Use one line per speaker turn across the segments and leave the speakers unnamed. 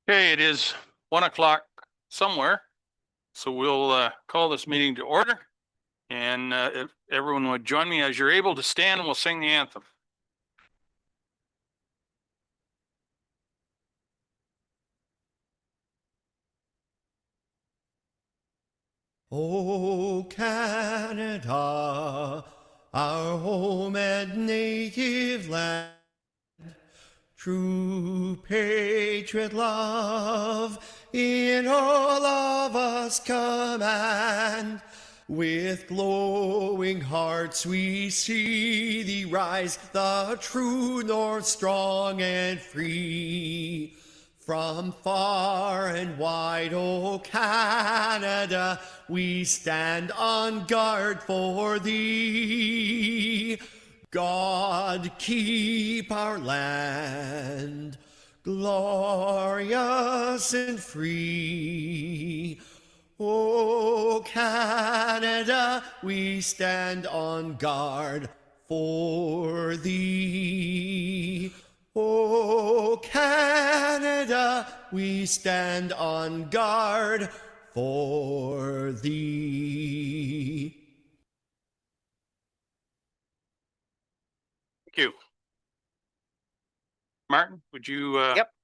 Okay, it is 1 o'clock somewhere, so we'll call this meeting to order. And if everyone would join me as you're able to stand, we'll sing the anthem.
O Canada, our home and native land, true patriot love in all of us command. With glowing hearts we see thee rise, the true north strong and free. From far and wide, O Canada, we stand on guard for thee. God keep our land glorious and free. O Canada, we stand on guard for thee. O Canada, we stand on guard for thee.
Thank you. Martin, would you
Yep.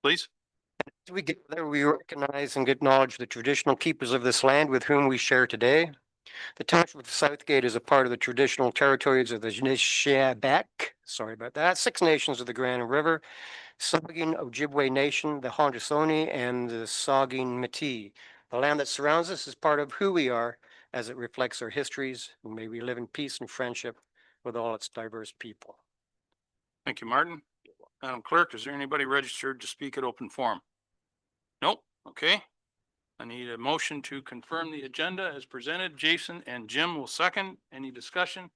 please?
As we get there, we recognize and acknowledge the traditional keepers of this land with whom we share today. The township of Southgate is a part of the traditional territories of the Nishnawbe, sorry about that, Six Nations of the Grand River, Saugeen Ojibwe Nation, the Haudenosaunee, and the Saugeen Métis. The land that surrounds us is part of who we are as it reflects our histories. And may we live in peace and friendship with all its diverse people.
Thank you, Martin. Madam Clerk, is there anybody registered to speak at open forum? Nope. Okay. I need a motion to confirm the agenda as presented. Jason and Jim will second. Any discussion?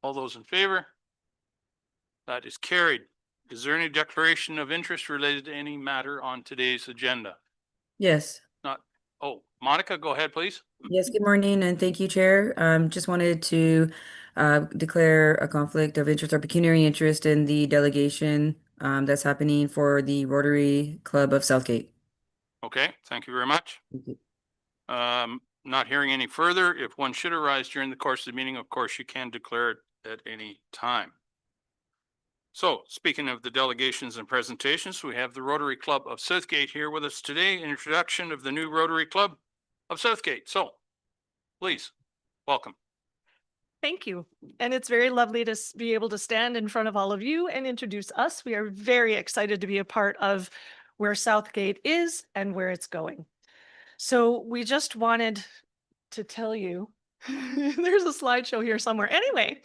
All those in favor? That is carried. Is there any declaration of interest related to any matter on today's agenda?
Yes.
Not, oh, Monica, go ahead, please.
Yes, good morning and thank you, Chair. Just wanted to declare a conflict of interest or pecuniary interest in the delegation that's happening for the Rotary Club of Southgate.
Okay, thank you very much.
Thank you.
Not hearing any further. If one should arise during the course of the meeting, of course, you can declare it at any time. So speaking of the delegations and presentations, we have the Rotary Club of Southgate here with us today. Introduction of the new Rotary Club of Southgate. So please, welcome.
Thank you. And it's very lovely to be able to stand in front of all of you and introduce us. We are very excited to be a part of where Southgate is and where it's going. So we just wanted to tell you, there's a slideshow here somewhere. Anyway,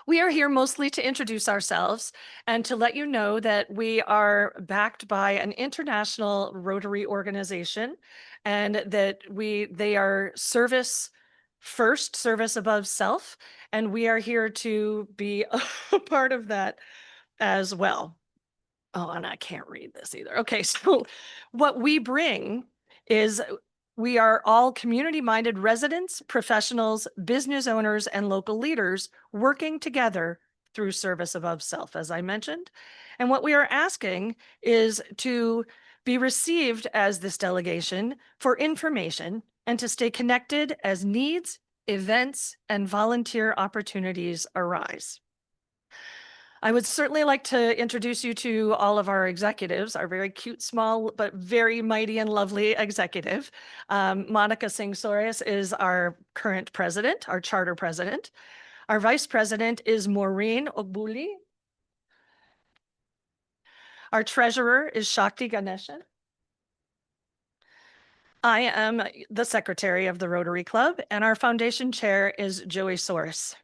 we are here mostly to introduce ourselves and to let you know that we are backed by an international Rotary organization and that they are service first, service above self, and we are here to be a part of that as well. Oh, and I can't read this either. Okay, so what we bring is we are all community-minded residents, professionals, business owners, and local leaders working together through service above self, as I mentioned. And what we are asking is to be received as this delegation for information and to stay connected as needs, events, and volunteer opportunities arise. I would certainly like to introduce you to all of our executives, our very cute, small, but very mighty and lovely executive. Monica Singh Soares is our current president, our charter president. Our vice president is Maureen Ogbuli. Our treasurer is Shakti Ganeshan. I am the secretary of the Rotary Club, and our foundation chair is Joey Soares.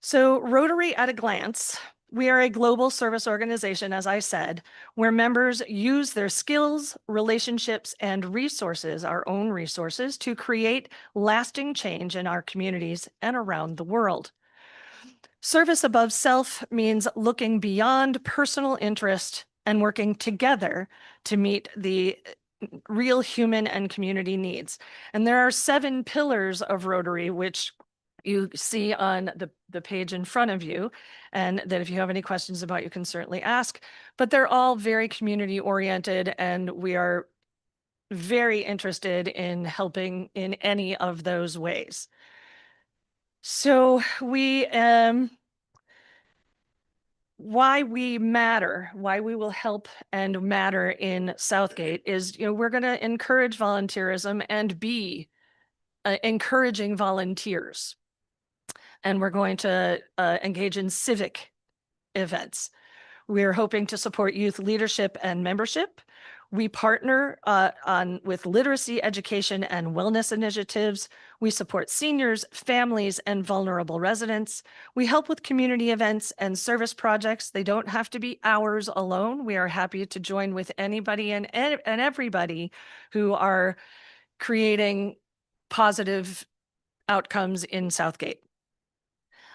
So Rotary at a glance, we are a global service organization, as I said, where members use their skills, relationships, and resources, our own resources, to create lasting change in our communities and around the world. Service above self means looking beyond personal interest and working together to meet the real human and community needs. And there are 7 pillars of Rotary, which you see on the page in front of you, and that if you have any questions about, you can certainly ask, but they're all very community oriented, and we are very interested in helping in any of those ways. So why we matter, why we will help and matter in Southgate is, we're going to encourage volunteerism and be encouraging volunteers. And we're going to engage in civic events. We're hoping to support youth leadership and membership. We partner with literacy, education, and wellness initiatives. We support seniors, families, and vulnerable residents. We help with community events and service projects. They don't have to be ours alone. We are happy to join with anybody and everybody who are creating positive outcomes in Southgate.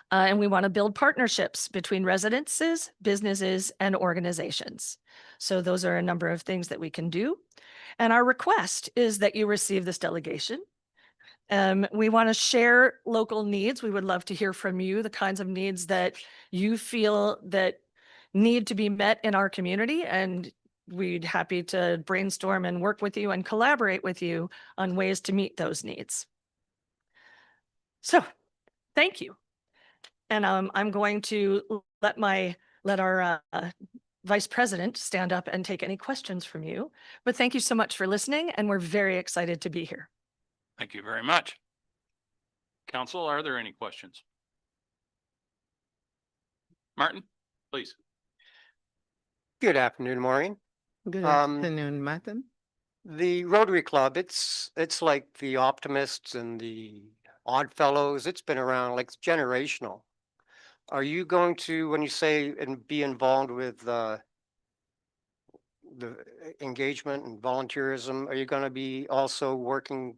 And we want to build partnerships between residences, businesses, and organizations. So those are a number of things that we can do. And our request is that you receive this delegation. We want to share local needs. We would love to hear from you, the kinds of needs that you feel that need to be met in our community. And we'd happy to brainstorm and work with you and collaborate with you on ways to meet those needs. So thank you. And I'm going to let our vice president stand up and take any questions from you. But thank you so much for listening, and we're very excited to be here.
Thank you very much. Council, are there any questions? Martin, please.
Good afternoon, Maureen.
Good
Um,
afternoon, Martin.
The Rotary Club, it's like the Optimists and the Odd Fellows. It's been around, like, it's generational. Are you going to, when you say and be involved with the engagement and volunteerism, are you going to be also working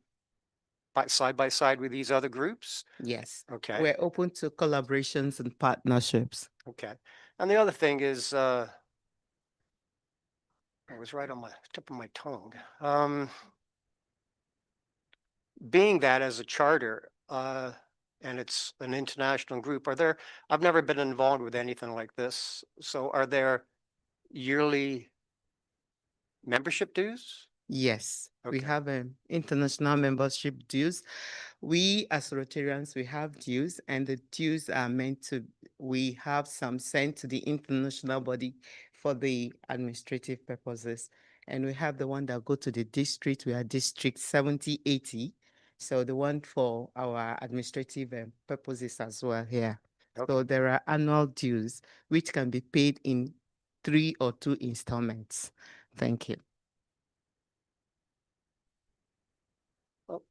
side by side with these other groups?
Yes,
Okay.
we're open to collaborations and partnerships.
Okay. And the other thing is, it was right on my tip of my tongue. Being that as a charter, and it's an international group, I've never been involved with anything like this. So are there yearly membership dues?
Yes, we
Okay.
have international membership dues. We as Rotarians, we have dues, and the dues are we have some sent to the international body for the administrative purposes. And we have the one that go to the district. We are district 7080. So the one for our administrative purposes as well here.
Okay.
So there are annual dues, which can be paid in 3 or 2 installments. Thank you.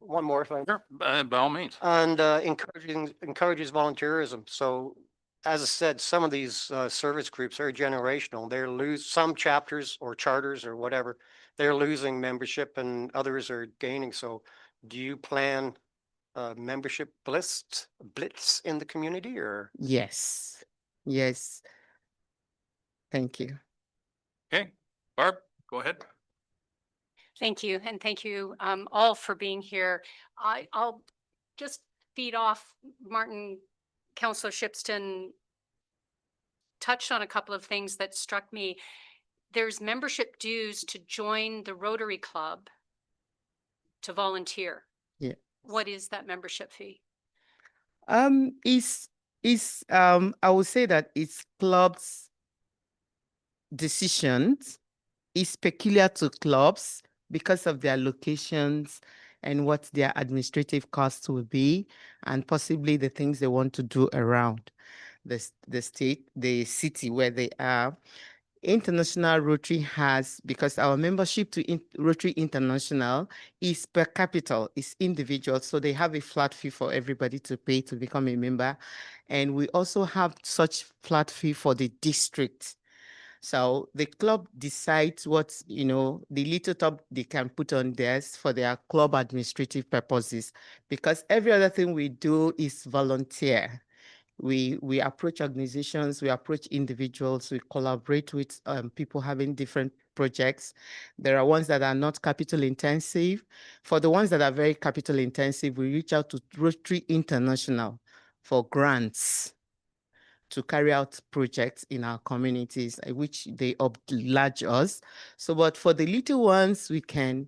One more if I
Sure, by all means.
And encourages volunteerism. So as I said, some of these service groups are generational. Some chapters or charters or whatever, they're losing membership and others are gaining. So do you plan membership blitz in the community or?
Yes. Yes. Thank you.
Okay, Barb, go ahead.
Thank you. And thank you all for being here. I'll just feed off Martin. Councillor Shipston touched on a couple of things that struck me. There's membership dues to join the Rotary Club to volunteer.
Yeah.
What is that membership fee?
I would say that it's clubs' decisions. It's peculiar to clubs because of their locations and what their administrative costs will be, and possibly the things they want to do around the state, the city where they are. International Rotary has, because our membership to Rotary International is per capita, is individual, so they have a flat fee for everybody to pay to become a member. And we also have such flat fee for the district. So the club decides what, the little top they can put on theirs for their club administrative purposes, because every other thing we do is volunteer. We approach organizations, we approach individuals, we collaborate with people having different projects. There are ones that are not capital intensive. For the ones that are very capital intensive, we reach out to Rotary International for grants to carry out projects in our communities, which they oblige us. So, but for the little ones, we can,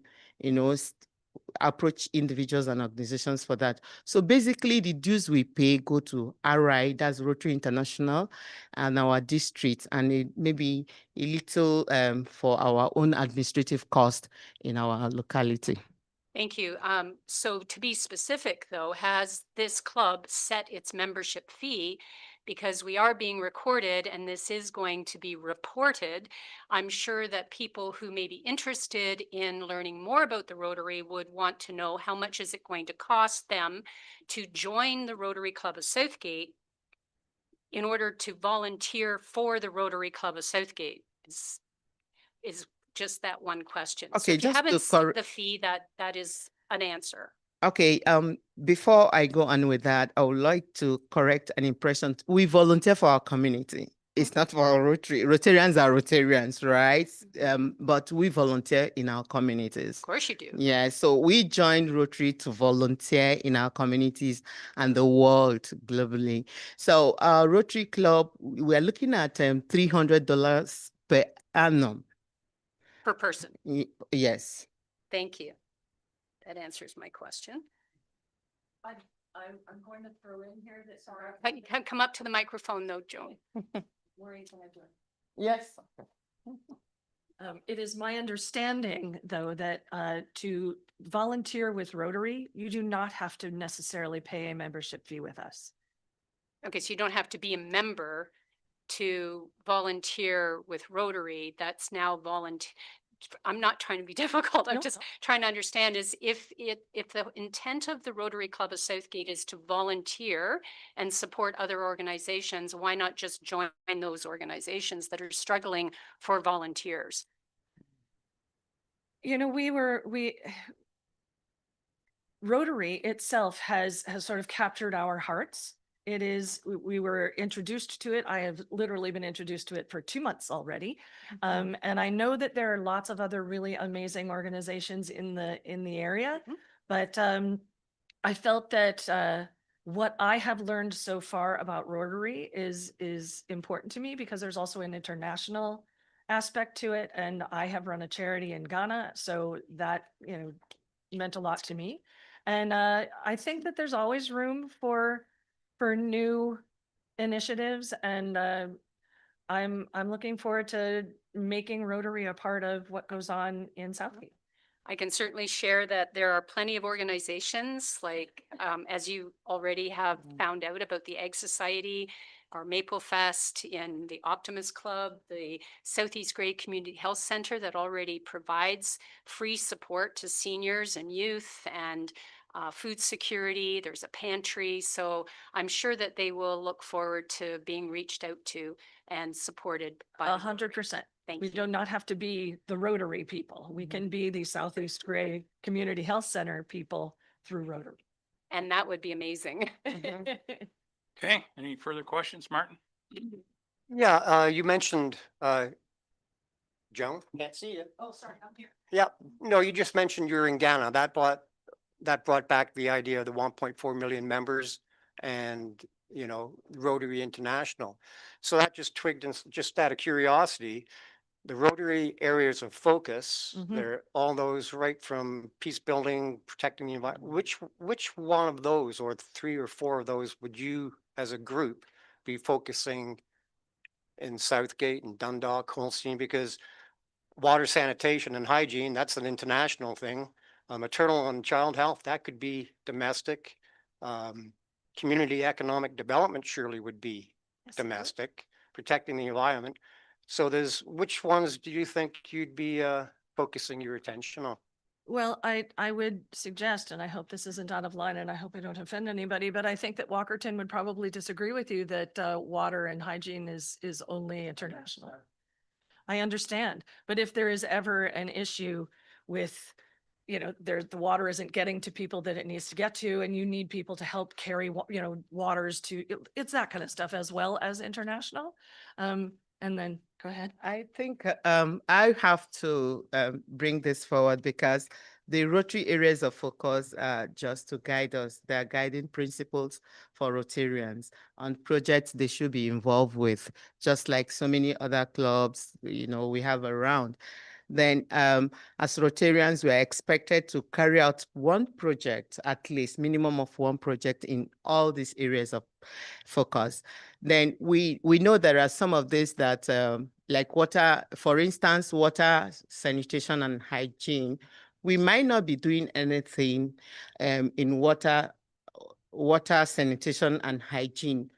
approach individuals and organizations for that. So basically the dues we pay go to RI, that's Rotary International, and our district, and maybe a little for our own administrative cost in our locality.
Thank you. So to be specific though, has this club set its membership fee? Because we are being recorded and this is going to be reported. I'm sure that people who may be interested in learning more about the Rotary would want to know how much is it going to cost them to join the Rotary Club of Southgate in order to volunteer for the Rotary Club of Southgate is just that one question. So
Okay,
if you
just to
haven't seen
correct-
the fee, that is an answer.
Okay, before I go on with that, I would like to correct an impression. We volunteer for our community. It's not for our Rotary. Rotarians are Rotarians, right? But we volunteer in our communities.
Of course you do.
Yeah, so we joined Rotary to volunteer in our communities and the world globally. So our Rotary Club, we are looking at $300 per annum.
Per person.
Yes.
Thank you. That answers my question. I'm going to throw in here that, sorry. Come up to the microphone though, Joan.
Yes.
It is my understanding, though, that to volunteer with Rotary, you do not have to necessarily pay a membership fee with us.
Okay, so you don't have to be a member to volunteer with Rotary. That's now volunteer. I'm not trying to be difficult. I'm
No,
just
no.
trying to understand is if the intent of the Rotary Club of Southgate is to volunteer and support other organizations, why not just join those organizations that are struggling for volunteers?
You know, Rotary itself has sort of captured our hearts. It is, we were introduced to it. I have literally been introduced to it for 2 months already. And I know that there are lots of other really amazing organizations in the area,
Mhm.
but I felt that what I have learned so far about Rotary is important to me because there's also an international aspect to it. And I have run a charity in Ghana, so that, meant a lot to me. And I think that there's always room for new initiatives, and I'm looking forward to making Rotary a part of what goes on in Southgate.
I can certainly share that there are plenty of organizations like, as you already have found out about the Egg Society, our Maple Fest, and the Optimist Club, the Southeast Grade Community Health Center that already provides free support to seniors and youth and food security. There's a pantry. So I'm sure that they will look forward to being reached out to and supported by.
100%.
Thank
We
you.
do not have to be the Rotary people. We can be the Southeast Gray Community Health Center people through Rotary.
And that would be amazing.
Okay, any further questions, Martin?
Yeah, you mentioned, Joan? Can't see you.
Oh, sorry, I'm here.
Yeah, no, you just mentioned you're in Ghana. That brought back the idea of the 1.4 million members and, Rotary International. So that just twigged, and just out of curiosity, the Rotary areas of focus,
Mhm.
they're all those right from peace building, protecting the environment. Which one of those, or 3 or 4 of those, would you as a group be focusing in Southgate and Dundalk, Holstein? Because water sanitation and hygiene, that's an international thing. Maternal and child health, that could be domestic. Community economic development surely would be domestic, protecting the environment. So which ones do you think you'd be focusing your attention on?
Well, I would suggest, and I hope this isn't out of line and I hope I don't offend anybody, but I think that Walkerton would probably disagree with you that water and hygiene is only international. I understand, but if there is ever an issue with, the water isn't getting to people that it needs to get to, and you need people to help carry, waters to, it's that kind of stuff as well as international. And then go ahead.
I think I have to bring this forward because The Rotary areas of focus are just to guide us. They are guiding principles for Rotarians on projects they should be involved with, just like so many other clubs, we have around. Then as Rotarians, we are expected to carry out one project, at least minimum of one project in all these areas of focus. Then we know there are some of these that like water, for instance, water, sanitation and hygiene. We might not be doing anything in water, sanitation and hygiene,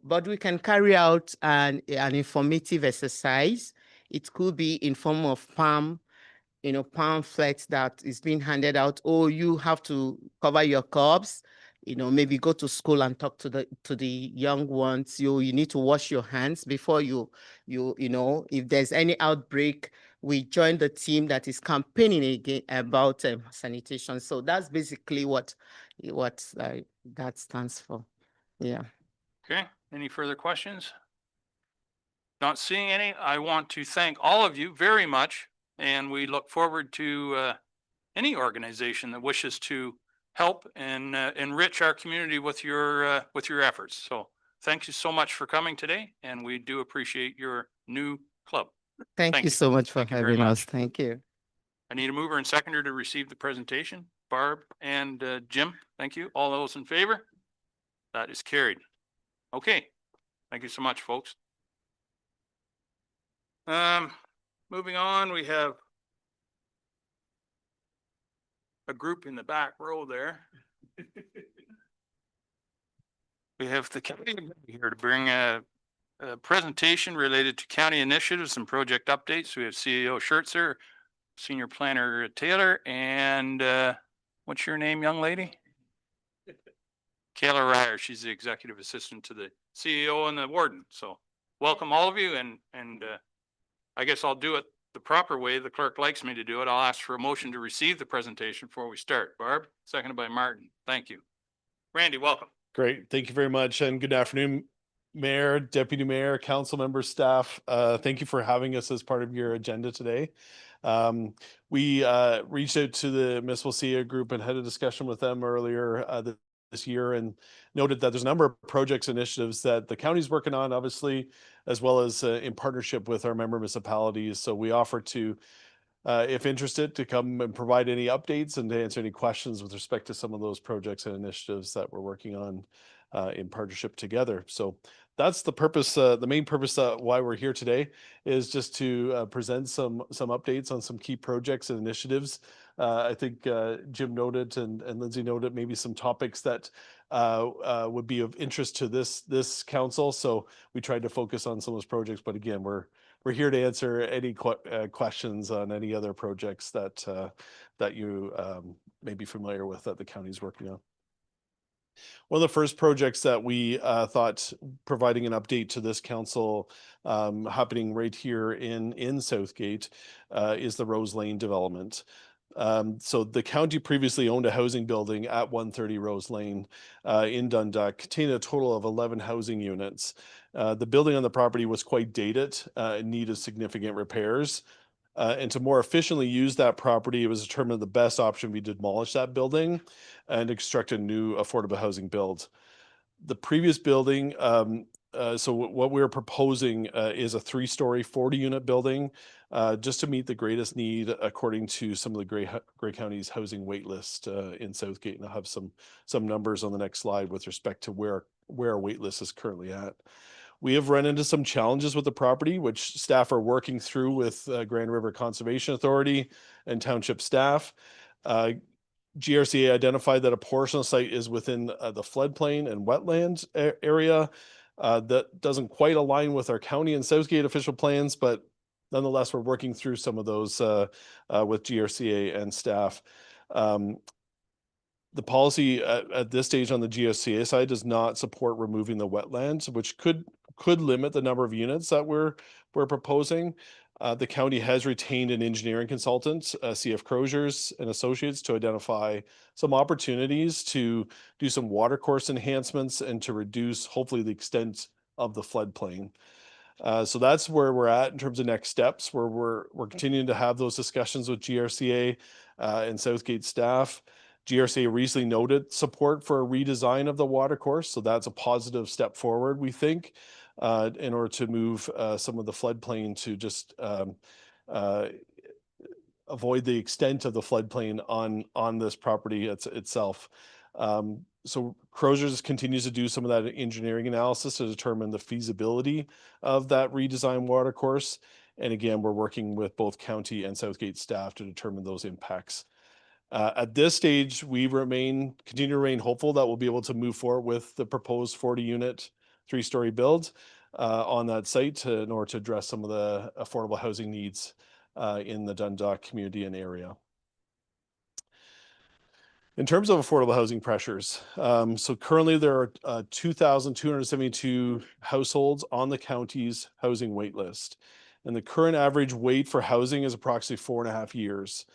but we can carry out an informative exercise. It could be in form of pamphlets that is being handed out. Oh, you have to cover your cups, maybe go to school and talk to the young ones. You need to wash your hands before if there's any outbreak, we join the team that is campaigning again about sanitation. So that's basically what that stands for. Yeah.
Okay, any further questions? Not seeing any. I want to thank all of you very much, and we look forward to any organization that wishes to help and enrich our community with your efforts. So thank you so much for coming today, and we do appreciate your new club.
Thank you so much for
Thank you very
having us.
much.
Thank you.
I need a mover and seconder to receive the presentation. Barb and Jim, thank you. All those in favor? That is carried. Okay, thank you so much, folks. Moving on, we have a group in the back row there. We have the county here to bring a presentation related to county initiatives and project updates. We have CEO Schertzer, Senior Planner Taylor, and what's your name, young lady? Kayla Ryer. She's the Executive Assistant to the CEO and the Warden. So welcome all of you, and I guess I'll do it the proper way. The clerk likes me to do it. I'll ask for a motion to receive the presentation before we start. Barb, seconded by Martin. Thank you. Randy, welcome.
Great. Thank you very much. And good afternoon, Mayor, Deputy Mayor, council members, staff. Thank you for having us as part of your agenda today. We reached out to the Municipal CA group and had a discussion with them earlier this year and noted that there's a number of projects, initiatives that the county's working on, obviously, as well as in partnership with our member municipalities. So we offer to, if interested, to come and provide any updates and to answer any questions with respect to some of those projects and initiatives that we're working on in partnership together. So that's the purpose, the main purpose why we're here today is just to present some updates on some key projects and initiatives. I think Jim noted and Lindsay noted maybe some topics that would be of interest to this council. So we tried to focus on some of those projects, but again, we're here to answer any questions on any other projects that you may be familiar with that the county's working on. One of the first projects that we thought providing an update to this council happening right here in Southgate is the Rose Lane development. So the county previously owned a housing building at 130 Rose Lane in Dundalk, containing a total of 11 housing units. The building on the property was quite dated and needed significant repairs. And to more efficiently use that property, it was determined the best option would be to demolish that building and construct a new affordable housing build. The previous building, so what we're proposing is a 3-story, 40-unit building, just to meet the greatest need according to some of the Grey County's housing wait list in Southgate. And I'll have some numbers on the next slide with respect to where our wait list is currently at. We have run into some challenges with the property, which staff are working through with Grand River Conservation Authority and township staff. GRCA identified that a portion of the site is within the floodplain and wetlands area. That doesn't quite align with our county and Southgate official plans, but nonetheless, we're working through some of those with GRCA and staff. The policy at this stage on the GRCA side does not support removing the wetlands, which could limit the number of units that we're proposing. The county has retained an engineering consultant, CF Croziers and Associates, to identify some opportunities to do some water course enhancements and to reduce, hopefully, the extent of the floodplain. So that's where we're at in terms of next steps, where we're continuing to have those discussions with GRCA and Southgate staff. GRCA recently noted support for a redesign of the watercourse, so that's a positive step forward, we think, in order to move some of the floodplain to just avoid the extent of the floodplain on this property itself. So Croziers continues to do some of that engineering analysis to determine the feasibility of that redesigned watercourse. And again, we're working with both county and Southgate staff to determine those impacts. At this stage, we continue to remain hopeful that we'll be able to move forward with the proposed 40-unit, 3-story build on that site in order to address some of the affordable housing needs in the Dundalk community and area. In terms of affordable housing pressures, so currently there are 2,272 households on the county's housing wait list. And the current average wait for housing is approximately 4.5 years.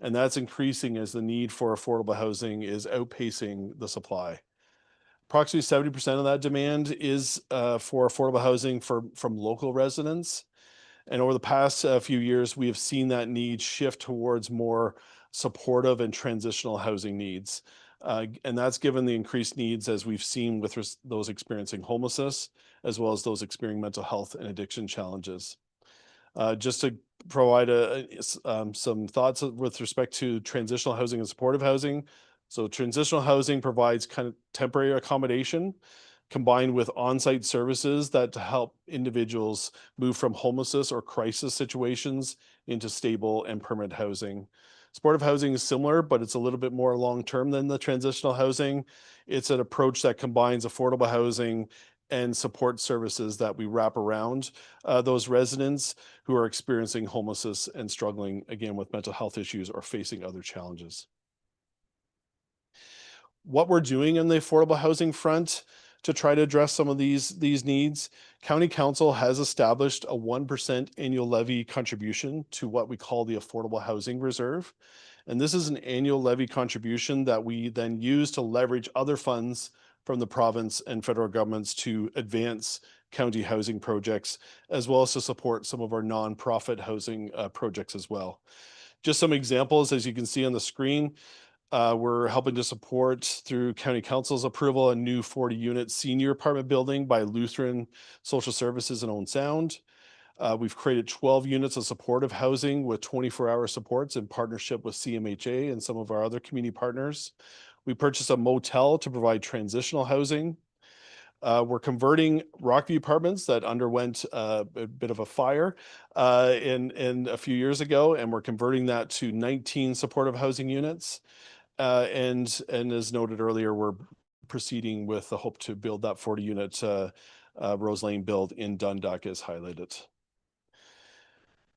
And that's increasing as the need for affordable housing is outpacing the supply. Approximately 70% of that demand is for affordable housing from local residents. And over the past few years, we have seen that need shift towards more supportive and transitional housing needs. And that's given the increased needs as we've seen with those experiencing homelessness, as well as those experiencing mental health and addiction challenges. Just to provide some thoughts with respect to transitional housing and supportive housing. So transitional housing provides kind of temporary accommodation combined with on-site services that to help individuals move from homelessness or crisis situations into stable and permanent housing. Supportive housing is similar, but it's a little bit more long-term than the transitional housing. It's an approach that combines affordable housing and support services that we wrap around those residents who are experiencing homelessness and struggling, again, with mental health issues or facing other challenges. What we're doing in the affordable housing front to try to address some of these needs, County Council has established a 1% annual levy contribution to what we call the Affordable Housing Reserve. And this is an annual levy contribution that we then use to leverage other funds from the province and federal governments to advance county housing projects, as well as to support some of our nonprofit housing projects as well. Just some examples, as you can see on the screen, we're helping to support through County Council's approval a new 40-unit senior apartment building by Lutheran Social Services in Owen Sound. We've created 12 units of supportive housing with 24-hour supports in partnership with CMHA and some of our other community partners. We purchased a motel to provide transitional housing. We're converting Rockview Apartments that underwent a bit of a fire in a few years ago, and we're converting that to 19 supportive housing units. And as noted earlier, we're proceeding with the hope to build that 40-unit Rose Lane build in Dundalk as highlighted.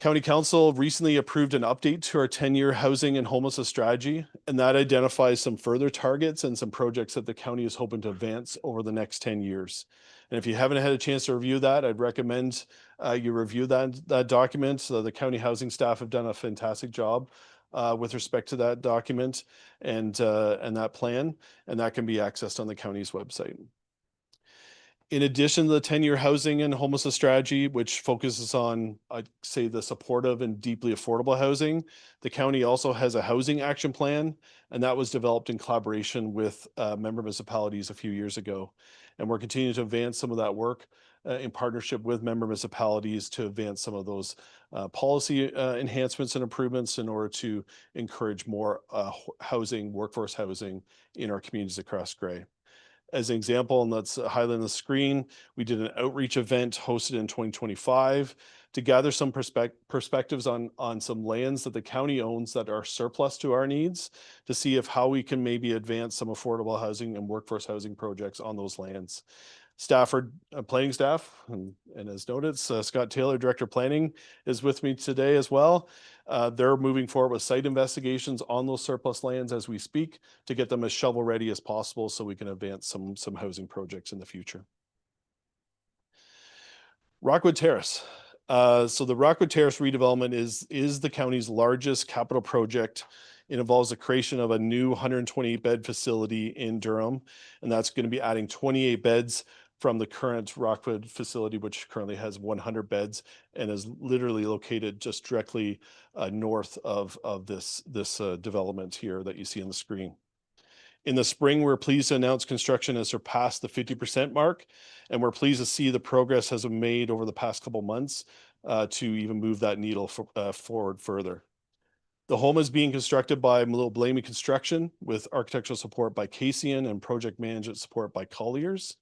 County Council recently approved an update to our 10-year housing and homelessness strategy, and that identifies some further targets and some projects that the county is hoping to advance over the next 10 years. And if you haven't had a chance to review that, I'd recommend you review that document. So the county housing staff have done a fantastic job with respect to that document and that plan, and that can be accessed on the county's website. In addition to the 10-year housing and homelessness strategy, which focuses on, I'd say, the supportive and deeply affordable housing, the county also has a housing action plan, and that was developed in collaboration with member municipalities a few years ago. And we're continuing to advance some of that work in partnership with member municipalities to advance some of those policy enhancements and improvements in order to encourage more housing, workforce housing in our communities across Grey. As an example, and that's highlighted on the screen, we did an outreach event hosted in 2025 to gather some perspectives on some lands that the county owns that are surplus to our needs, to see if how we can maybe advance some affordable housing and workforce housing projects on those lands. Planning staff, and as noted, Scott Taylor, Director of Planning, is with me today as well. They're moving forward with site investigations on those surplus lands as we speak to get them as shovel ready as possible so we can advance some housing projects in the future. Rockwood Terrace. So the Rockwood Terrace redevelopment is the county's largest capital project. It involves the creation of a new 128-bed facility in Durham, and that's going to be adding 28 beds from the current Rockwood facility, which currently has 100 beds and is literally located just directly north of this development here that you see on the screen. In the spring, we're pleased to announce construction has surpassed the 50% mark, and we're pleased to see the progress has been made over the past couple months to even move that needle forward further. The home is being constructed by Malil Blamey Construction with architectural support by Kasian and project management support by Colliers.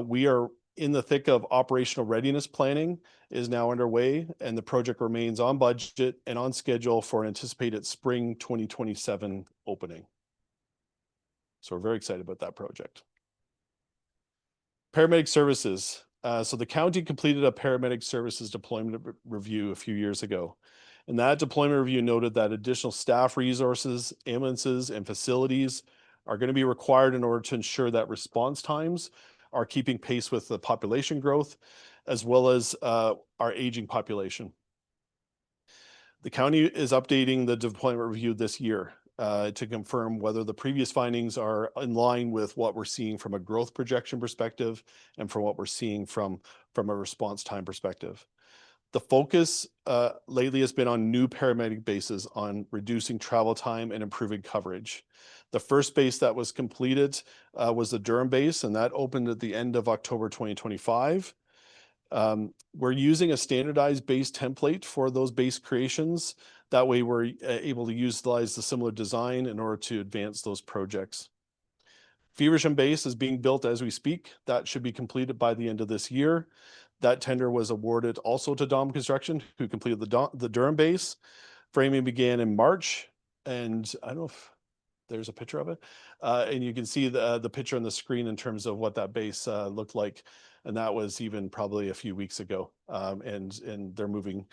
We are in the thick of operational readiness planning is now underway, and the project remains on budget and on schedule for an anticipated spring 2027 opening. So we're very excited about that project. Paramedic services. So the county completed a paramedic services deployment review a few years ago. And that deployment review noted that additional staff resources, ambulances, and facilities are going to be required in order to ensure that response times are keeping pace with the population growth, as well as our aging population. The county is updating the deployment review this year to confirm whether the previous findings are in line with what we're seeing from a growth projection perspective and from what we're seeing from a response time perspective. The focus lately has been on new paramedic bases on reducing travel time and improving coverage. The first base that was completed was the Durham base, and that opened at the end of October 2025. We're using a standardized base template for those base creations. That way we're able to utilize the similar design in order to advance those projects. Feversham base is being built as we speak. That should be completed by the end of this year. That tender was awarded also to Dom Construction, who completed the Durham base. Framing began in March, and I don't know if there's a picture of it. And you can see the picture on the screen in terms of what that base looked like. And that was even probably a few weeks ago. And they're moving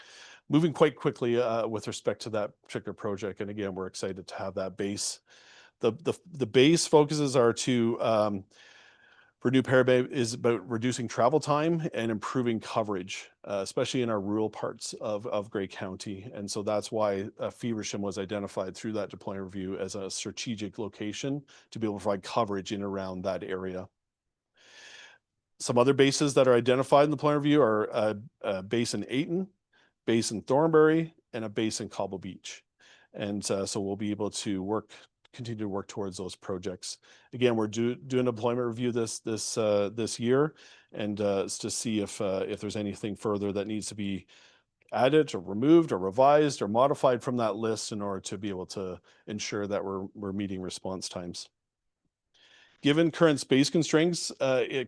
quite quickly with respect to that particular project. And again, we're excited to have that base. The base focuses are to for new paramedic is about reducing travel time and improving coverage, especially in our rural parts of Grey County. And so that's why Feversham was identified through that deployment review as a strategic location to be able to provide coverage in around that area. Some other bases that are identified in the deployment review are a base in Ayton, base in Thornbury, and a base in Cobble Beach. And so we'll be able to continue to work towards those projects. Again, we're doing a deployment review this year, and to see if there's anything further that needs to be added or removed or revised or modified from that list in order to be able to ensure that we're meeting response times. Given current space constraints,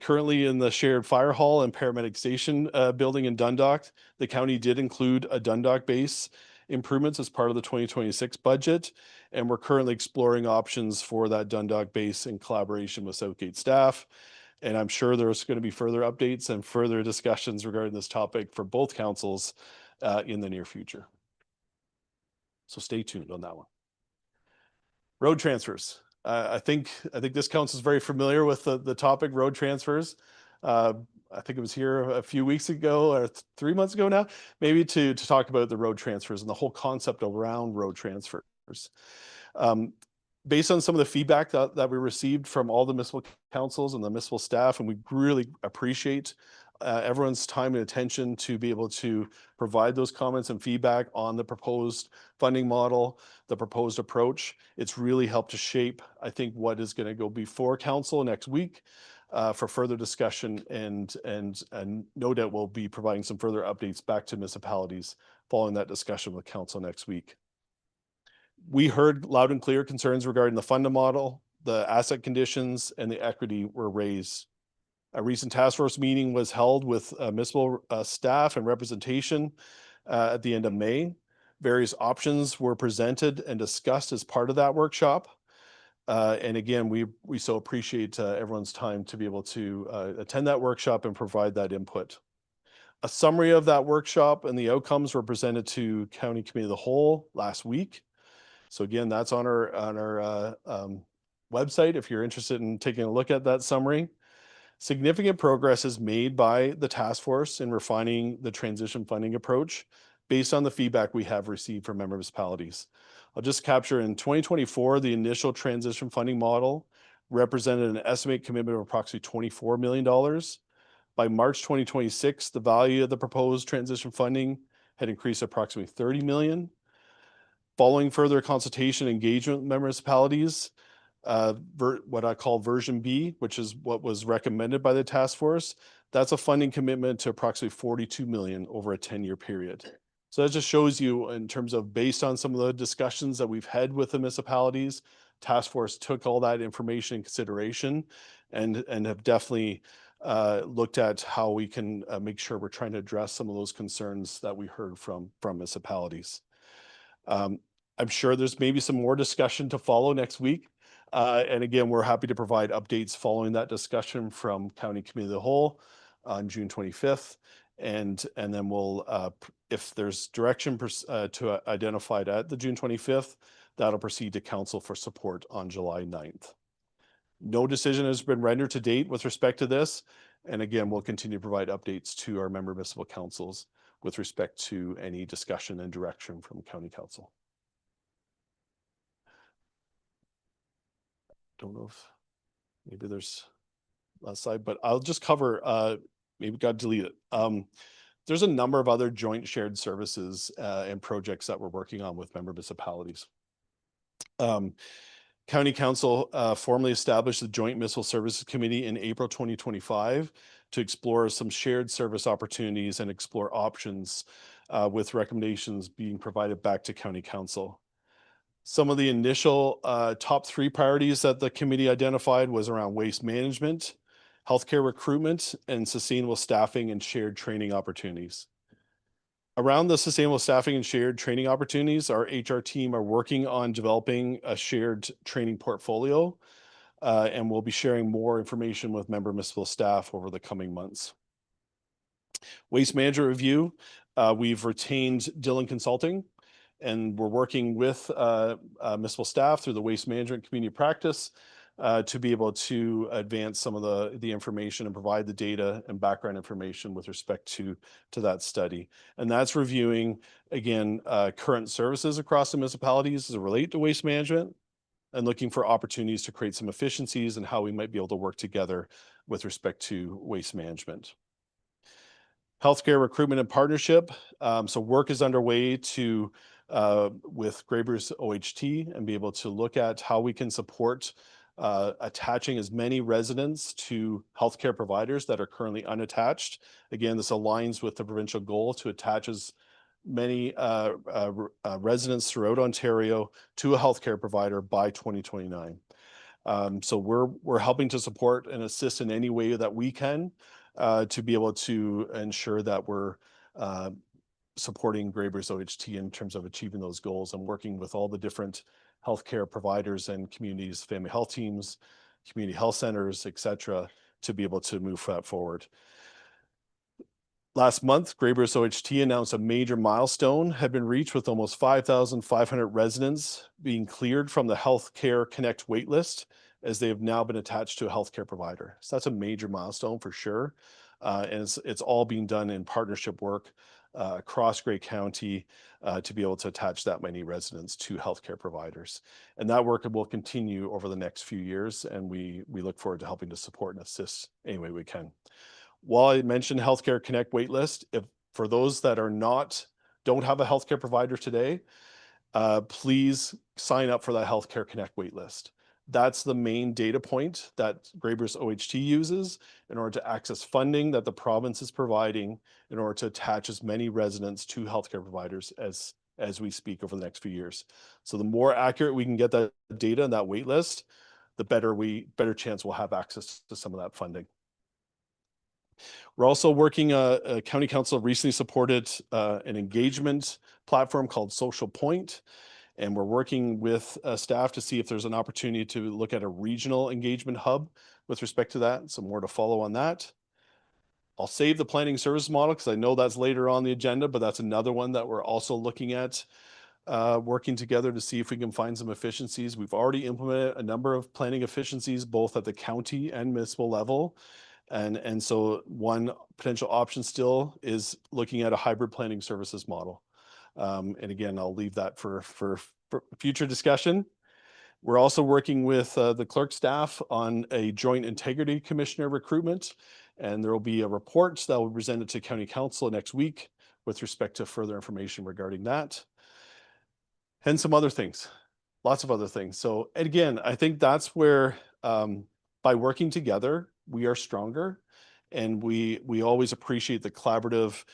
currently in the shared fire hall and paramedic station building in Dundalk, the county did include a Dundalk base improvements as part of the 2026 budget. And we're currently exploring options for that Dundalk base in collaboration with Southgate staff. And I'm sure there's going to be further updates and further discussions regarding this topic for both councils in the near future. So stay tuned on that one. Road transfers. I think this council is very familiar with the topic road transfers. I think it was here a few weeks ago or 3 months ago now, maybe to talk about the road transfers and the whole concept around road transfers. Based on some of the feedback that we received from all the municipal councils and the municipal staff, and we really appreciate everyone's time and attention to be able to provide those comments and feedback on the proposed funding model, the proposed approach. It's really helped to shape, I think, what is going to go before council next week for further discussion, and no doubt we'll be providing some further updates back to municipalities following that discussion with council next week. We heard loud and clear concerns regarding the funding model, the asset conditions, and the equity were raised. A recent task force meeting was held with municipal staff and representation at the end of May. Various options were presented and discussed as part of that workshop. And again, we so appreciate everyone's time to be able to attend that workshop and provide that input. A summary of that workshop and the outcomes were presented to County Committee of the Whole last week. So again, that's on our website if you're interested in taking a look at that summary. Significant progress is made by the task force in refining the transition funding approach based on the feedback we have received from member municipalities. I'll just capture in 2024, the initial transition funding model represented an estimated commitment of approximately $24 million. By March 2026, the value of the proposed transition funding had increased approximately 30 million. Following further consultation and engagement with municipalities, what I call version B, which is what was recommended by the task force, that's a funding commitment to approximately 42 million over a 10-year period. So that just shows you in terms of based on some of the discussions that we've had with the municipalities, task force took all that information in consideration and have definitely looked at how we can make sure we're trying to address some of those concerns that we heard from municipalities. I'm sure there's maybe some more discussion to follow next week. And again, we're happy to provide updates following that discussion from County Committee of the Whole on June 25th. And then we'll, if there's direction to identified at the June 25th, that'll proceed to council for support on July 9th. No decision has been rendered to date with respect to this. And again, we'll continue to provide updates to our member municipal councils with respect to any discussion and direction from County Council. Don't know if maybe there's last slide, but I'll just cover, maybe got to delete it. There's a number of other joint shared services and projects that we're working on with member municipalities. County Council formally established the Joint Municipal Services Committee in April 2025 to explore some shared service opportunities and explore options with recommendations being provided back to County Council. Some of the initial top 3 priorities that the committee identified was around waste management, healthcare recruitment, and sustainable staffing and shared training opportunities. Around the sustainable staffing and shared training opportunities, our HR team are working on developing a shared training portfolio, and we'll be sharing more information with member municipal staff over the coming months. Waste management review, we've retained Dillon Consulting, and we're working with municipal staff through the waste management community practice to be able to advance some of the information and provide the data and background information with respect to that study. And that's reviewing, again, current services across the municipalities as it relate to waste management and looking for opportunities to create some efficiencies and how we might be able to work together with respect to waste management. Healthcare recruitment and partnership. So work is underway to with Grey Bruce OHT and be able to look at how we can support attaching as many residents to healthcare providers that are currently unattached. Again, this aligns with the provincial goal to attach as many residents throughout Ontario to a healthcare provider by 2029. So we're helping to support and assist in any way that we can to be able to ensure that we're supporting Grey Bruce OHT in terms of achieving those goals and working with all the different healthcare providers and communities, family health teams, community health centers, et cetera, to be able to move that forward. Last month, Grey Bruce OHT announced a major milestone had been reached with almost 5,500 residents being cleared from the Healthcare Connect waitlist as they have now been attached to a healthcare provider. So that's a major milestone for sure. And it's all being done in partnership work across Grey County to be able to attach that many residents to healthcare providers. And that work will continue over the next few years. And we look forward to helping to support and assist any way we can. While I mentioned Healthcare Connect waitlist, if for those that are don't have a healthcare provider today, please sign up for that Healthcare Connect waitlist. That's the main data point that Grey Bruce OHT uses in order to access funding that the province is providing in order to attach as many residents to healthcare providers as we speak over the next few years. So the more accurate we can get that data and that wait list, the better chance we'll have access to some of that funding. We're also working, County Council recently supported an engagement platform called Social Point. And we're working with staff to see if there's an opportunity to look at a regional engagement hub with respect to that. So more to follow on that. I'll save the planning service model because I know that's later on the agenda, but that's another one that we're also looking at working together to see if we can find some efficiencies. We've already implemented a number of planning efficiencies, both at the county and municipal level. And so one potential option still is looking at a hybrid planning services model. And again, I'll leave that for future discussion. We're also working with the clerk staff on a joint integrity commissioner recruitment. And there will be a report that will be presented to county council next week with respect to further information regarding that. And some other things, lots of other things. So and again, I think that's where by working together, we are stronger. And we always appreciate the collaborative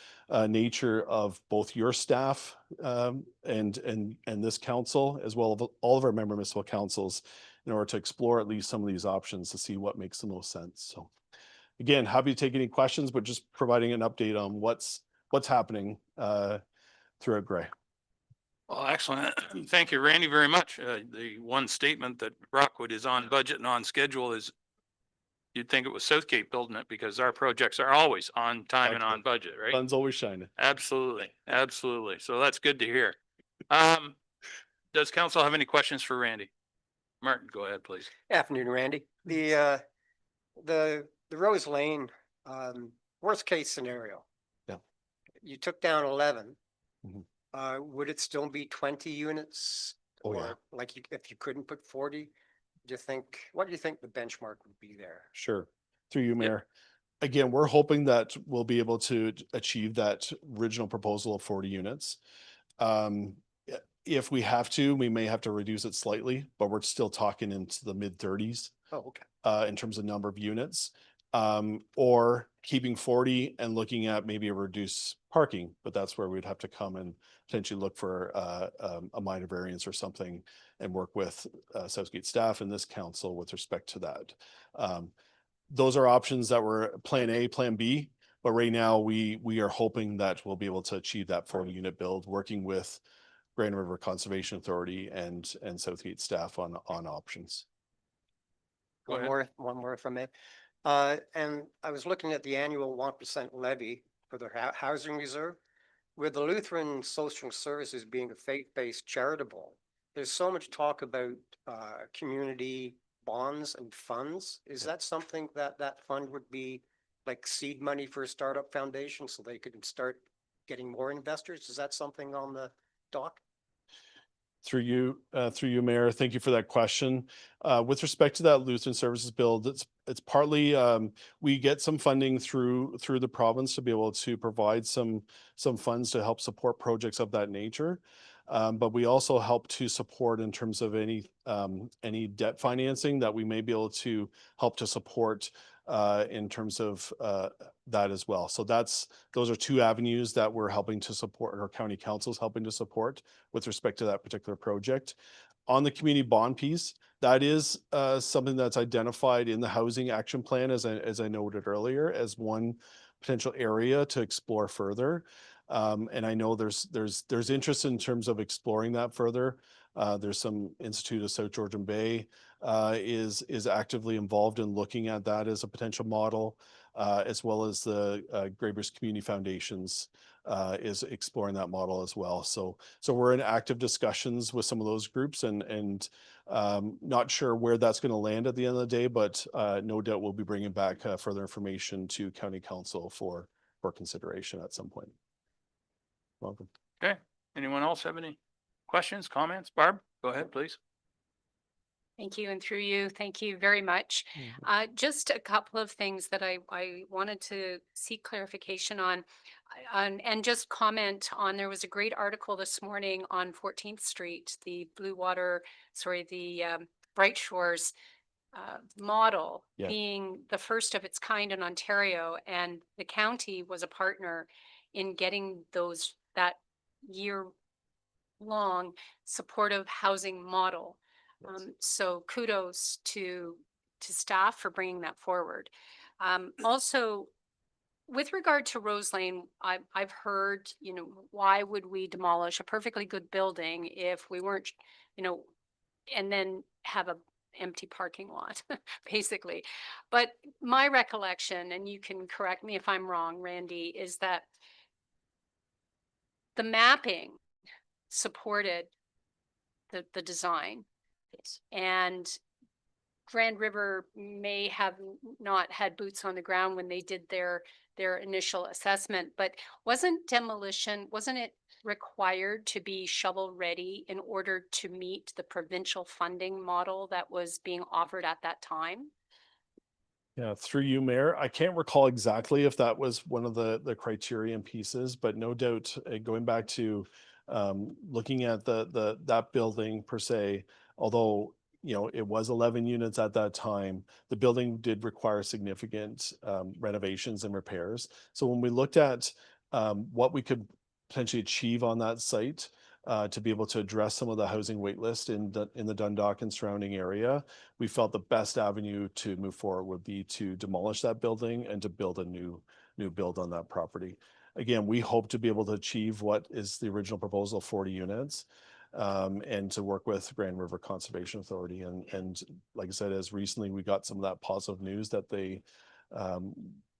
nature of both your staff and this council, as well as all of our member municipal councils, in order to explore at least some of these options to see what makes the most sense. So again, happy to take any questions, but just providing an update on what's happening throughout Gray.
Well, excellent. Thank you, Randy, very much. The one statement that Rockwood is on budget and on schedule is you'd think it was Southgate building it because our projects are always on time and on budget, right?
Sun's always shining.
Absolutely, absolutely. So that's good to hear. Does council have any questions for Randy? Martin, go ahead, please.
Afternoon, Randy. The Rose Lane, worst case scenario.
Yeah.
You took down 11.
Mhm.
Would it still be 20 units?
Oh, yeah.
Or like if you couldn't put 40? What do you think the benchmark would be there?
Sure. Through you, Mayor. Again, we're hoping that we'll be able to achieve that original proposal of 40 units. If we have to, we may have to reduce it slightly, but we're still talking into the mid 30s.
Oh, okay.
In terms of number of units. Or keeping 40 and looking at maybe a reduced parking, but that's where we'd have to come and potentially look for a minor variance or something and work with Southgate staff and this council with respect to that. Those are options that were plan A, plan B, but right now we are hoping that we'll be able to achieve that 40 unit build, working with Grand River Conservation Authority and Southgate staff on options.
Go
One more if I may. And I was looking at the annual 1% levy for the housing reserve. With the Lutheran Social Services being a faith-based charitable, there's so much talk about community bonds and funds. Is that something that fund would be like seed money for a startup foundation so they could start getting more investors? Is that something on the dock?
Through you, Mayor. Thank you for that question. With respect to that Lutheran Services build, it's partly we get some funding through the province to be able to provide some funds to help support projects of that nature. But we also help to support in terms of any debt financing that we may be able to help to support in terms of that as well. So those are two avenues that we're helping to support, or county council's helping to support with respect to that particular project. On the community bond piece, that is something that's identified in the housing action plan, as I noted earlier, as one potential area to explore further. And I know there's interest in terms of exploring that further. There's some Institute of South Georgian Bay is actively involved in looking at that as a potential model, as well as the Grey Bruce Community Foundations is exploring that model as well. So we're in active discussions with some of those groups, and not sure where that's going to land at the end of the day, but no doubt we'll be bringing back further information to County Council for consideration at some point. Welcome.
Okay. Anyone else have any questions, comments? Barb, go ahead, please.
Thank you. And through you, thank you very much. Just a couple of things that I wanted to seek clarification on and just comment on. There was a great article this morning on 14th Street, the Bright Shores model being the first of its kind in Ontario, and the county was a partner in getting that year-long supportive housing model. So kudos to staff for bringing that forward. Also, with regard to Rose Lane, I've heard, why would we demolish a perfectly good building if we weren't, and then have a empty parking lot, basically. But my recollection, and you can correct me if I'm wrong, Randy, is that the mapping supported the design. Yes. And Grand River may have not had boots on the ground when they did their initial assessment, but wasn't it required to be shovel ready in order to meet the provincial funding model that was being offered at that time?
Yeah, through you, Mayor. I can't recall exactly if that was one of the criterion pieces, but no doubt going back to looking at that building per se, although it was 11 units at that time, the building did require significant renovations and repairs. So when we looked at what we could potentially achieve on that site, to be able to address some of the housing wait list in the Dundalk and surrounding area, we felt the best avenue to move forward would be to demolish that building and to build a new build on that property. Again, we hope to be able to achieve what is the original proposal, 40 units, and to work with Grand River Conservation Authority. And like I said, as recently we got some of that positive news that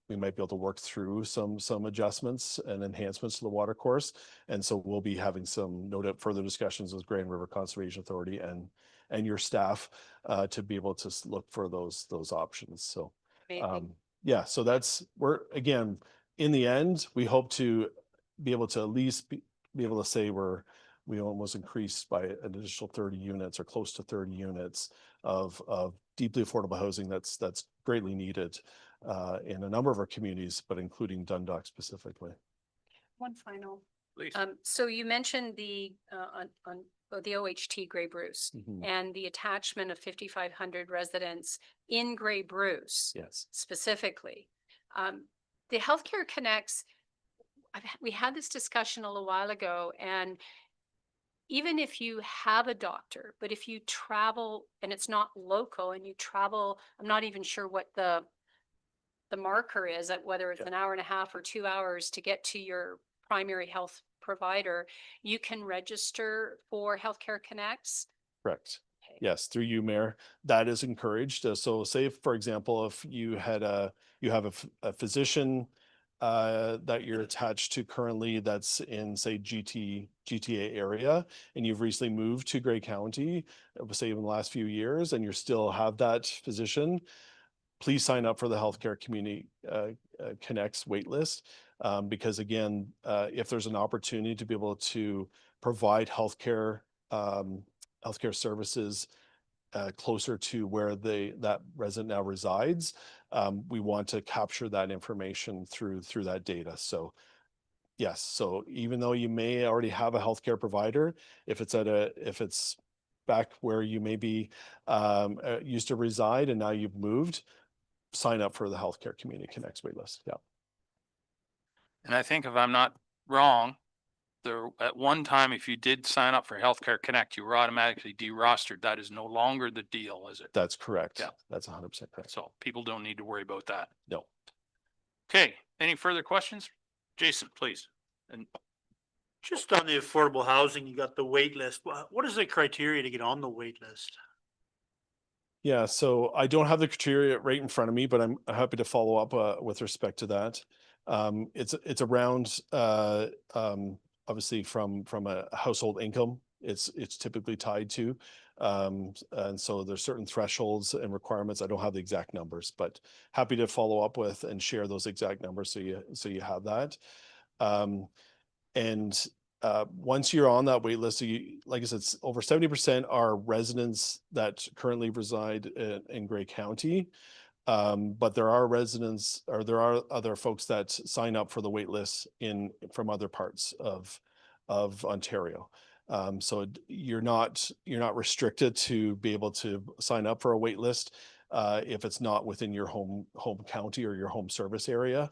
we might be able to work through some adjustments and enhancements to the water course. And so we'll be having some no doubt further discussions with Grand River Conservation Authority and your staff to be able to look for those options. So
Amazing.
yeah, so we're again, in the end, we hope to be able to at least be able to say we almost increased by an additional 30 units or close to 30 units of deeply affordable housing that's greatly needed in a number of our communities, but including Dundalk specifically.
One final.
Please.
So you mentioned the OHT Grey Bruce
Mhm.
and the attachment of 5,500 residents in Grey Bruce.
Yes.
Specifically. The Healthcare Connects, we had this discussion a little while ago, and even if you have a doctor, but if you travel and it's not local and you travel, I'm not even sure what the marker is at whether it's
Yeah.
an hour and a half or 2 hours to get to your primary health provider, you can register for Healthcare Connects.
Correct.
Okay.
Yes, through you, Mayor, that is encouraged. So say, for example, if you have a physician that you're attached to currently that's in, say, GTA area, and you've recently moved to Grey County, say in the last few years, and you still have that physician, please sign up for the Healthcare Community Connects waitlist. Because again, if there's an opportunity to be able to provide healthcare services closer to where that resident now resides, we want to capture that information through that data. So yes, so even though you may already have a healthcare provider, if it's back where you maybe used to reside and now you've moved, sign up for the Healthcare Community Connects waitlist. Yeah.
And I think if I'm not wrong, at one time, if you did sign up for Healthcare Connect, you were automatically derostered. That is no longer the deal, is it?
That's correct.
Yeah.
That's 100% correct.
So people don't need to worry about that.
No.
Okay, any further questions? Jason, please. And
Just on the affordable housing, you got the wait list. What is the criteria to get on the wait list?
Yeah, so I don't have the criteria right in front of me, but I'm happy to follow up with respect to that. It's around obviously from a household income. It's typically tied to, and so there's certain thresholds and requirements. I don't have the exact numbers, but happy to follow up with and share those exact numbers so you have that. And once you're on that wait list, so like I said, it's over 70% are residents that currently reside in Grey County. But there are residents, or there are other folks that sign up for the wait list from other parts of Ontario. So you're not restricted to be able to sign up for a wait list. If it's not within your home county or your home service area,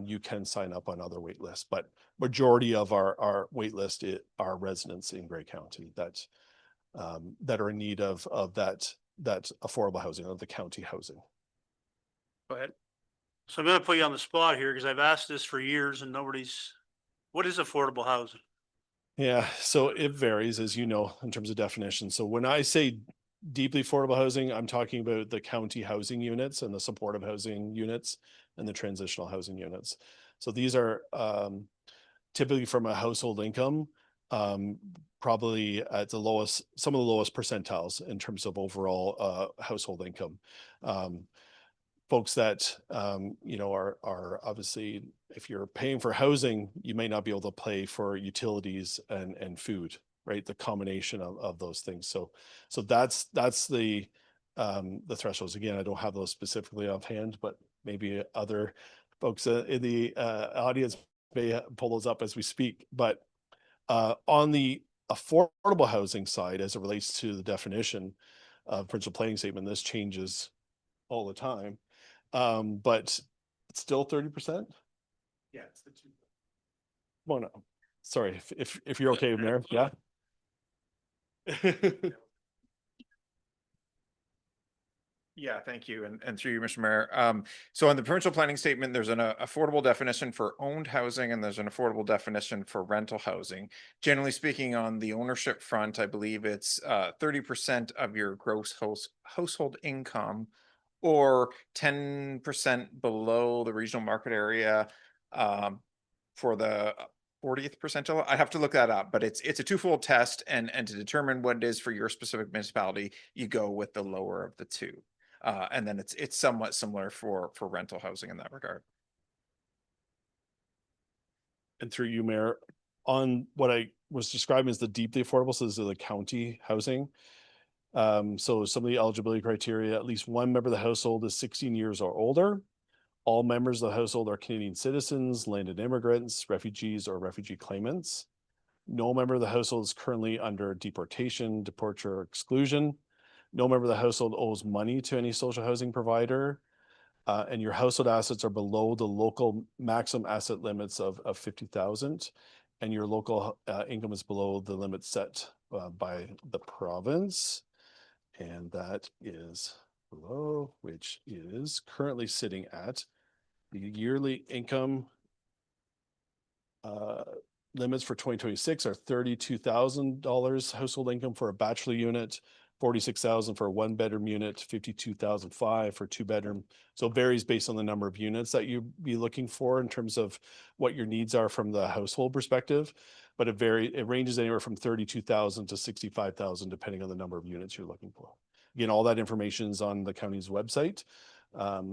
you can sign up on other wait lists. But majority of our wait list are residents in Grey County that are in need of that affordable housing, of the county housing.
go ahead.
So I'm gonna put you on the spot here because I've asked this for years and what is affordable housing?
Yeah, so it varies, as you know, in terms of definition. So when I say deeply affordable housing, I'm talking about the county housing units and the supportive housing units and the transitional housing units. So these are typically from a household income, probably at some of the lowest percentiles in terms of overall household income. folks that, you know, are obviously, if you're paying for housing, you may not be able to pay for utilities and food, right? The combination of those things. So that's the thresholds. Again, I don't have those specifically offhand, but maybe other folks in the audience may pull those up as we speak. But on the affordable housing side, as it relates to the definition of principal planning statement, this changes all the time. But it's still 30%.
Yeah, it's the two.
Well, no, sorry, if you're okay, Mayor, yeah.
Yeah, thank you. And through you, Mr. Mayor. So on the provincial planning statement, there's an affordable definition for owned housing and there's an affordable definition for rental housing. Generally speaking, on the ownership front, I believe it's 30% of your gross household income or 10% below the regional market area for the 40th percentile. I have to look that up, but it's a twofold test, and to determine what it is for your specific municipality, you go with the lower of the two. And then it's somewhat similar for rental housing in that regard.
And through you, Mayor, on what I was describing as the deeply affordable, so this is the county housing. So some of the eligibility criteria: at least one member of the household is 16 years or older. All members of the household are Canadian citizens, landed immigrants, refugees, or refugee claimants. No member of the household is currently under deportation, departure, or exclusion. No member of the household owes money to any social housing provider. And your household assets are below the local maximum asset limits of 50,000. And your local income is below the limit set by the province. And that is below, which is currently sitting at the yearly income limits for 2026 are $32,000 household income for a bachelor unit, 46,000 for a one bedroom unit, 52,005 for two bedroom. So it varies based on the number of units that you'd be looking for in terms of what your needs are from the household perspective. But it ranges anywhere from 32,000 to 65,000 depending on the number of units you're looking for. Again, all that information is on the county's website.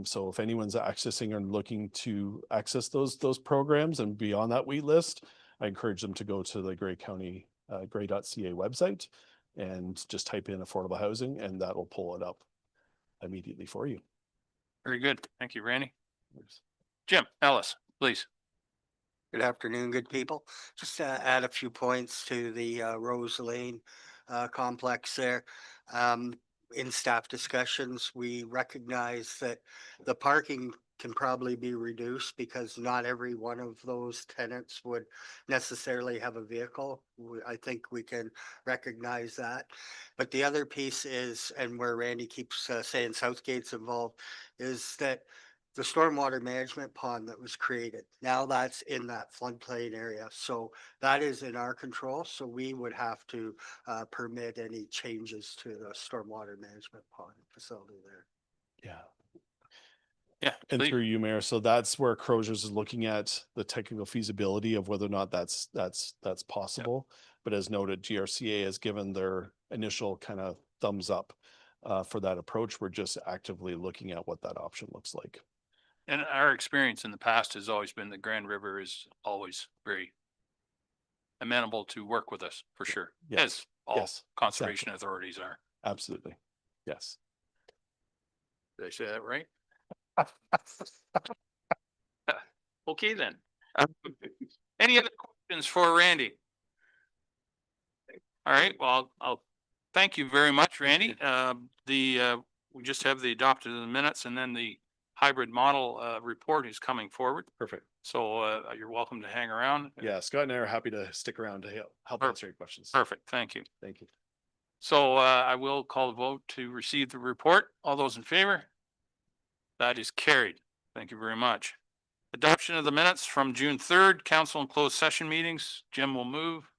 So if anyone's accessing or looking to access those programs and be on that wait list, I encourage them to go to the Grey County grey.ca website and just type in affordable housing, and that will pull it up immediately for you.
Very good. Thank you, Randy. Jim Ellis, please.
Good afternoon, good people. Just to add a few points to the Rose Lane complex there. In staff discussions, we recognize that the parking can probably be reduced because not every one of those tenants would necessarily have a vehicle. I think we can recognize that. But the other piece is, and where Randy keeps saying Southgate's involved, is that the stormwater management pond that was created, now that's in that floodplain area. So that is in our control. So we would have to permit any changes to the stormwater management pond facility there.
Yeah.
Yeah.
And
please.
through you, Mayor. So that's where Croziers is looking at the technical feasibility of whether or not that's possible. But as noted, GRCA has given their initial kind of thumbs up for that approach. We're just actively looking at what that option looks like.
And our experience in the past has always been that Grand River is always very amenable to work with us, for sure.
Yes.
As all
Yes,
conservation
exactly.
authorities are.
Absolutely. Yes.
Did I say that right? Okay, then. Any other questions for Randy? All right, well, I'll thank you very much, Randy. We just have the adopted in the minutes, and then the hybrid model report is coming forward.
Perfect.
So you're welcome to hang around.
Yeah, Scott and I are happy to stick around to help answer your questions.
Perfect, thank you.
Thank you.
So I will call the vote to receive the report. All those in favor? That is carried. Thank you very much. Adoption of the minutes from June 3rd, council and closed session meetings. Jim will move.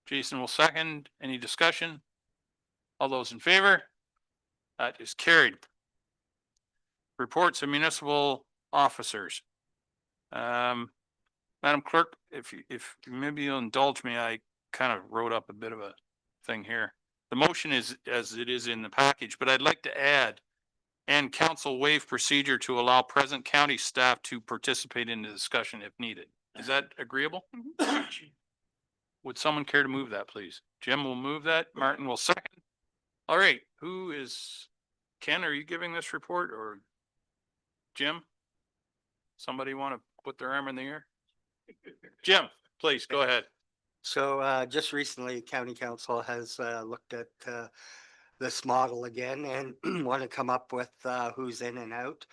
Jason will second. Any discussion? All those in favor? That is carried. Reports of municipal officers. Madam Clerk, if maybe you'll indulge me, I kind of wrote up a bit of a thing here. The motion is as it is in the package, but I'd like to add and council waive procedure to allow present county staff to participate in the discussion if needed. Is that agreeable? Would someone care to move that, please? Jim will move that. Martin will second. All right, who is, Ken, are you giving this report or Jim? Somebody want to put their arm in the air? Jim, please, go ahead.
So just recently, county council has looked at this model again and want to come up with who's in and out.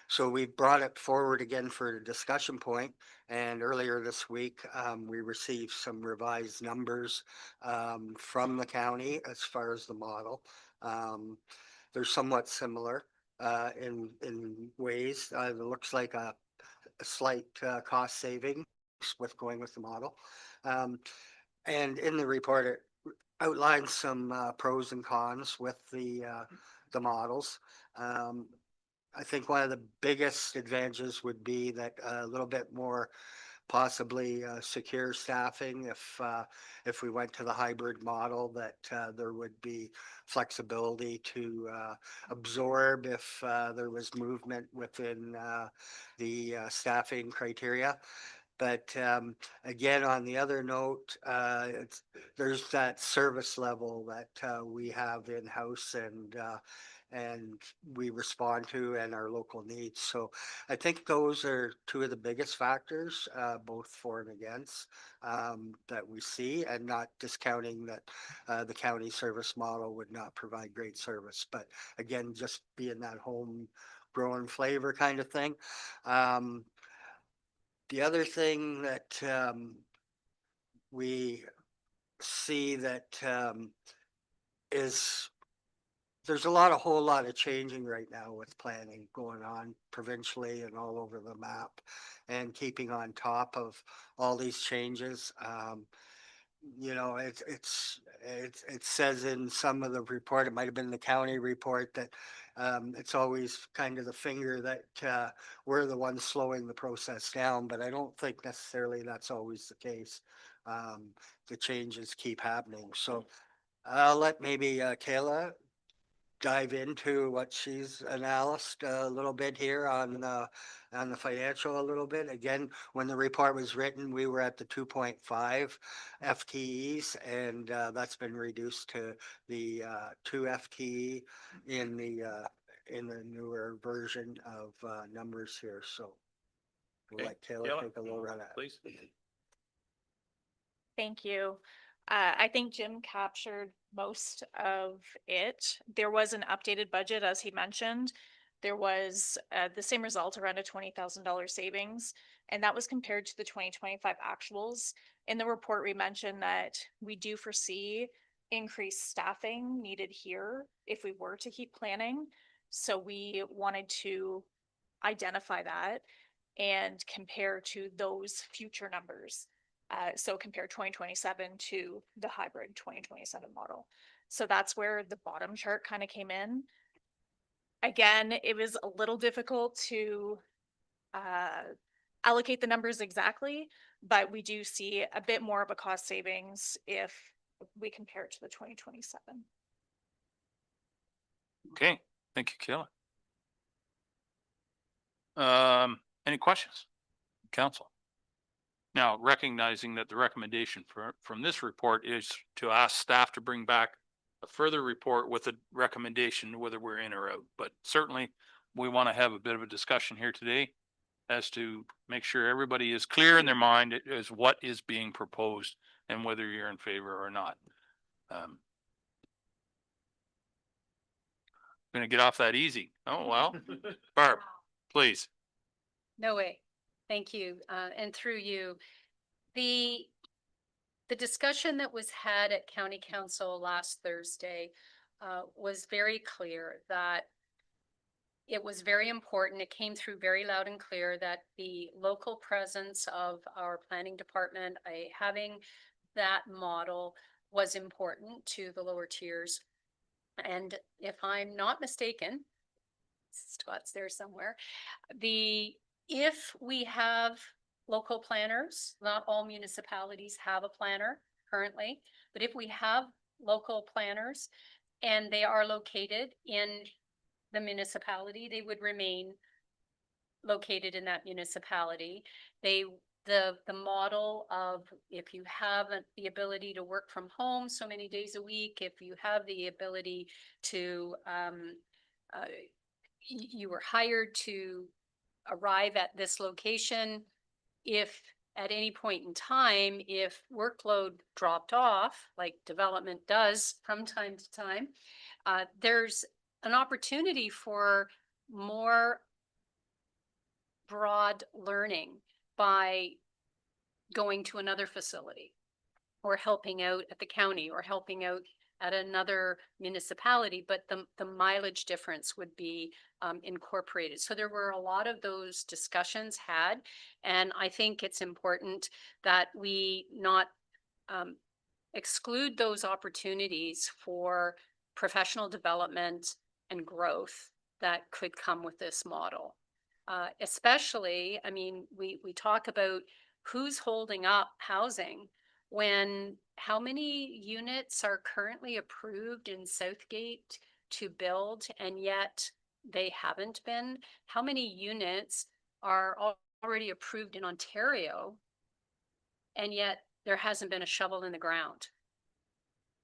So we brought it forward again for a discussion point. And earlier this week, we received some revised numbers from the county as far as the model. They're somewhat similar in ways. It looks like a slight cost saving with going with the model. And in the report, it outlines some pros and cons with the models. I think one of the biggest advantages would be that a little bit more possibly secure staffing if we went to the hybrid model, that there would be flexibility to absorb if there was movement within the staffing criteria. But again, on the other note, there's that service level that we have in-house and we respond to, and our local needs. So I think those are two of the biggest factors, both for and against, that we see, and not discounting that the county service model would not provide great service. But again, just being that home grown flavor kind of thing. The other thing that we see that is there's a whole lot of changing right now with planning going on provincially and all over the map, and keeping on top of all these changes. You know, it says in some of the report, it might have been the county report, that it's always kind of the finger that we're the ones slowing the process down, but I don't think necessarily that's always the case. The changes keep happening. So I'll let maybe Kayla dive into what she's analyzed a little bit here on the financial a little bit. Again, when the report was written, we were at the 2.5 FTEs, and that's been reduced to the 2 FTE in the newer version of numbers here. So we'll
Okay.
let Kayla take a little run at it.
Please.
Thank you. I think Jim captured most of it. There was an updated budget, as he mentioned. There was the same result, around a $20,000 savings, and that was compared to the 2025 actuals. In the report, we mentioned that we do foresee increased staffing needed here if we were to keep planning. So we wanted to identify that and compare to those future numbers. So compare 2027 to the hybrid 2027 model. So that's where the bottom chart kind of came in. Again, it was a little difficult to allocate the numbers exactly, but we do see a bit more of a cost savings if we compare it to the 2027.
Okay, thank you, Kayla. Any questions? Council? Now, recognizing that the recommendation from this report is to ask staff to bring back a further report with a recommendation whether we're in or out. But certainly, we want to have a bit of a discussion here today as to make sure everybody is clear in their mind as what is being proposed and whether you're in favor or not. Gonna get off that easy. Oh, well. Barb, please.
No way. Thank you. And through you, the discussion that was had at County Council last Thursday was very clear that it was very important. It came through very loud and clear that the local presence of our planning department, having that model, was important to the lower tiers. And if I'm not mistaken, Scott's there somewhere, if we have local planners, not all municipalities have a planner currently, but if we have local planners and they are located in the municipality, they would remain located in that municipality. The model of if you have the ability to work from home so many days a week, if you have the ability to, you were hired to arrive at this location, if at any point in time, if workload dropped off, like development does from time to time, there's an opportunity for more broad learning by going to another facility or helping out at the county or helping out at another municipality, but the mileage difference would be incorporated. So there were a lot of those discussions had, and I think it's important that we not exclude those opportunities for professional development and growth that could come with this model. Especially, I mean, we talk about who's holding up housing when how many units are currently approved in Southgate to build and yet they haven't been? How many units are already approved in Ontario and yet there hasn't been a shovel in the ground?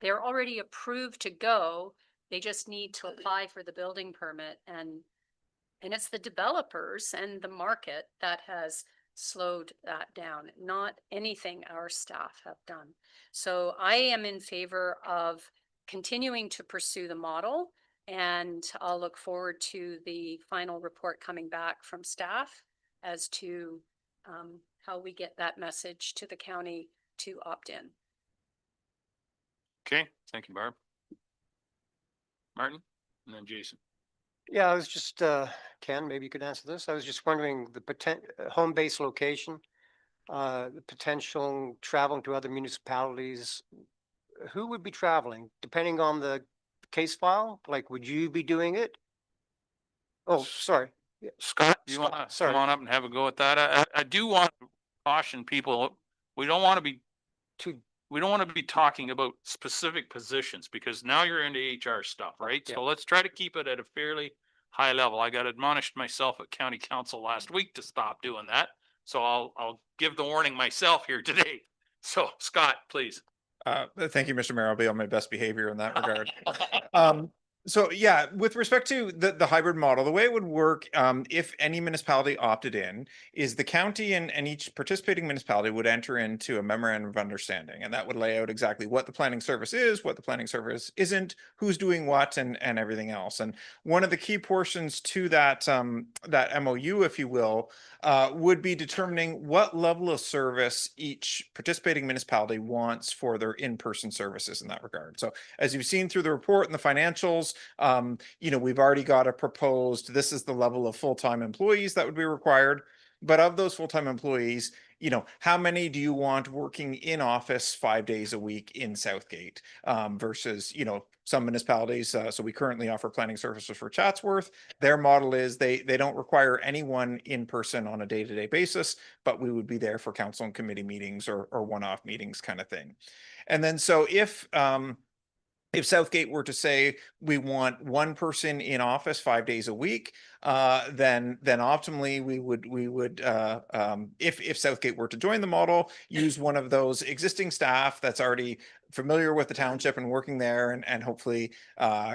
They're already approved to go. They just need to apply for the building permit, and it's the developers and the market that has slowed that down, not anything our staff have done. So I am in favor of continuing to pursue the model, and I'll look forward to the final report coming back from staff as to how we get that message to the county to opt in.
Okay, thank you, Barb. Martin, and then Jason.
Yeah, I was just, Ken, maybe you could answer this. I was just wondering the home base location, the potential traveling to other municipalities. Who would be traveling depending on the case file? Like, would you be doing it? Oh, sorry. Yeah,
Scott, do you
Scott,
want to
sorry.
come on up and have a go at that? I do want to caution people, we don't want to be talking about specific positions because now you're into HR stuff, right?
Yeah.
So let's try to keep it at a fairly high level. I got admonished myself at county council last week to stop doing that. So I'll give the warning myself here today. So Scott, please.
Thank you, Mr. Mayor. I'll be on my best behavior in that regard. So yeah, with respect to the hybrid model, the way it would work, if any municipality opted in, is the county and each participating municipality would enter into a memorandum of understanding, and that would lay out exactly what the planning service is, what the planning service isn't, who's doing what, and everything else. And one of the key portions to that that MOU, if you will, would be determining what level of service each participating municipality wants for their in-person services in that regard. So as you've seen through the report and the financials, we've already got a proposed, this is the level of full-time employees that would be required. But of those full-time employees, how many do you want working in office 5 days a week in Southgate versus, some municipalities. So we currently offer planning services for Chatsworth. Their model is they don't require anyone in person on a day-to-day basis, but we would be there for council and committee meetings or one-off meetings kind of thing. And then so if Southgate were to say we want one person in office 5 days a week, then optimally we would if Southgate were to join the model, use one of those existing staff that's already familiar with the township and working there and hopefully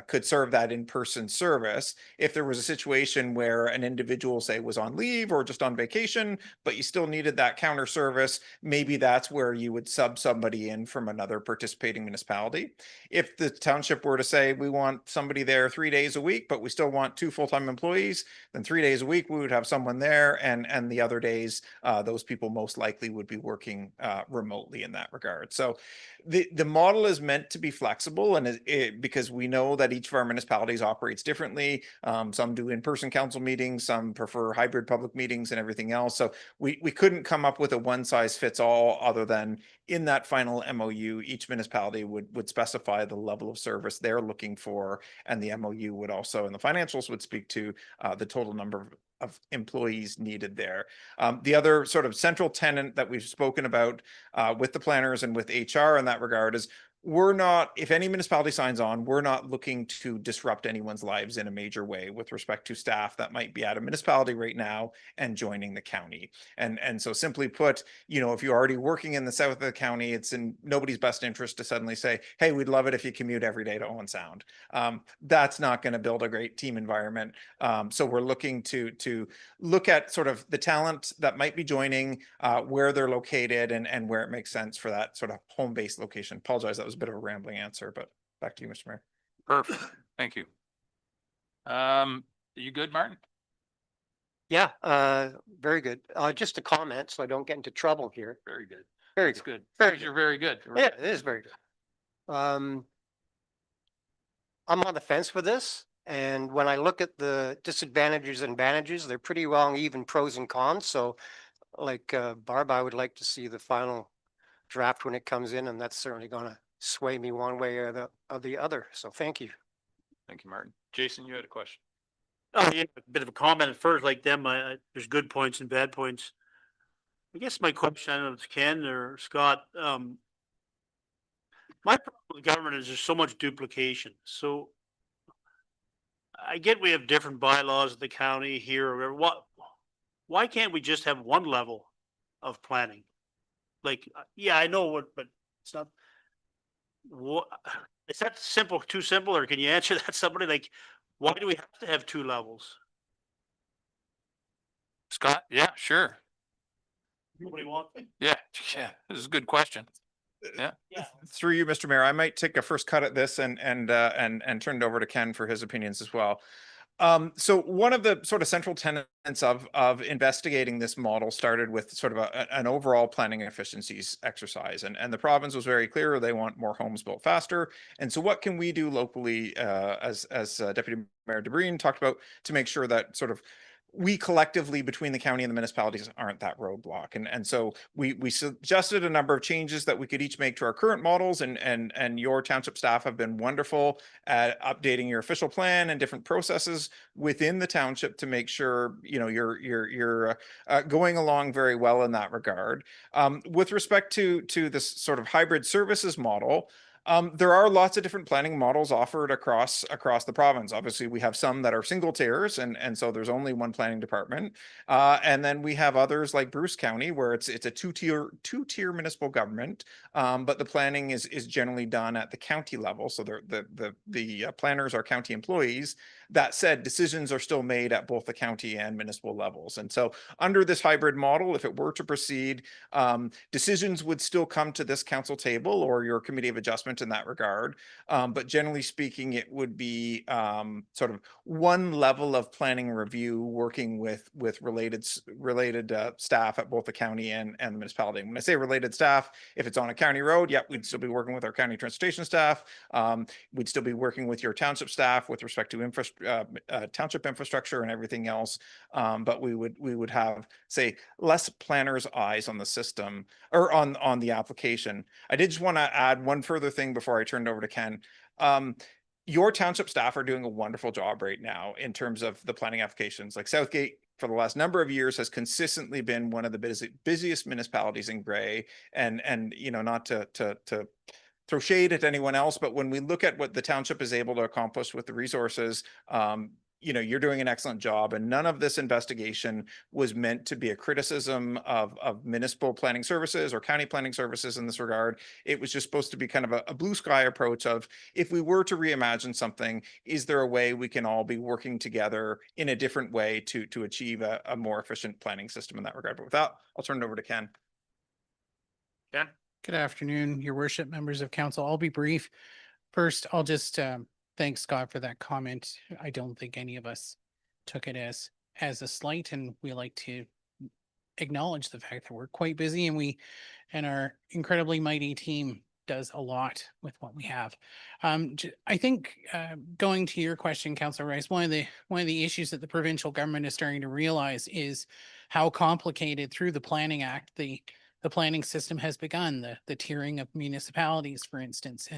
could serve that in-person service. If there was a situation where an individual, say, was on leave or just on vacation, but you still needed that counter service, maybe that's where you would sub somebody in from another participating municipality. If the township were to say we want somebody there 3 days a week, but we still want 2 full-time employees, then 3 days a week we would have someone there, and the other days those people most likely would be working remotely in that regard. So the model is meant to be flexible, and because we know that each of our municipalities operates differently. Some do in-person council meetings, some prefer hybrid public meetings and everything else. So we couldn't come up with a one-size-fits-all other than in that final MOU, each municipality would specify the level of service they're looking for, and the MOU would also, and the financials would speak to the total number of employees needed there. The other sort of central tenet that we've spoken about with the planners and with HR in that regard is we're not, if any municipality signs on, we're not looking to disrupt anyone's lives in a major way with respect to staff that might be at a municipality right now and joining the county. And so simply put, you know, if you're already working in the south of the county, it's in nobody's best interest to suddenly say, hey, we'd love it if you commute every day to Owen Sound. That's not going to build a great team environment. So we're looking to look at sort of the talent that might be joining, where they're located and where it makes sense for that sort of home-based location. Apologize, that was a bit of a rambling answer, but back to you, Mr. Mayor.
Perfect. Thank you. You good, Martin?
Yeah, very good. Just a comment so I don't get into trouble here.
Very good.
Very
That's
good.
good.
Very
You're very good.
Yeah, it is very good. I'm on the fence with this. And when I look at the disadvantages and advantages, they're pretty well even pros and cons. So like Barb, I would like to see the final draft when it comes in, and that's certainly going to sway me one way or the other. So thank you.
Thank you, Martin. Jason, you had a question.
Oh, yeah, a bit of a comment at first, like them, there's good points and bad points. I guess my question, I don't know if it's Ken or Scott, my problem with government is there's so much duplication. So I get we have different bylaws at the county here or whatever. Why can't we just have one level of planning? Like, yeah, I know what, but it's not. What is that simple? Too simple, or can you answer that? Somebody like, why do we have to have two levels?
Scott? Yeah, sure.
Nobody wants.
Yeah, yeah. This is a good question. Yeah.
Through you, Mr. Mayor, I might take a first cut at this and turn it over to Ken for his opinions as well. So one of the sort of central tenets of investigating this model started with sort of an overall planning efficiencies exercise. And the province was very clear, they want more homes built faster. And so what can we do locally, as Deputy Mayor DeBreen talked about, to make sure that sort of we collectively between the county and the municipalities aren't that roadblock. And so we suggested a number of changes that we could each make to our current models, and your township staff have been wonderful at updating your official plan and different processes within the township to make sure, you know, you're going along very well in that regard. With respect to this sort of hybrid services model, there are lots of different planning models offered across the province. Obviously, we have some that are single tiers, and so there's only one planning department. And then we have others like Bruce County, where it's a two-tier municipal government, but the planning is generally done at the county level. So the planners are county employees. That said, decisions are still made at both the county and municipal levels. And so under this hybrid model, if it were to proceed, decisions would still come to this council table or your committee of adjustment in that regard. But generally speaking, it would be sort of one level of planning review working with related staff at both the county and the municipality. And when I say related staff, if it's on a county road, yep, we'd still be working with our county transportation staff. We'd still be working with your township staff with respect to township infrastructure and everything else. But we would have, say, less planners' eyes on the system or on the application. I did just want to add one further thing before I turn it over to Ken. Your township staff are doing a wonderful job right now in terms of the planning applications. Like Southgate, for the last number of years, has consistently been one of the busiest municipalities in Grey. And you know, not to throw shade at anyone else, but when we look at what the township is able to accomplish with the resources, you know, you're doing an excellent job, and none of this investigation was meant to be a criticism of municipal planning services or county planning services in this regard. It was just supposed to be kind of a blue sky approach of, if we were to reimagine something, is there a way we can all be working together in a different way to achieve a more efficient planning system in that regard? But with that, I'll turn it over to Ken.
Ken?
Good afternoon, your worship, members of council. I'll be brief. First, I'll just thank Scott for that comment. I don't think any of us took it as a slight, and we like to acknowledge the fact that we're quite busy, and our incredibly mighty team does a lot with what we have. I think going to your question, Councillor Rice, one of the issues that the provincial government is starting to realize is how complicated through the Planning Act the planning system has begun, the tiering of municipalities, for instance.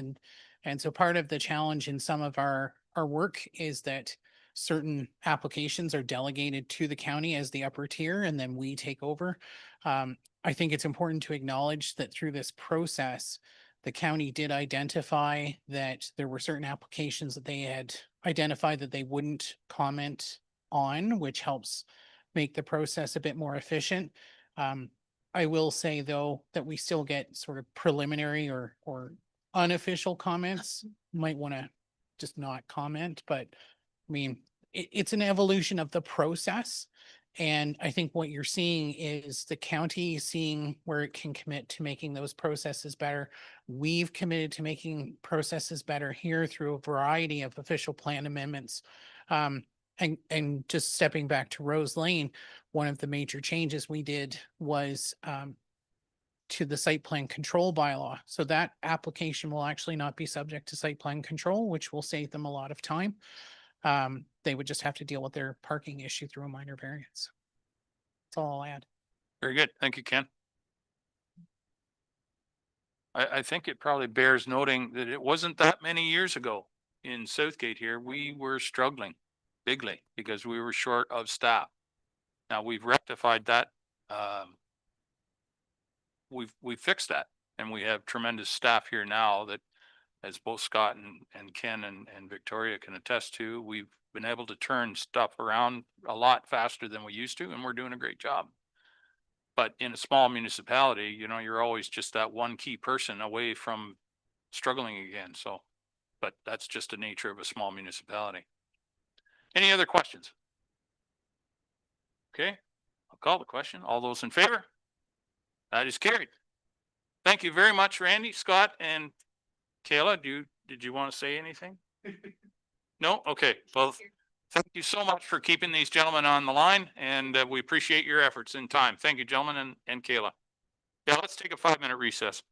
And so part of the challenge in some of our work is that certain applications are delegated to the county as the upper tier, and then we take over. I think it's important to acknowledge that through this process, The county did identify that there were certain applications that they had identified that they wouldn't comment on, which helps make the process a bit more efficient. I will say though, that we still get sort of preliminary or unofficial comments. Might want to just not comment, but I mean, it's an evolution of the process. And I think what you're seeing is the county seeing where it can commit to making those processes better. We've committed to making processes better here through a variety of official plan amendments. And just stepping back to Rose Lane, one of the major changes we did was to the site plan control bylaw. So that application will actually not be subject to site plan control, which will save them a lot of time. They would just have to deal with their parking issue through a minor variance. That's all I'll add.
Very good. Thank you, Ken. I think it probably bears noting that it wasn't that many years ago in Southgate here, we were struggling bigly because we were short of staff. Now we've rectified that. We've fixed that, and we have tremendous staff here now that, as both Scott and Ken and Victoria can attest to, we've been able to turn stuff around a lot faster than we used to, and we're doing a great job. But in a small municipality, you know, you're always just that one key person away from struggling again. So, but that's just the nature of a small municipality. Any other questions? Okay, I'll call the question. All those in favor? That is carried. Thank you very much, Randy, Scott, and Kayla. Did you want to say anything? No? Okay. Well, thank you so much for keeping these gentlemen on the line, and we appreciate your efforts and time. Thank you, gentlemen, and Kayla. Yeah, let's take a 5-minute recess.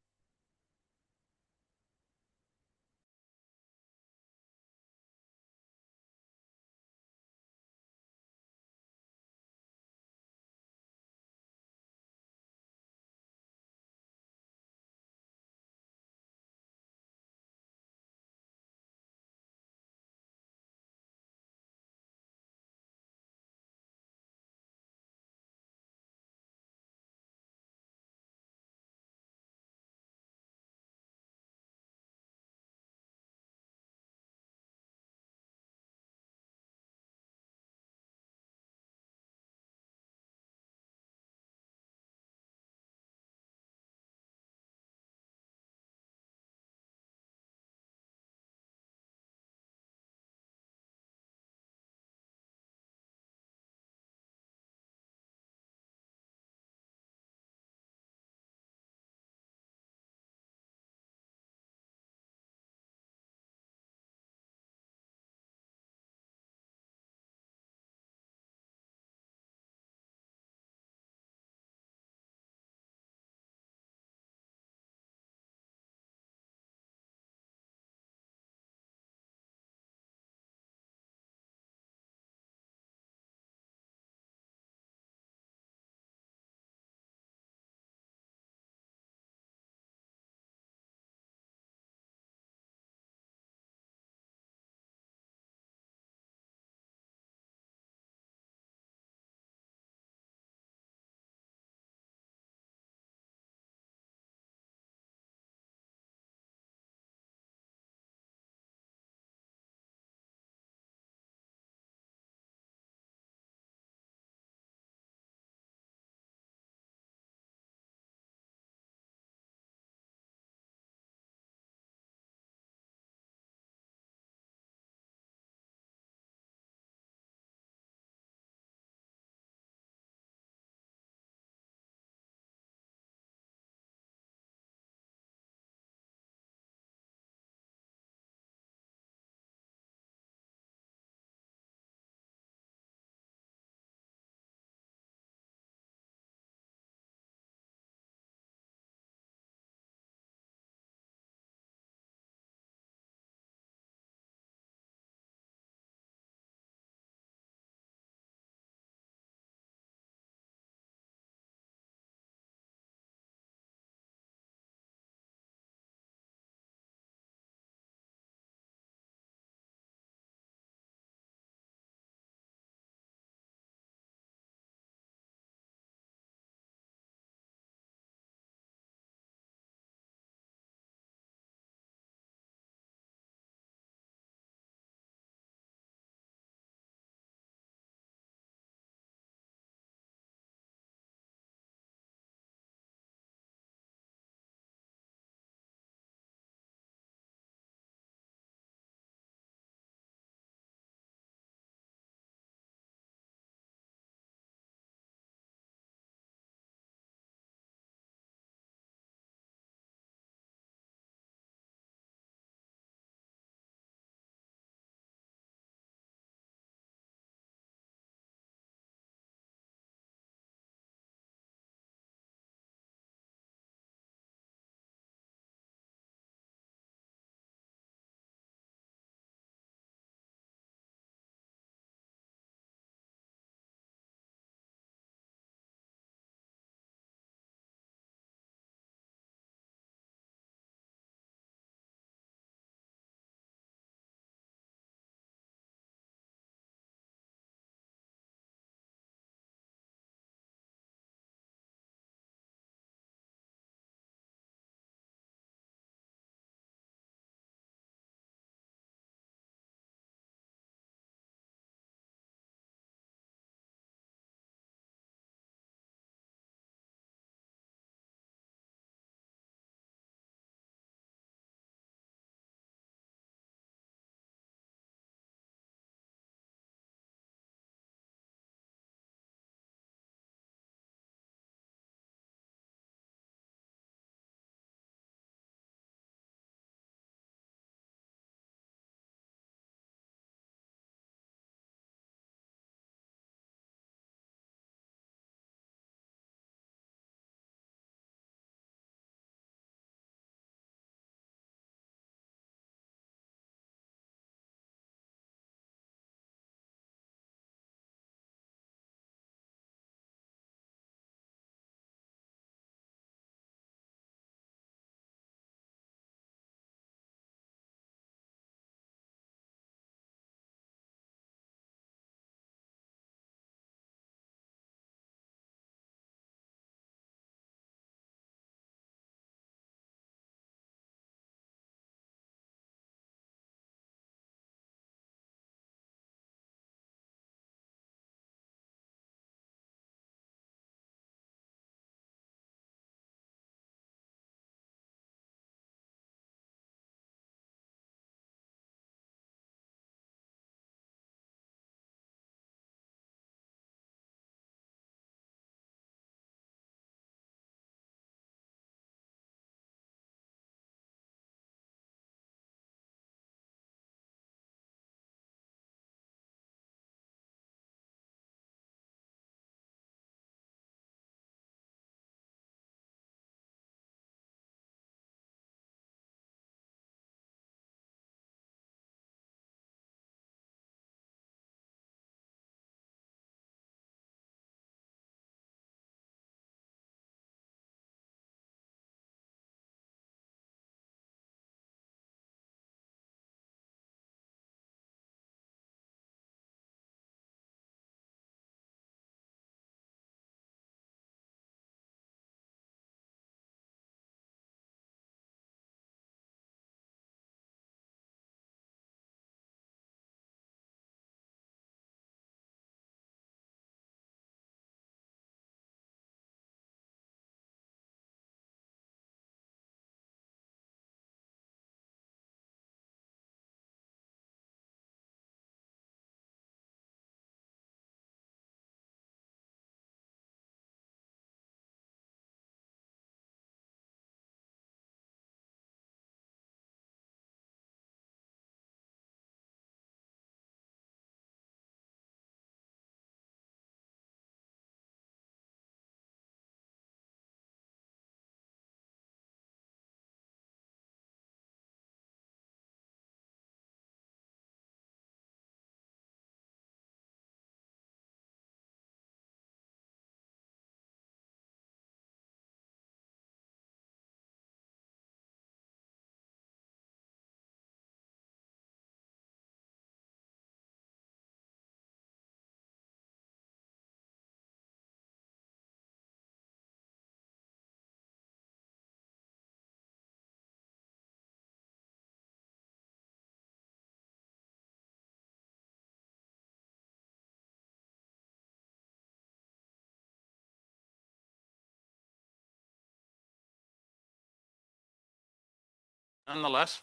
Nonetheless,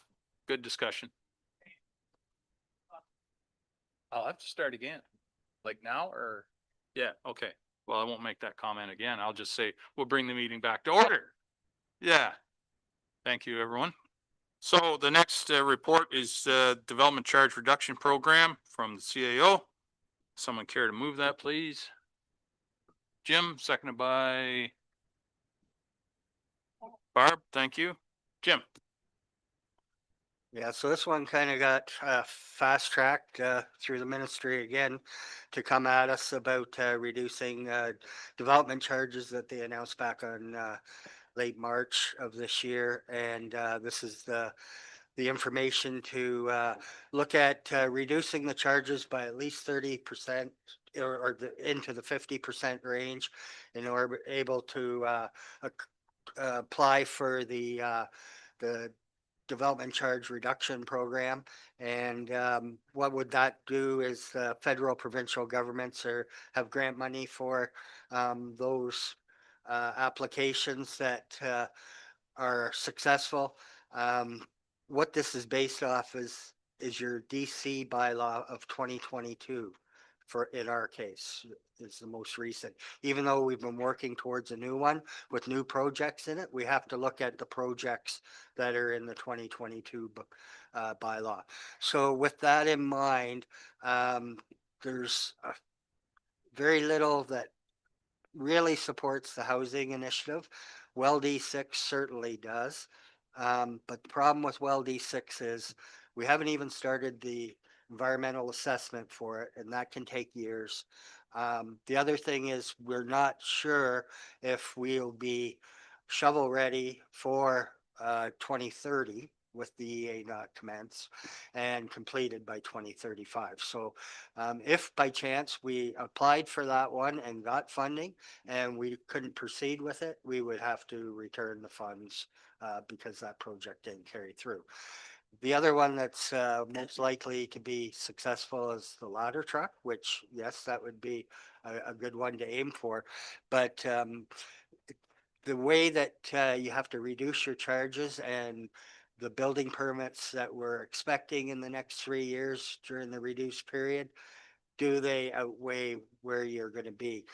good discussion. I'll have to start again. Like now or? Yeah, okay. Well, I won't make that comment again. I'll just say, we'll bring the meeting back to order. Yeah. Thank you, everyone. So the next report is Development Charge Reduction Program from the CAO. Someone care to move that, please? Jim, seconded by Barb. Thank you. Jim.
Yeah, so this one kind of got fast tracked through the ministry again to come at us about reducing development charges that they announced back on late March of this year. And this is the information to look at reducing the charges by at least 30% into the 50% range in order able to apply for the development charge reduction program. And what would that do is federal, provincial governments have grant money for those applications that are successful. What this is based off is your DC bylaw of 2022 for, in our case, is the most recent. Even though we've been working towards a new one with new projects in it, we have to look at the projects that are in the 2022 bylaw. So with that in mind, there's very little that really supports the housing initiative. Well D6 certainly does. But the problem with Well D6 is we haven't even started the environmental assessment for it, and that can take years. The other thing is we're not sure if we'll be shovel ready for 2030 with the EA not commence and completed by 2035. So if by chance we applied for that one and got funding and we couldn't proceed with it, we would have to return the funds because that project didn't carry through. The other one that's most likely to be successful is the ladder truck, which, yes, that would be a good one to aim for. But the way that you have to reduce your charges and the building permits that we're expecting in the next 3 years during the reduced period, do they outweigh where you're going to be?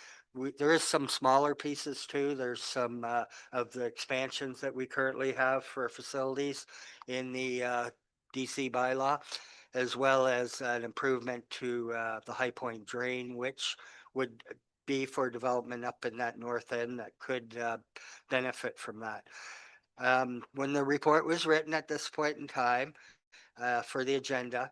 There is some smaller pieces too. There's some of the expansions that we currently have for facilities in the DC bylaw, as well as an improvement to the High Point drain, which would be for development up in that north end that could benefit from that. When the report was written at this point in time for the agenda,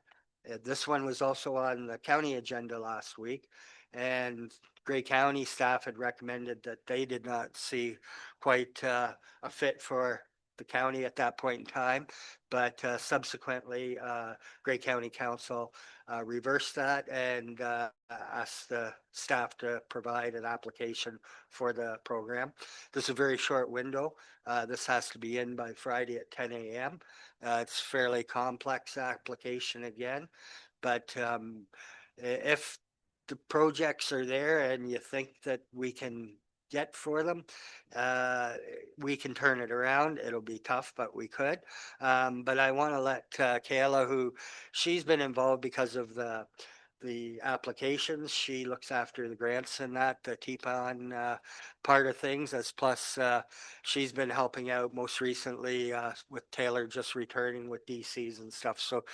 this one was also on the county agenda last week, and Grey County staff had recommended that they did not see quite a fit for the county at that point in time, but subsequently Grey County Council reversed that and asked the staff to provide an application for the program. This is a very short window. This has to be in by Friday at 10 a.m. It's fairly complex application again, but if the projects are there and you think that we can get for them, we can turn it around. It'll be tough, but we could. But I want to let Kayla, who she's been involved because of the applications. She looks after the grants and that, the TPON part of things, as plus she's been helping out most recently with Taylor just returning with DCs and stuff. So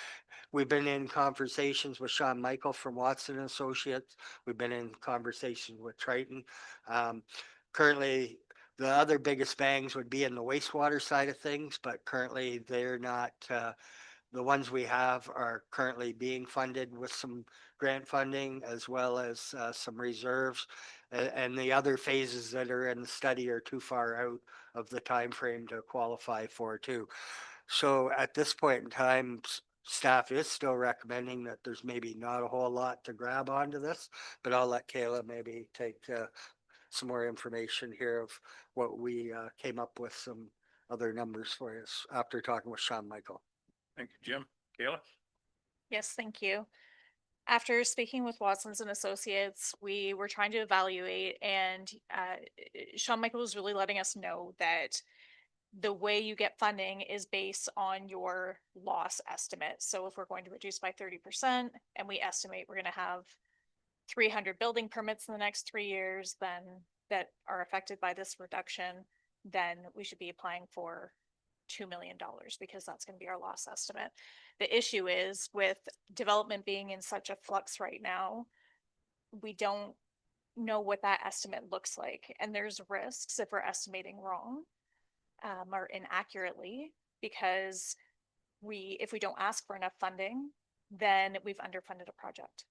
we've been in conversations with Sean Michael from Watson Associates. We've been in conversations with Triton. Currently, the other biggest bangs would be in the wastewater side of things, but currently they're not, the ones we have are currently being funded with some grant funding as well as some reserves. And the other phases that are in the study are too far out of the time frame to qualify for too. So at this point in time, staff is still recommending that there's maybe not a whole lot to grab onto this, but I'll let Kayla maybe take some more information here of what we came up with, some other numbers for us after talking with Sean Michael.
Thank you, Jim. Kayla?
Yes, thank you. After speaking with Watson's and Associates, we were trying to evaluate, and Sean Michael was really letting us know that the way you get funding is based on your loss estimate. So if we're going to reduce by 30% and we estimate we're going to have 300 building permits in the next 3 years, then that are affected by this reduction, then we should be applying for $2 million because that's going to be our loss estimate. The issue is with development being in such a flux right now, we don't know what that estimate looks like. And there's risks if we're estimating wrong or inaccurately, because if we don't ask for enough funding, then we've underfunded a project.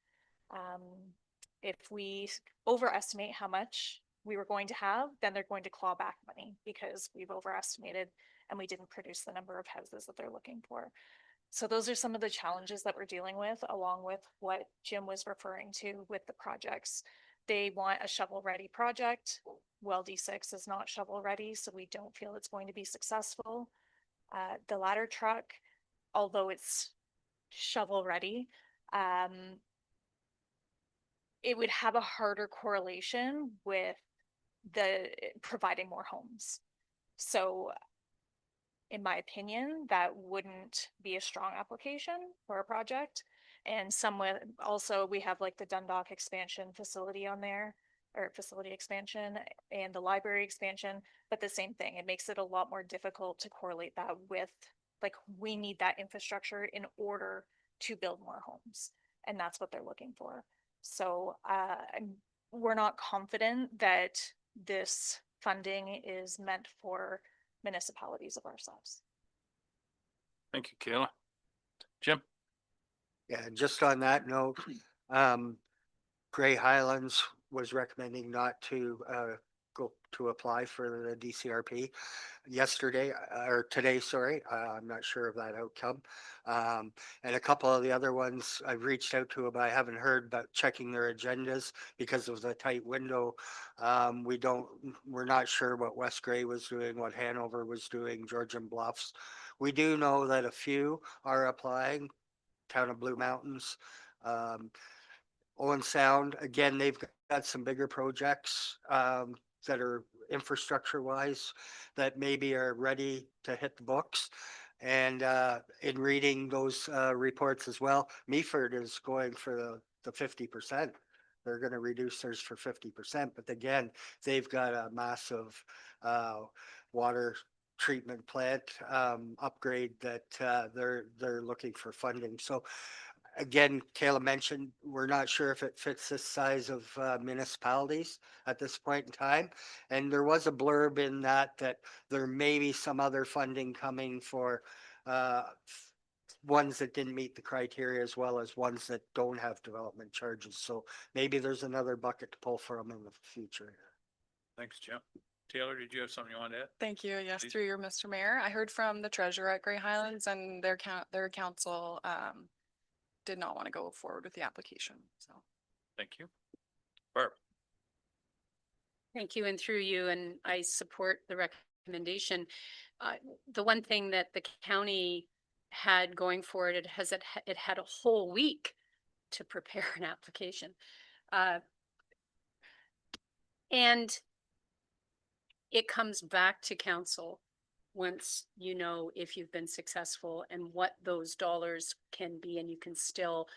If we overestimate how much we were going to have, then they're going to claw back money because we've overestimated and we didn't produce the number of houses that they're looking for. So those are some of the challenges that we're dealing with, along with what Jim was referring to with the projects. They want a shovel-ready project. Well, D6 is not shovel-ready, so we don't feel it's going to be successful. The ladder truck, although it's shovel-ready, it would have a harder correlation with the providing more homes. So in my opinion, that wouldn't be a strong application for a project. And somewhat also we have like the Dundalk expansion facility on there, or facility expansion, and the library expansion, but the same thing, it makes it a lot more difficult to correlate that with, like, we need that infrastructure in order to build more homes. And that's what they're looking for. So we're not confident that this funding is meant for municipalities of our size.
Thank you, Kayla. Jim?
Yeah, just on that note, Gray Highlands was recommending not to go to apply for the DCRP yesterday or today, sorry. I'm not sure of that outcome. And a couple of the other ones I've reached out to, but I haven't heard about checking their agendas because of the tight window. We're not sure what West Gray was doing, what Hanover was doing, Georgian Bluffs. We do know that a few are applying. Town of Blue Mountains, Owen Sound, again, they've got some bigger projects that are infrastructure wise that maybe are ready to hit the books. And in reading those reports as well, Meaford is going for the 50%. They're going to reduce theirs for 50%, but again, they've got a massive water treatment plant upgrade that they're looking for funding. So again, Kayla mentioned, we're not sure if it fits this size of municipalities at this point in time. And there was a blurb in that there may be some other funding coming for ones that didn't meet the criteria, as well as ones that don't have development charges. So maybe there's another bucket to pull from in the future.
Thanks, Jim. Taylor, did you have something you wanted to add?
Thank you. Yes,
Please.
through your Mr. Mayor. I heard from the treasurer at Gray Highlands and their council did not want to go forward with the application. So
Thank you. Barb?
Thank you, and through you, and I support the recommendation. The one thing that the county had going for it, it had a whole week to prepare an application. And it comes back to council once you know if you've been successful and what those dollars can be, and you can still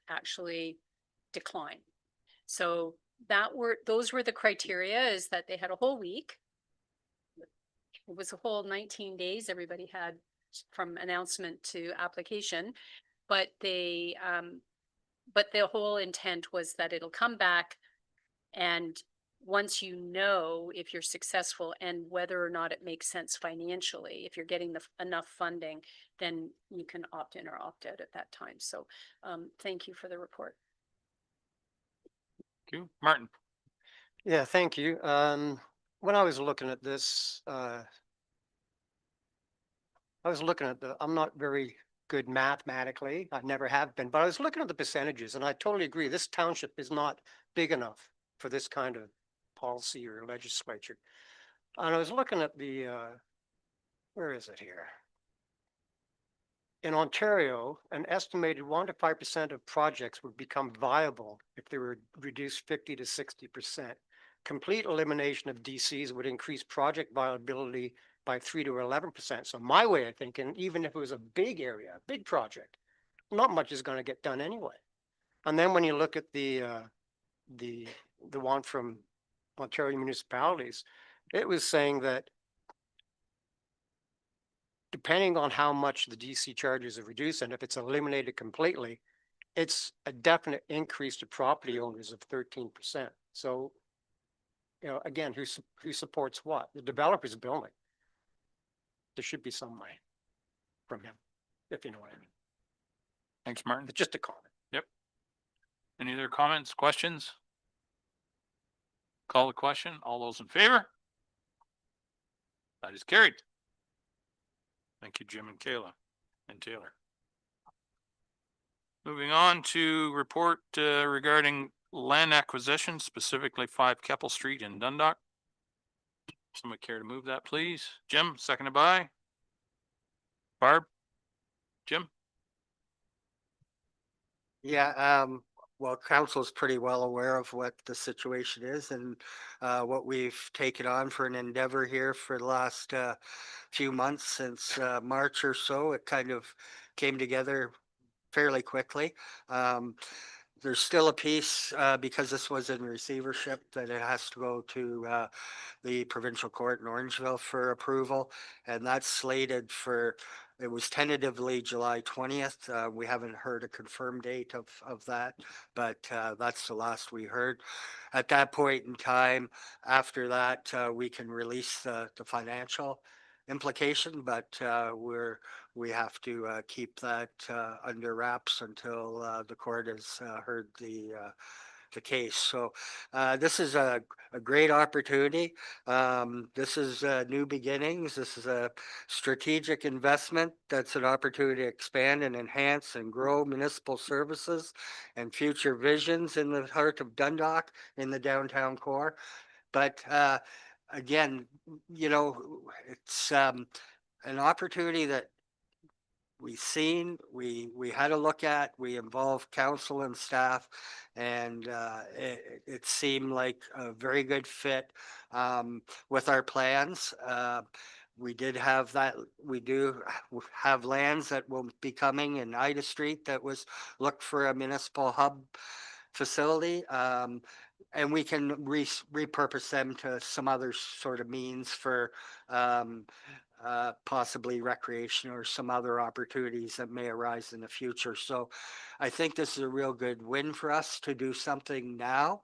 actually decline. So those were the criteria, is that they had a whole week. It was a whole 19 days everybody had from announcement to application, but the whole intent was that it'll come back, and once you know if you're successful and whether or not it makes sense financially, if you're getting enough funding, then you can opt in or opt out at that time. So thank you for the report.
Thank you. Martin?
Yeah, thank you. When I was looking at this, I'm not very good mathematically. I never have been, but I was looking at the percentages, and I totally agree. This township is not big enough for this kind of policy or legislature. And I was looking at the, where is it here? In Ontario, an estimated 1 to 5% of projects would become viable if they were reduced 50 to 60%. Complete elimination of DCs would increase project viability by 3 to 11%. So my way of thinking, even if it was a big area, a big project, not much is going to get done anyway. And then when you look at the one from Ontario municipalities, it was saying that depending on how much the DC charges are reduced, and if it's eliminated completely, it's a definite increase to property owners of 13%. So, you know, again, who supports what? The developer's building. There should be some money from him, if you know what I mean.
Thanks, Martin.
But just a comment.
Yep. Any other comments, questions? Call the question. All those in favor? That is carried. Thank you, Jim and Kayla and Taylor. Moving on to report regarding land acquisition, specifically 5 Keppel Street in Dundalk. Someone care to move that, please? Jim, seconded by Barb. Jim?
Yeah, well, council's pretty well aware of what the situation is and what we've taken on for an endeavor here for the last few months since March or so. It kind of came together fairly quickly. There's still a piece because this was in receivership that it has to go to the provincial court in Orangeville for approval, and that's slated for. It was tentatively July 20th. We haven't heard a confirmed date of that, but that's the last we heard. At that point in time, after that, we can release the financial implication, but we have to keep that under wraps until the court has heard the case. So this is a great opportunity. This is new beginnings. This is a strategic investment that's an opportunity to expand and enhance and grow municipal services and future visions in the heart of Dundalk in the downtown core. But again, you know, it's an opportunity that we've seen, we had a look at, we involved council and staff, and it seemed like a very good fit with our plans. We did have that, we do have lands that will be coming in Ida Street that was looked for a municipal hub facility. And we can repurpose them to some other sort of means for possibly recreation or some other opportunities that may arise in the future. So I think this is a real good win for us to do something now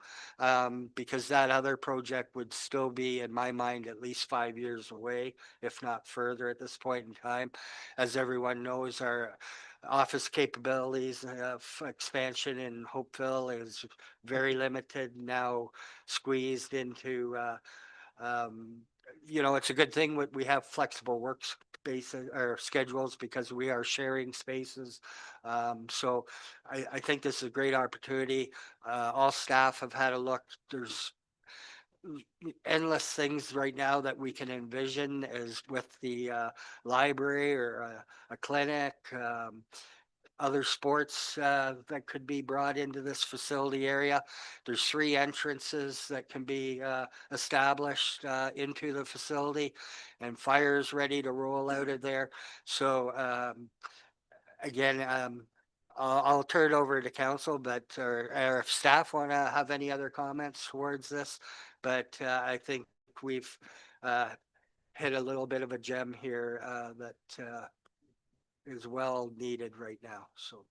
because that other project would still be, in my mind, at least 5 years away, if not further at this point in time. As everyone knows, our office capabilities of expansion in Hopeville is very limited, now squeezed into you know, it's a good thing we have flexible workspaces or schedules because we are sharing spaces. So I think this is a great opportunity. All staff have had a look. There's endless things right now that we can envision as with the library or a clinic, other sports that could be brought into this facility area. There's 3 entrances that can be established into the facility, and fire's ready to roll out of there. So again, I'll turn it over to council, but or if staff want to have any other comments towards this, but I think we've hit a little bit of a gem here that is well needed right now. So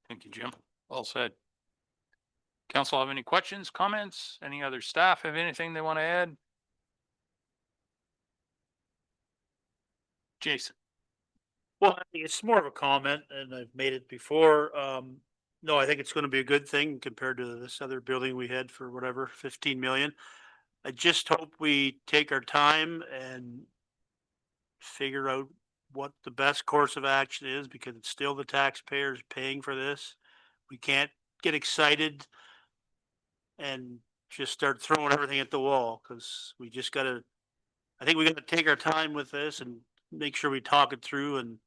Thank you, Jim. Well said. Council have any questions, comments? Any other staff have anything they want to add? Jason?
Well, I think it's more of a comment, and I've made it before. No, I think it's going to be a good thing compared to this other building we had for whatever, 15 million. I just hope we take our time and figure out what the best course of action is, because it's still the taxpayers paying for this. We can't get excited and just start throwing everything at the wall, because we just gotta, I think we gotta take our time with this and make sure we talk it through and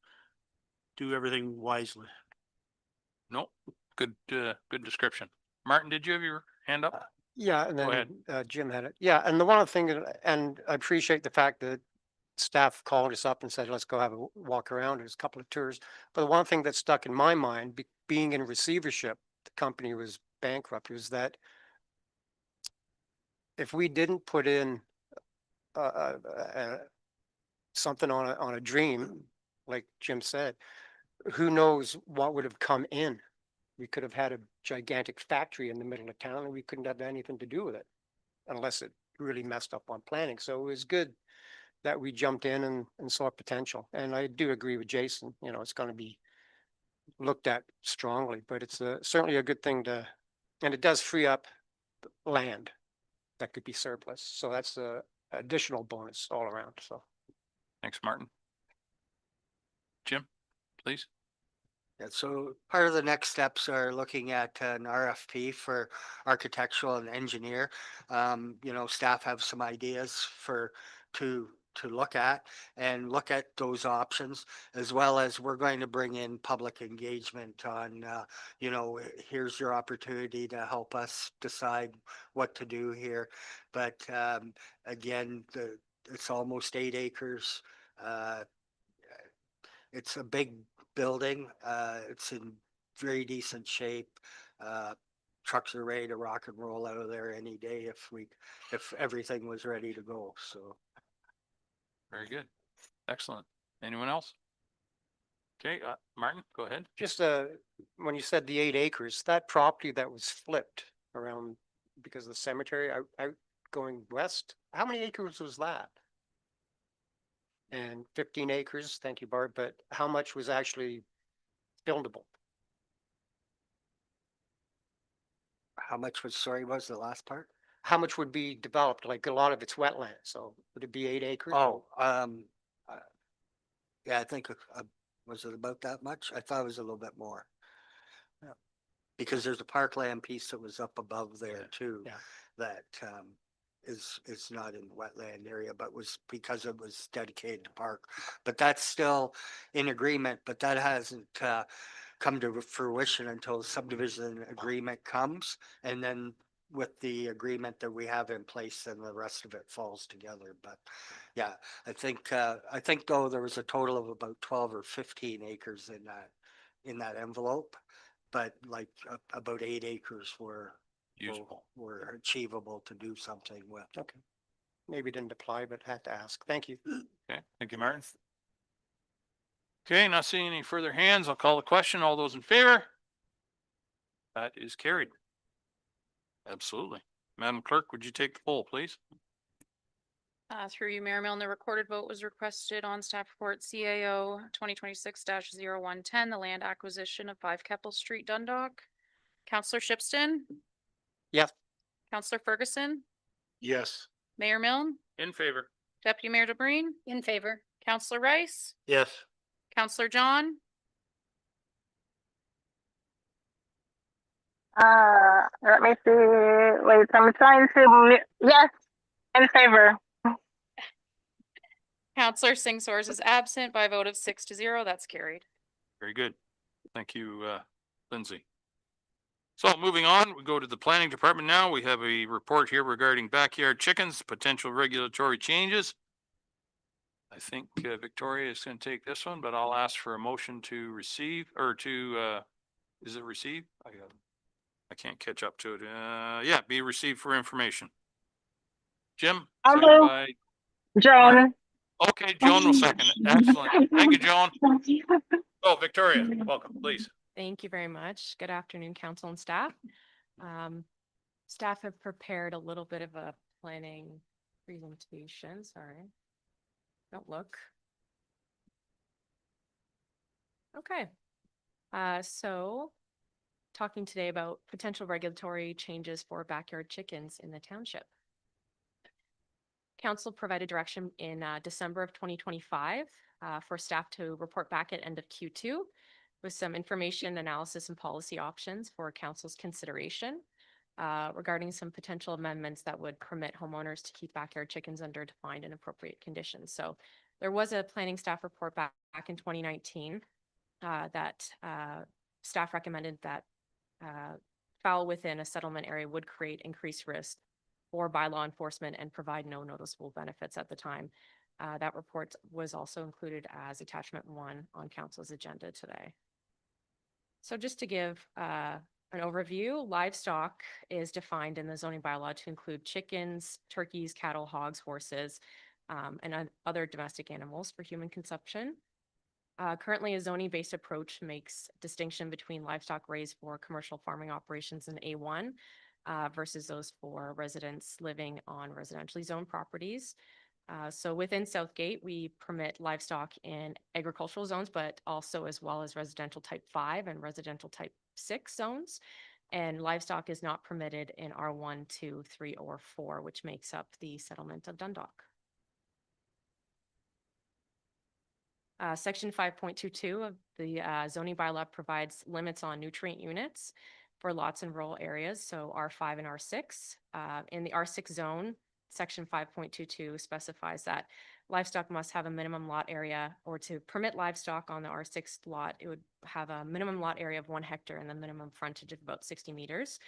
do everything wisely.
No, good, good description. Martin, did you have your hand up?
Yeah, and
Go
then Jim had it. Yeah, and the one thing, and I appreciate the fact that staff called us up and said, let's go have a walk around. There's a couple of tours. But the one thing that stuck in my mind, being in receivership, the company was bankrupt, was that if we didn't put in something on a dream, like Jim said, who knows what would have come in? We could have had a gigantic factory in the middle of town and we couldn't have anything to do with it unless it really messed up on planning. So it was good that we jumped in and saw potential. And I do agree with Jason, you know, it's going to be looked at strongly, but it's certainly a good thing to, and it does free up land that could be surplus. So that's a additional bonus all around. So.
Thanks, Martin. Jim, please.
Yeah, so part of the next steps are looking at an RFP for architectural and engineer. You know, staff have some ideas to look at and look at those options, as well as we're going to bring in public engagement on, you know, here's your opportunity to help us decide what to do here. But again, it's almost 8 acres. It's a big building. It's in very decent shape. Trucks are ready to rock and roll out of there any day if everything was ready to go. So.
Very good. Excellent. Anyone else? Okay, Martin, go ahead.
Just when you said the 8 acres, that property that was flipped around because of the cemetery out going west, how many acres was that? And 15 acres, thank you, Barb, but how much was actually buildable?
How much was, sorry, was the last part?
How much would be developed? Like a lot of it's wetland, so would it be 8 acres?
Oh, yeah, I think, was it about that much? I thought it was a little bit more. Yeah. Because there's a parkland piece that was up above there too.
Yeah.
That, is not in the wetland area, but was because it was dedicated to park. But that's still in agreement, but that hasn't, come to fruition until subdivision agreement comes. And then with the agreement that we have in place, then the rest of it falls together. But yeah, I think though there was a total of about 12 or 15 acres in that envelope, but like about 8 acres were
Usable.
were achievable to do something with.
Okay. Maybe didn't apply, but had to ask. Thank you.
Okay, thank you, Martin. Okay, not seeing any further hands. I'll call the question. All those in favor? That is carried. Absolutely. Madam Clerk, would you take the poll, please?
Through you, Mayor Milne, the recorded vote was requested on staff report CAO 2026-0110, the land acquisition of 5 Keppel Street, Dundalk. Councillor Shipston?
Yes.
Councillor Ferguson?
Yes.
Mayor Milne?
In favor.
Deputy Mayor DeBreen?
In favor.
Councillor Rice?
Yes.
Councillor John?
Let me see. Wait, I'm trying to, yes, in favor.
Councillor Singh Soares is absent by a vote of 6-0. That's carried.
Very good. Thank you, Lindsay. So moving on, we go to the planning department now. We have a report here regarding backyard chickens, potential regulatory changes. I think Victoria is going to take this one, but I'll ask for a motion to receive or to, is it receive? I can't catch up to it. Yeah, be received for information. Jim? seconded
Hello.
by
Joan.
Okay, Joan will second it. Excellent. Thank you, Joan. Oh, Victoria, welcome, please.
Thank you very much. Good afternoon, council and staff. Staff have prepared a little bit of a planning presentation. Sorry. Don't look. Okay. So talking today about potential regulatory changes for backyard chickens in the township. Council provided direction in December of 2025 for staff to report back at end of Q2 with some information, analysis, and policy options for council's consideration regarding some potential amendments that would permit homeowners to keep backyard chickens under defined and appropriate conditions. So there was a planning staff report back in 2019 that staff recommended that fowl within a settlement area would create increased risk for bylaw enforcement and provide no noticeable benefits at the time. That report was also included as attachment 1 on council's agenda today. So just to give an overview, livestock is defined in the zoning bylaw to include chickens, turkeys, cattle, hogs, horses, and other domestic animals for human consumption. Currently, a zoning-based approach makes distinction between livestock raised for commercial farming operations in A1 versus those for residents living on residentially zoned properties. So within Southgate, we permit livestock in agricultural zones, but also as well as residential type 5 and residential type 6 zones. And livestock is not permitted in R1, 2, 3, or 4, which makes up the settlement of Dundalk. Section 5.22 of the zoning bylaw provides limits on nutrient units for lots in rural areas, so R5 and R6. In the R6 zone, Section 5.22 specifies that livestock must have a minimum lot area, or to permit livestock on the R6 lot, it would have a minimum lot area of 1 hectare and the minimum frontage of about 60 meters.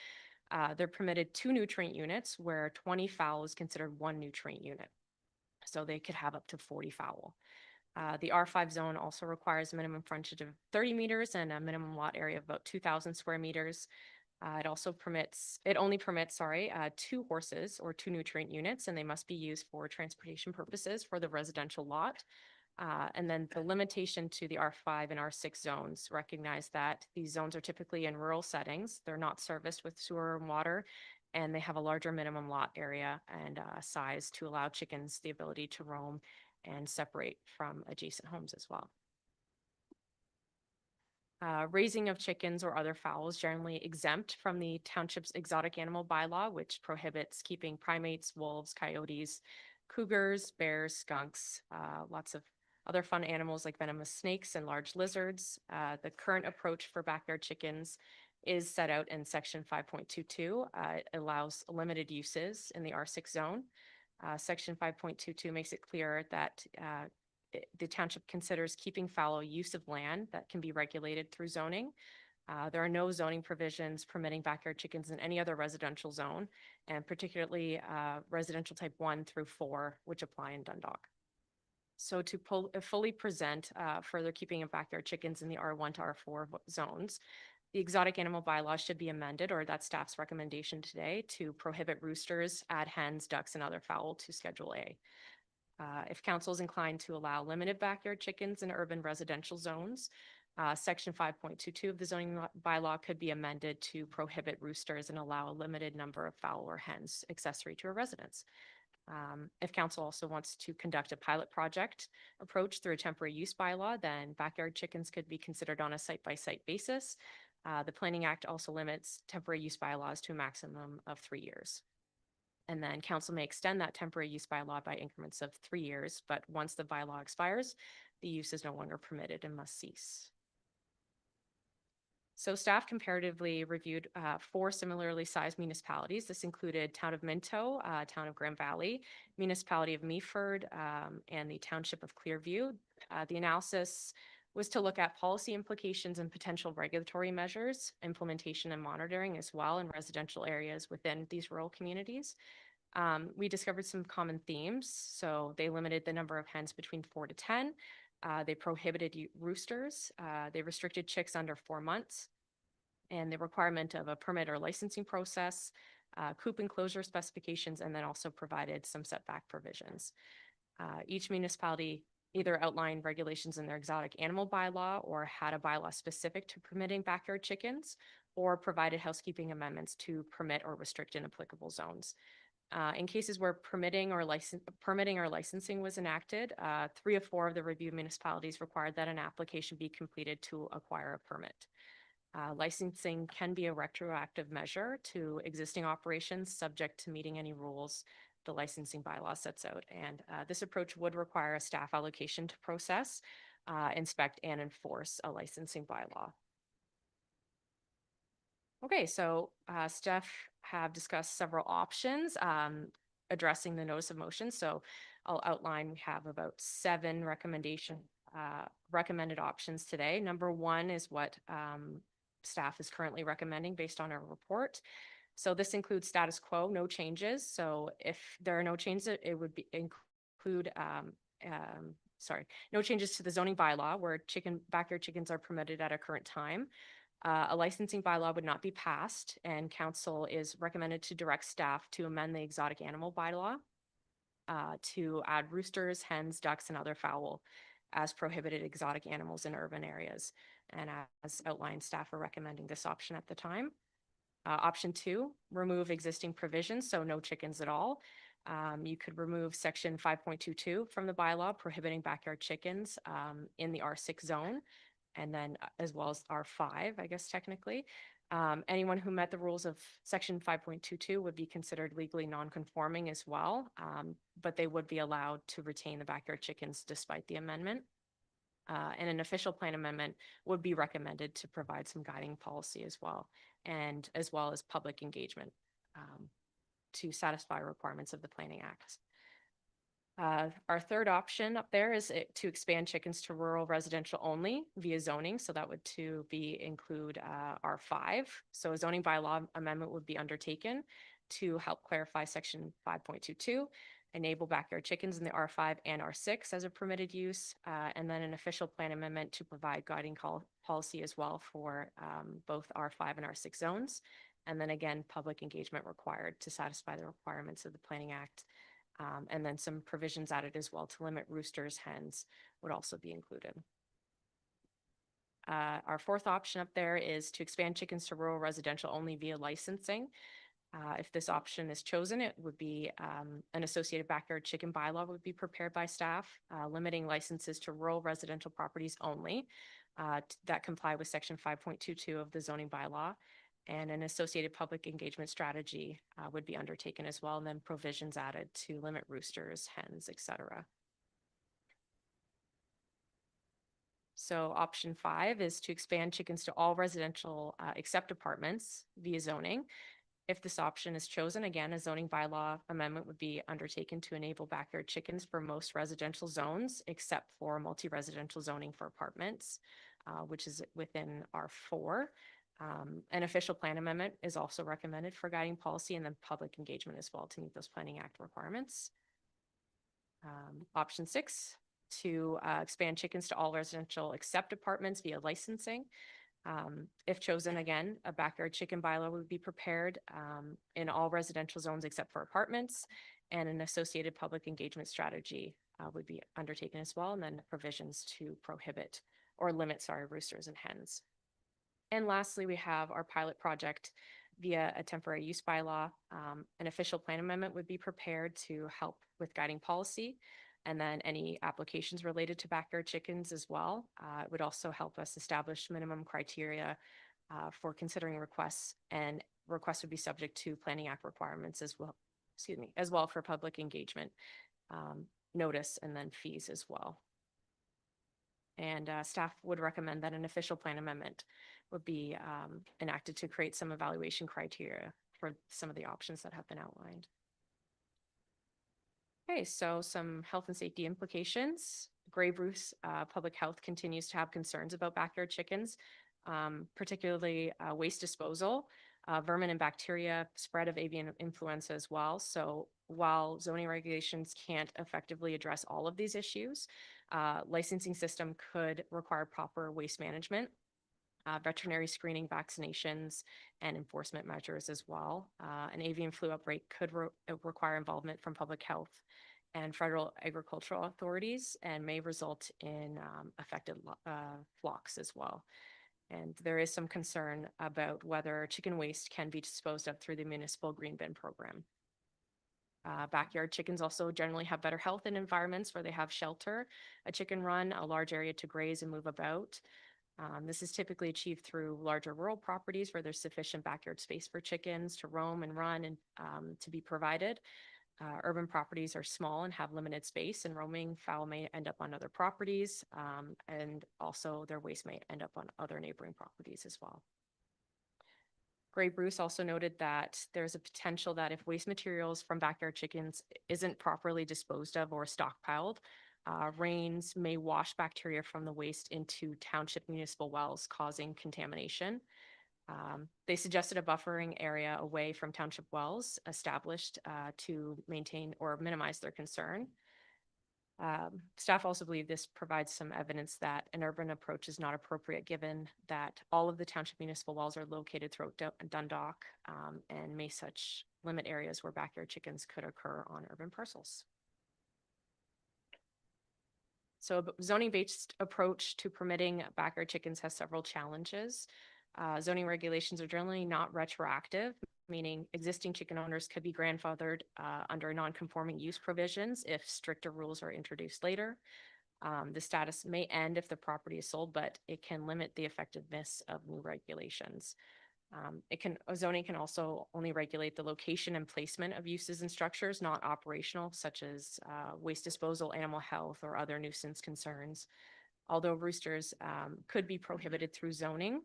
They're permitted 2 nutrient units, where 20 fowl is considered 1 nutrient unit. So they could have up to 40 fowl. The R5 zone also requires a minimum frontage of 30 meters and a minimum lot area of about 2,000 square meters. It only permits 2 horses or 2 nutrient units, and they must be used for transportation purposes for the residential lot. And then the limitation to the R5 and R6 zones recognize that these zones are typically in rural settings. They're not serviced with sewer and water, and they have a larger minimum lot area and size to allow chickens the ability to roam and separate from adjacent homes as well. Raising of chickens or other fowl is generally exempt from the township's exotic animal bylaw, which prohibits keeping primates, wolves, coyotes, cougars, bears, skunks, lots of other fun animals like venomous snakes and large lizards. The current approach for backyard chickens is set out in section 5.22. It allows limited uses in the R6 zone. Section 5.22 makes it clear that the township considers keeping fallow use of land that can be regulated through zoning. There are no zoning provisions permitting backyard chickens in any other residential zone, and particularly residential type 1 through 4, which apply in Dundalk. So to fully present further keeping of backyard chickens in the R1 to R4 zones, the exotic animal bylaw should be amended, or that's staff's recommendation today, to prohibit roosters, add hens, ducks, and other fowl to Schedule A. If council is inclined to allow limited backyard chickens in urban residential zones, section 5.22 of the zoning bylaw could be amended to prohibit roosters and allow a limited number of fowl or hens accessory to a residence. If council also wants to conduct a pilot project approach through a temporary use bylaw, then backyard chickens could be considered on a site-by-site basis. The Planning Act also limits temporary use bylaws to a maximum of 3 years. And then council may extend that temporary use bylaw by increments of 3 years, but once the bylaw expires, the use is no longer permitted and must cease. So staff comparatively reviewed 4 similarly sized municipalities. This included Town of Minto, Town of Grand Valley, Municipality of Meaford, and the Township of Clearview. The analysis was to look at policy implications and potential regulatory measures, implementation and monitoring as well in residential areas within these rural communities. We discovered some common themes. So they limited the number of hens between 4 to 10. They prohibited roosters. They restricted chicks under 4 months. And the requirement of a permit or licensing process, coop enclosure specifications, and then also provided some setback provisions. Each municipality either outlined regulations in their exotic animal bylaw or had a bylaw specific to permitting backyard chickens, or provided housekeeping amendments to permit or restrict in applicable zones. In cases where permitting or licensing was enacted, 3 of 4 of the reviewed municipalities required that an application be completed to acquire a permit. Licensing can be a retroactive measure to existing operations subject to meeting any rules the licensing bylaw sets out. And this approach would require a staff allocation to process, inspect, and enforce a licensing bylaw. Okay, so staff have discussed several options addressing the notice of motion. So I'll outline, we have about 7 recommended options today. Number 1 is what staff is currently recommending based on our report. So this includes status quo, no changes. So if there are no changes, it would include no changes to the zoning bylaw where backyard chickens are permitted at a current time. A licensing bylaw would not be passed, and council is recommended to direct staff to amend the exotic animal bylaw to add roosters, hens, ducks, and other fowl as prohibited exotic animals in urban areas. And as outlined, staff are recommending this option at the time. Option 2, remove existing provisions, so no chickens at all. You could remove section 5.22 from the bylaw prohibiting backyard chickens in the R6 zone, and then as well as R5, I guess technically. Anyone who met the rules of section 5.22 would be considered legally non-conforming as well, but they would be allowed to retain the backyard chickens despite the amendment. And an official plan amendment would be recommended to provide some guiding policy as well, and as well as public engagement to satisfy requirements of the Planning Act. Our third option up there is to expand chickens to rural residential only via zoning. So that would include R5. So a zoning bylaw amendment would be undertaken to help clarify section 5.22, enable backyard chickens in the R5 and R6 as a permitted use, and then an official plan amendment to provide guiding policy as well for both R5 and R6 zones. And then again, public engagement required to satisfy the requirements of the Planning Act. And then some provisions added as well to limit roosters, hens would also be included. Our fourth option up there is to expand chickens to rural residential only via licensing. If this option is chosen, it would be an associated backyard chicken bylaw would be prepared by staff, limiting licenses to rural residential properties only that comply with section 5.22 of the zoning bylaw. And an associated public engagement strategy would be undertaken as well, and then provisions added to limit roosters, hens, etc. So option 5 is to expand chickens to all residential except apartments via zoning. If this option is chosen, again, a zoning bylaw amendment would be undertaken to enable backyard chickens for most residential zones, except for multi-residential zoning for apartments, which is within R4. An official plan amendment is also recommended for guiding policy, and then public engagement as well to meet those Planning Act requirements. Option 6, to expand chickens to all residential except apartments via licensing. If chosen, again, a backyard chicken bylaw would be prepared in all residential zones except for apartments, and an associated public engagement strategy would be undertaken as well, and then provisions to prohibit or limit, roosters and hens. And lastly, we have our pilot project via a temporary use bylaw. An official plan amendment would be prepared to help with guiding policy, and then any applications related to backyard chickens as well. It would also help us establish minimum criteria for considering requests, and requests would be subject to Planning Act requirements as well, as well for public engagement, notice, and then fees as well. And staff would recommend that an official plan amendment would be enacted to create some evaluation criteria for some of the options that have been outlined. Okay, so some health and safety implications. Grey Bruce Public Health continues to have concerns about backyard chickens, particularly waste disposal, vermin and bacteria, spread of avian influenza as well. So while zoning regulations can't effectively address all of these issues, licensing system could require proper waste management, veterinary screening, vaccinations, and enforcement measures as well. An avian flu outbreak could require involvement from public health and federal agricultural authorities, and may result in affected flocks as well. And there is some concern about whether chicken waste can be disposed of through the municipal green bin program. Backyard chickens also generally have better health in environments where they have shelter, a chicken run, a large area to graze and move about. This is typically achieved through larger rural properties where there's sufficient backyard space for chickens to roam and run and to be provided. Urban properties are small and have limited space, and roaming fowl may end up on other properties, and also their waste may end up on other neighboring properties as well. Grey Bruce also noted that there's a potential that if waste materials from backyard chickens isn't properly disposed of or stockpiled, rains may wash bacteria from the waste into township municipal wells, causing contamination. They suggested a buffering area away from township wells established to maintain or minimize their concern. Staff also believe this provides some evidence that an urban approach is not appropriate, given that all of the township municipal wells are located throughout Dundalk, and may such limit areas where backyard chickens could occur on urban parcels. So a zoning-based approach to permitting backyard chickens has several challenges. Zoning regulations are generally not retroactive, meaning existing chicken owners could be grandfathered under non-conforming use provisions if stricter rules are introduced later. The status may end if the property is sold, but it can limit the effectiveness of new regulations. Zoning can also only regulate the location and placement of uses and structures, not operational, such as waste disposal, animal health, or other nuisance concerns. Although roosters could be prohibited through zoning,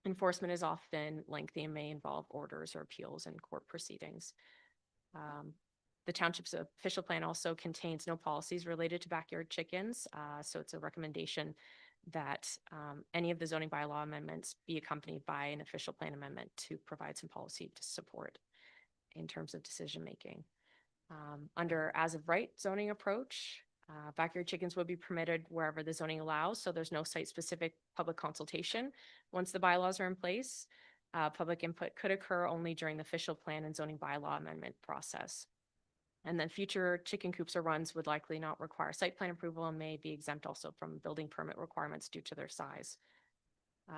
enforcement is often lengthy and may involve orders or appeals and court proceedings. The township's official plan also contains no policies related to backyard chickens, so it's a recommendation that any of the zoning bylaw amendments be accompanied by an official plan amendment to provide some policy to support in terms of decision making. Under as of right zoning approach, backyard chickens would be permitted wherever the zoning allows, so there's no site-specific public consultation. Once the bylaws are in place, public input could occur only during the official plan and zoning bylaw amendment process. And then future chicken coops or runs would likely not require site plan approval and may be exempt also from building permit requirements due to their size.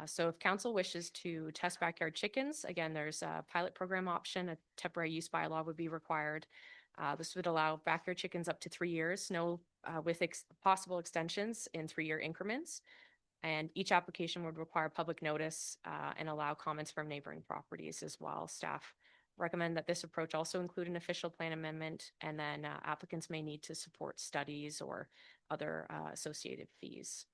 So if council wishes to test backyard chickens, again, there's a pilot program option. A temporary use bylaw would be required. This would allow backyard chickens up to 3 years, with possible extensions in 3-year increments. And each application would require public notice and allow comments from neighboring properties as well. Staff recommend that this approach also include an official plan amendment, and then applicants may need to support studies or other associated fees.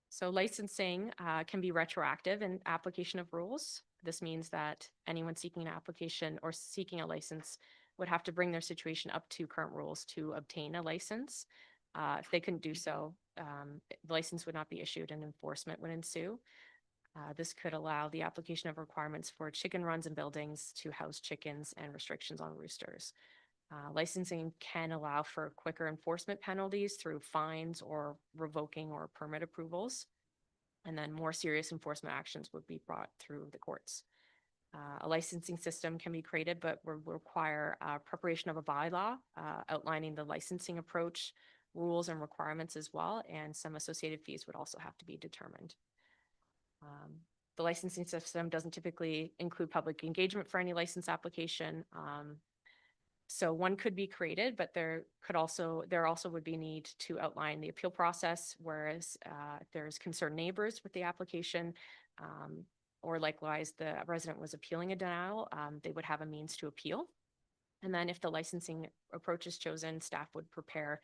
So licensing can be retroactive in application of rules. This means that anyone seeking an application or seeking a license would have to bring their situation up to current rules to obtain a license. If they couldn't do so, the license would not be issued and enforcement would ensue. This could allow the application of requirements for chicken runs and buildings to house chickens and restrictions on roosters. Licensing can allow for quicker enforcement penalties through fines or revoking or permit approvals. And then more serious enforcement actions would be brought through the courts. A licensing system can be created, but will require preparation of a bylaw outlining the licensing approach, rules and requirements as well, and some associated fees would also have to be determined. The licensing system doesn't typically include public engagement for any license application. So one could be created, but there also would be need to outline the appeal process, whereas if there's concerned neighbors with the application, or likewise the resident was appealing a denial, they would have a means to appeal. And then if the licensing approach is chosen, staff would prepare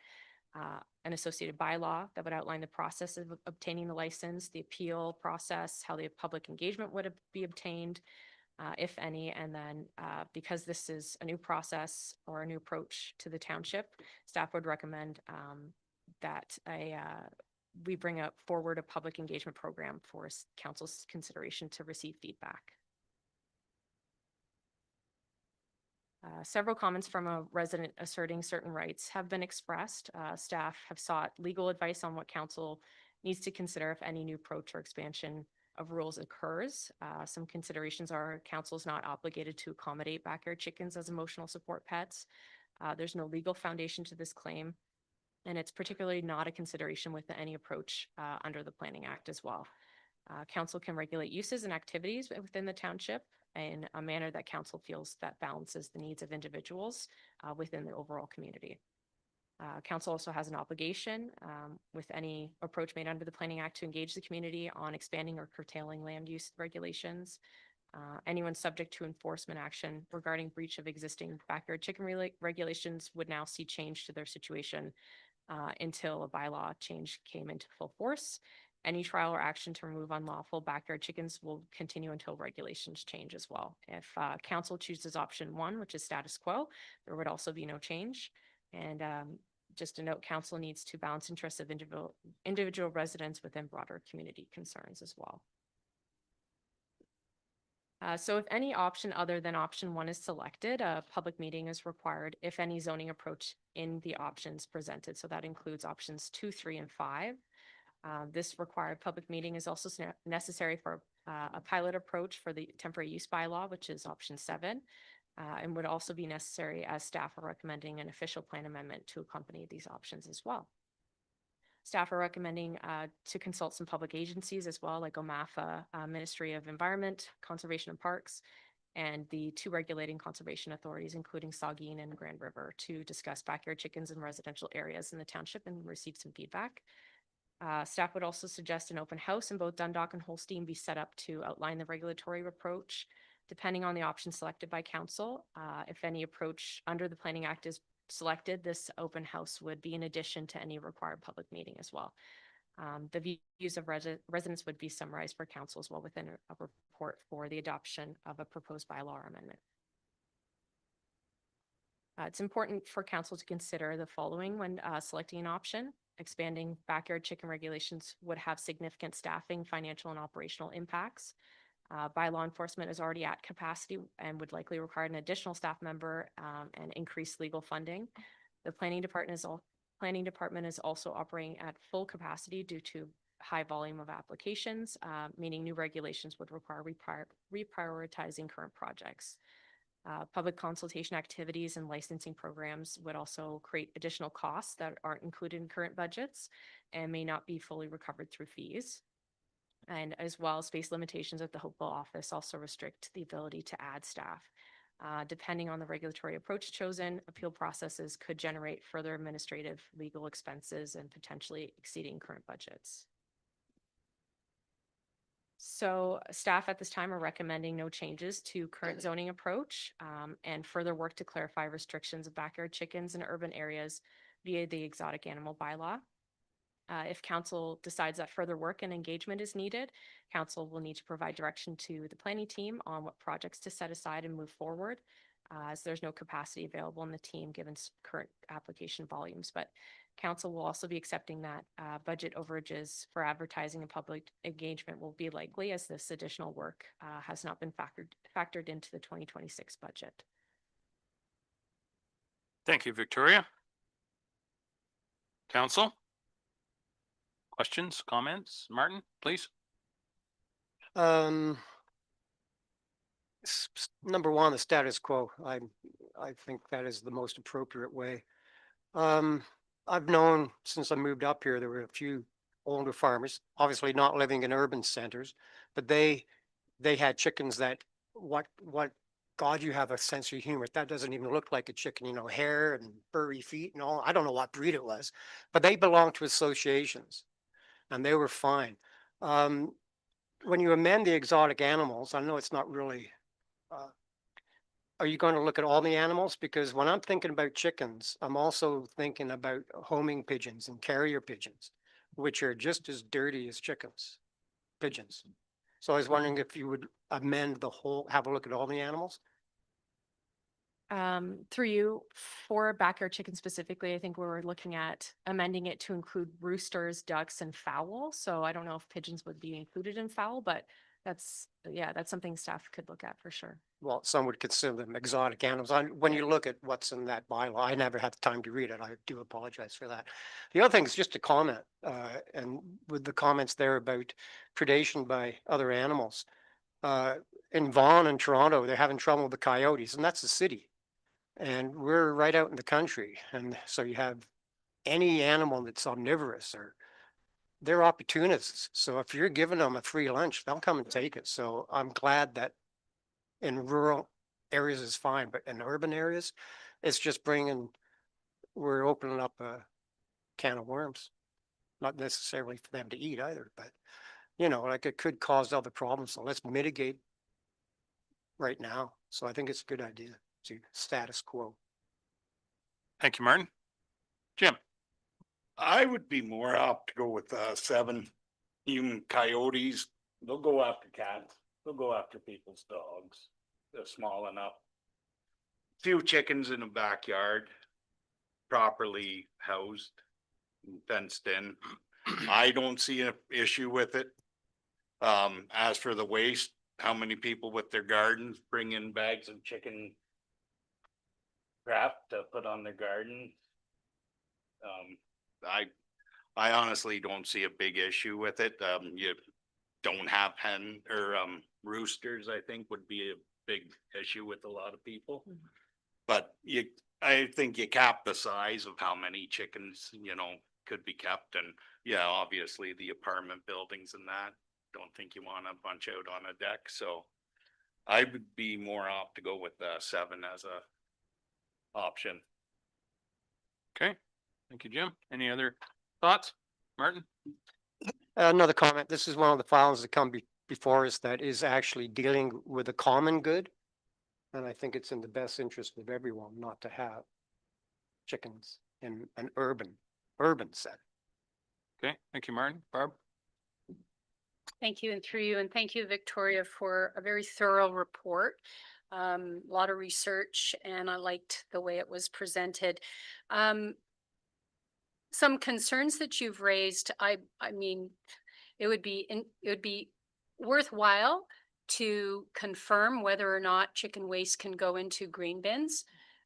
an associated bylaw that would outline the process of obtaining the license, the appeal process, how the public engagement would be obtained, if any. And then because this is a new process or a new approach to the township, staff would recommend that we bring forward a public engagement program for council's consideration to receive feedback. Several comments from a resident asserting certain rights have been expressed. Staff have sought legal advice on what council needs to consider if any new approach or expansion of rules occurs. Some considerations are council is not obligated to accommodate backyard chickens as emotional support pets. There's no legal foundation to this claim, and it's particularly not a consideration with any approach under the Planning Act as well. Council can regulate uses and activities within the township in a manner that council feels that balances the needs of individuals within the overall community. Council also has an obligation with any approach made under the Planning Act to engage the community on expanding or curtailing land use regulations. Anyone subject to enforcement action regarding breach of existing backyard chicken regulations would now see change to their situation until a bylaw change came into full force. Any trial or action to remove unlawful backyard chickens will continue until regulations change as well. If council chooses option 1, which is status quo, there would also be no change. And just a note, council needs to balance interests of individual residents within broader community concerns as well. So if any option other than option 1 is selected, a public meeting is required if any zoning approach in the options presented. So that includes options 2, 3, and 5. This required public meeting is also necessary for a pilot approach for the temporary use bylaw, which is option 7, and would also be necessary as staff are recommending an official plan amendment to accompany these options as well. Staff are recommending to consult some public agencies as well, like OMAFA, Ministry of Environment, Conservation and Parks, and the 2 regulating conservation authorities, including Saugeen and Grand River, to discuss backyard chickens in residential areas in the township and receive some feedback. Staff would also suggest an open house in both Dundalk and Holstein be set up to outline the regulatory approach, depending on the option selected by council. If any approach under the Planning Act is selected, this open house would be in addition to any required public meeting as well. The views of residents would be summarized for council as well within a report for the adoption of a proposed bylaw or amendment. It's important for council to consider the following when selecting an option. Expanding backyard chicken regulations would have significant staffing, financial, and operational impacts. By law enforcement is already at capacity and would likely require an additional staff member and increased legal funding. The planning department is also operating at full capacity due to high volume of applications, meaning new regulations would require reprioritizing current projects. Public consultation activities and licensing programs would also create additional costs that aren't included in current budgets and may not be fully recovered through fees. And as well, space limitations at the Hopewell office also restrict the ability to add staff. Depending on the regulatory approach chosen, appeal processes could generate further administrative legal expenses and potentially exceeding current budgets. So staff at this time are recommending no changes to current zoning approach and further work to clarify restrictions of backyard chickens in urban areas via the exotic animal bylaw. If council decides that further work and engagement is needed, council will need to provide direction to the planning team on what projects to set aside and move forward, as there's no capacity available in the team given current application volumes. But council will also be accepting that budget overages for advertising and public engagement will be likely, as this additional work has not been factored into the 2026 budget.
Thank you, Victoria. Council? Questions, comments? Martin, please.
Number one, the status quo. I think that is the most appropriate way. I've known since I moved up here, there were a few older farmers, obviously not living in urban centers, but they had chickens that what God, you have a sense of humor. That doesn't even look like a chicken, you know, hair and furry feet and all. I don't know what breed it was, but they belonged to associations and they were fine. When you amend the exotic animals, I know it's not really, are you going to look at all the animals? Because when I'm thinking about chickens, I'm also thinking about homing pigeons and carrier pigeons, which are just as dirty as pigeons. So I was wondering if you would amend the whole, have a look at all the animals?
Through you, for backyard chicken specifically, I think we were looking at amending it to include roosters, ducks, and fowl. So I don't know if pigeons would be included in fowl, but that's something staff could look at for sure.
Well, some would consider them exotic animals. When you look at what's in that bylaw, I never had the time to read it. I do apologize for that. The other thing is just a comment, and with the comments there about predation by other animals. In Vaughan and Toronto, they're having trouble with the coyotes, and that's the city. And we're right out in the country. And so you have any animal that's omnivorous, or they're opportunists. So if you're giving them a free lunch, they'll come and take it. So I'm glad that in rural areas is fine, but in urban areas, it's just we're opening up a can of worms. Not necessarily for them to eat either, but you know, like it could cause other problems. So let's mitigate right now. So I think it's a good idea to status quo.
Thank you, Martin. Jim?
I would be more apt to go with 7. Even coyotes, they'll go after cats. They'll go after people's dogs. They're small enough. Few chickens in the backyard, properly housed and fenced in. I don't see an issue with it. As for the waste, how many people with their gardens bring in bags of chicken crap to put on their garden. I honestly don't see a big issue with it. You don't have hen or, roosters, I think would be a big issue with a lot of people. But I think you cap the size of how many chickens, could be kept. And yeah, obviously the apartment buildings and that, don't think you want a bunch out on a deck. So I would be more apt to go with 7 as a option.
Okay, thank you, Jim. Any other thoughts? Martin?
Another comment. This is one of the files that come before us that is actually dealing with a common good. And I think it's in the best interest of everyone not to have chickens in an urban setting.
Okay, thank you, Martin. Barb?
Thank you, and through you, and thank you, Victoria, for a very thorough report. A lot of research, and I liked the way it was presented. Some concerns that you've raised, I mean, it would be worthwhile to confirm whether or not chicken waste can go into green bins,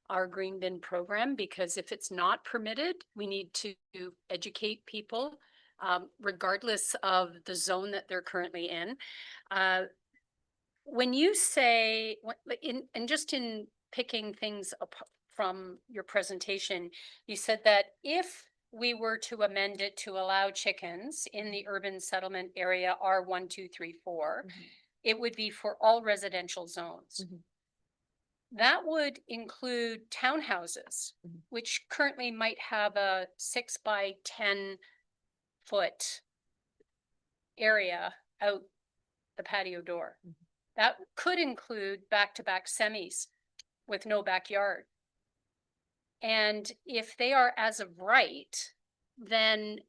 our green bin program, because if it's not permitted, we need to educate people, regardless of the zone that they're currently in. When you say, just in picking things up from your presentation, you said that if we were to amend it to allow chickens in the urban settlement area R1, 2, 3, 4, it would be for all residential zones. That would include townhouses, which currently might have a 6 by 10 foot area out the patio door. That could include back-to-back semis with no backyard. And if they are as of right, then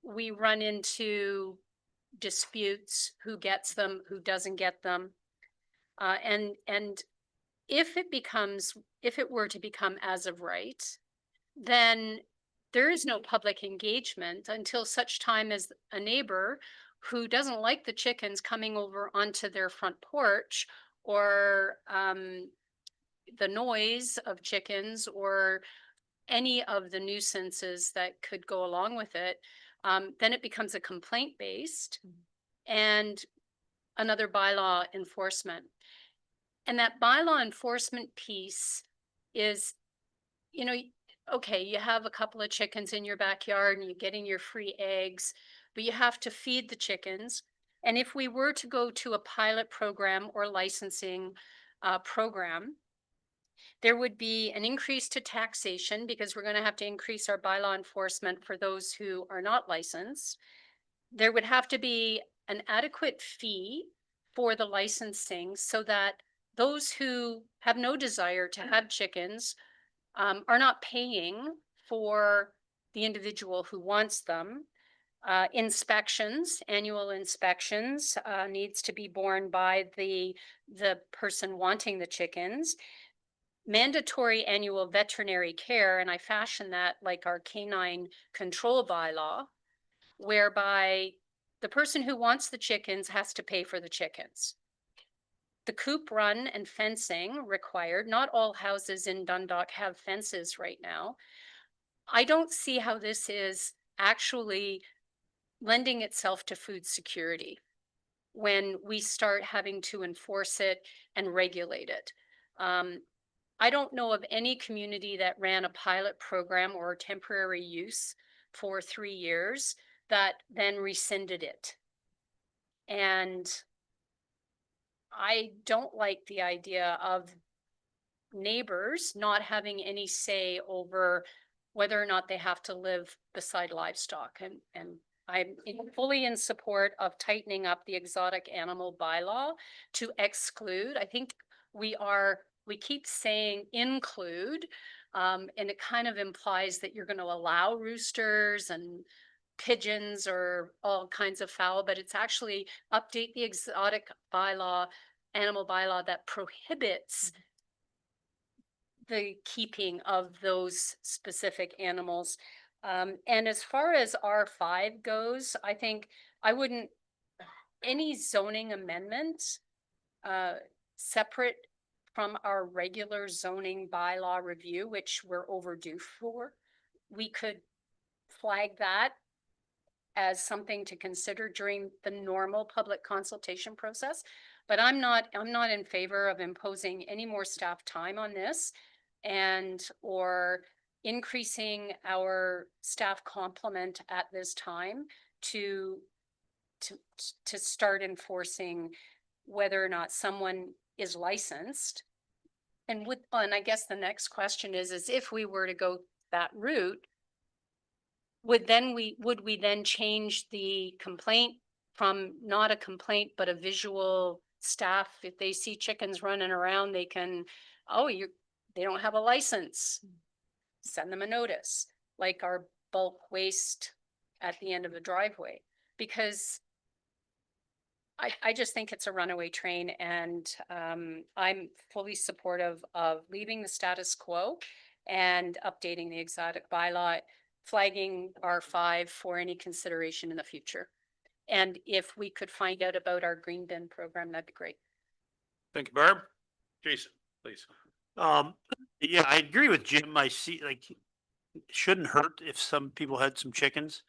we run into disputes, who gets them, who doesn't get them. And if it were to become as of right, then there is no public engagement until such time as a neighbor who doesn't like the chickens coming over onto their front porch, or the noise of chickens, or any of the nuisances that could go along with it, then it becomes a complaint based and another bylaw enforcement. And that bylaw enforcement piece is, okay, you have a couple of chickens in your backyard and you're getting your free eggs, but you have to feed the chickens. And if we were to go to a pilot program or licensing program, there would be an increase to taxation, because we're going to have to increase our bylaw enforcement for those who are not licensed. There would have to be an adequate fee for the licensing, so that those who have no desire to have chickens are not paying for the individual who wants them. Annual inspections needs to be borne by the person wanting the chickens. Mandatory annual veterinary care, and I fashion that like our canine control bylaw, whereby the person who wants the chickens has to pay for the chickens. The coop run and fencing required. Not all houses in Dundalk have fences right now. I don't see how this is actually lending itself to food security when we start having to enforce it and regulate it. I don't know of any community that ran a pilot program or temporary use for 3 years that then rescinded it. And I don't like the idea of neighbors not having any say over whether or not they have to live beside livestock. And I'm fully in support of tightening up the exotic animal bylaw to exclude. I think we keep saying include, and it kind of implies that you're going to allow roosters and pigeons or all kinds of fowl, but it's actually update the exotic bylaw, animal bylaw, that prohibits the keeping of those specific animals. And as far as R5 goes, I think I wouldn't any zoning amendment separate from our regular zoning bylaw review, which we're overdue for, we could flag that as something to consider during the normal public consultation process. But I'm not in favor of imposing any more staff time on this and or increasing our staff complement at this time to start enforcing whether or not someone is licensed. And I guess the next question is if we were to go that route, would we then change the complaint from not a complaint, but a visual staff? If they see chickens running around, they can, they don't have a license. Send them a notice, like our bulk waste at the end of the driveway, because I just think it's a runaway train, and I'm fully supportive of leaving the status quo and updating the exotic bylaw, flagging R5 for any consideration in the future. And if we could find out about our green bin program, that'd be great.
Thank you, Barb. Jason, please.
Yeah, I agree with Jim. I see, like, it shouldn't hurt if some people had some chickens.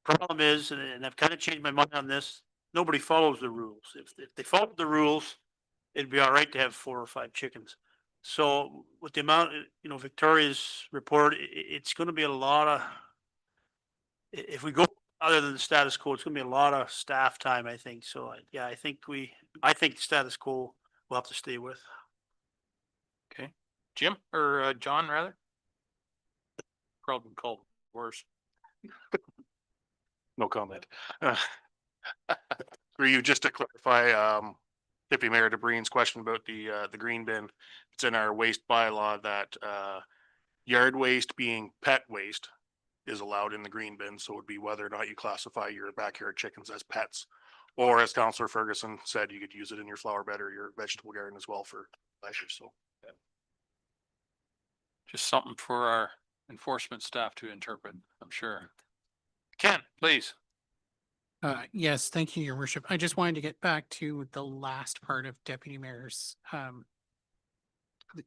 Problem is, and I've kind of changed my mind on this, nobody follows the rules. If they followed the rules, it'd be all right to have 4 or 5 chickens. So with the amount, Victoria's report, it's going to be a lot of, if we go other than the status quo, it's going to be a lot of staff time, I think. So yeah, I think the status quo we'll have to stay with.
Okay. Jim or John rather? Probably called worse.
No comment. For you, just to clarify, Deputy Mayor DeBreen's question about the green bin, it's in our waste bylaw that yard waste being pet waste is allowed in the green bin. So it would be whether or not you classify your backyard chickens as pets, or as Councillor Ferguson said, you could use it in your flower bed or your vegetable garden as well for pleasure. So yeah.
Just something for our enforcement staff to interpret, I'm sure. Ken, please.
Yes, thank you, Your Worship. I just wanted to get back to the last part of Deputy Mayor's.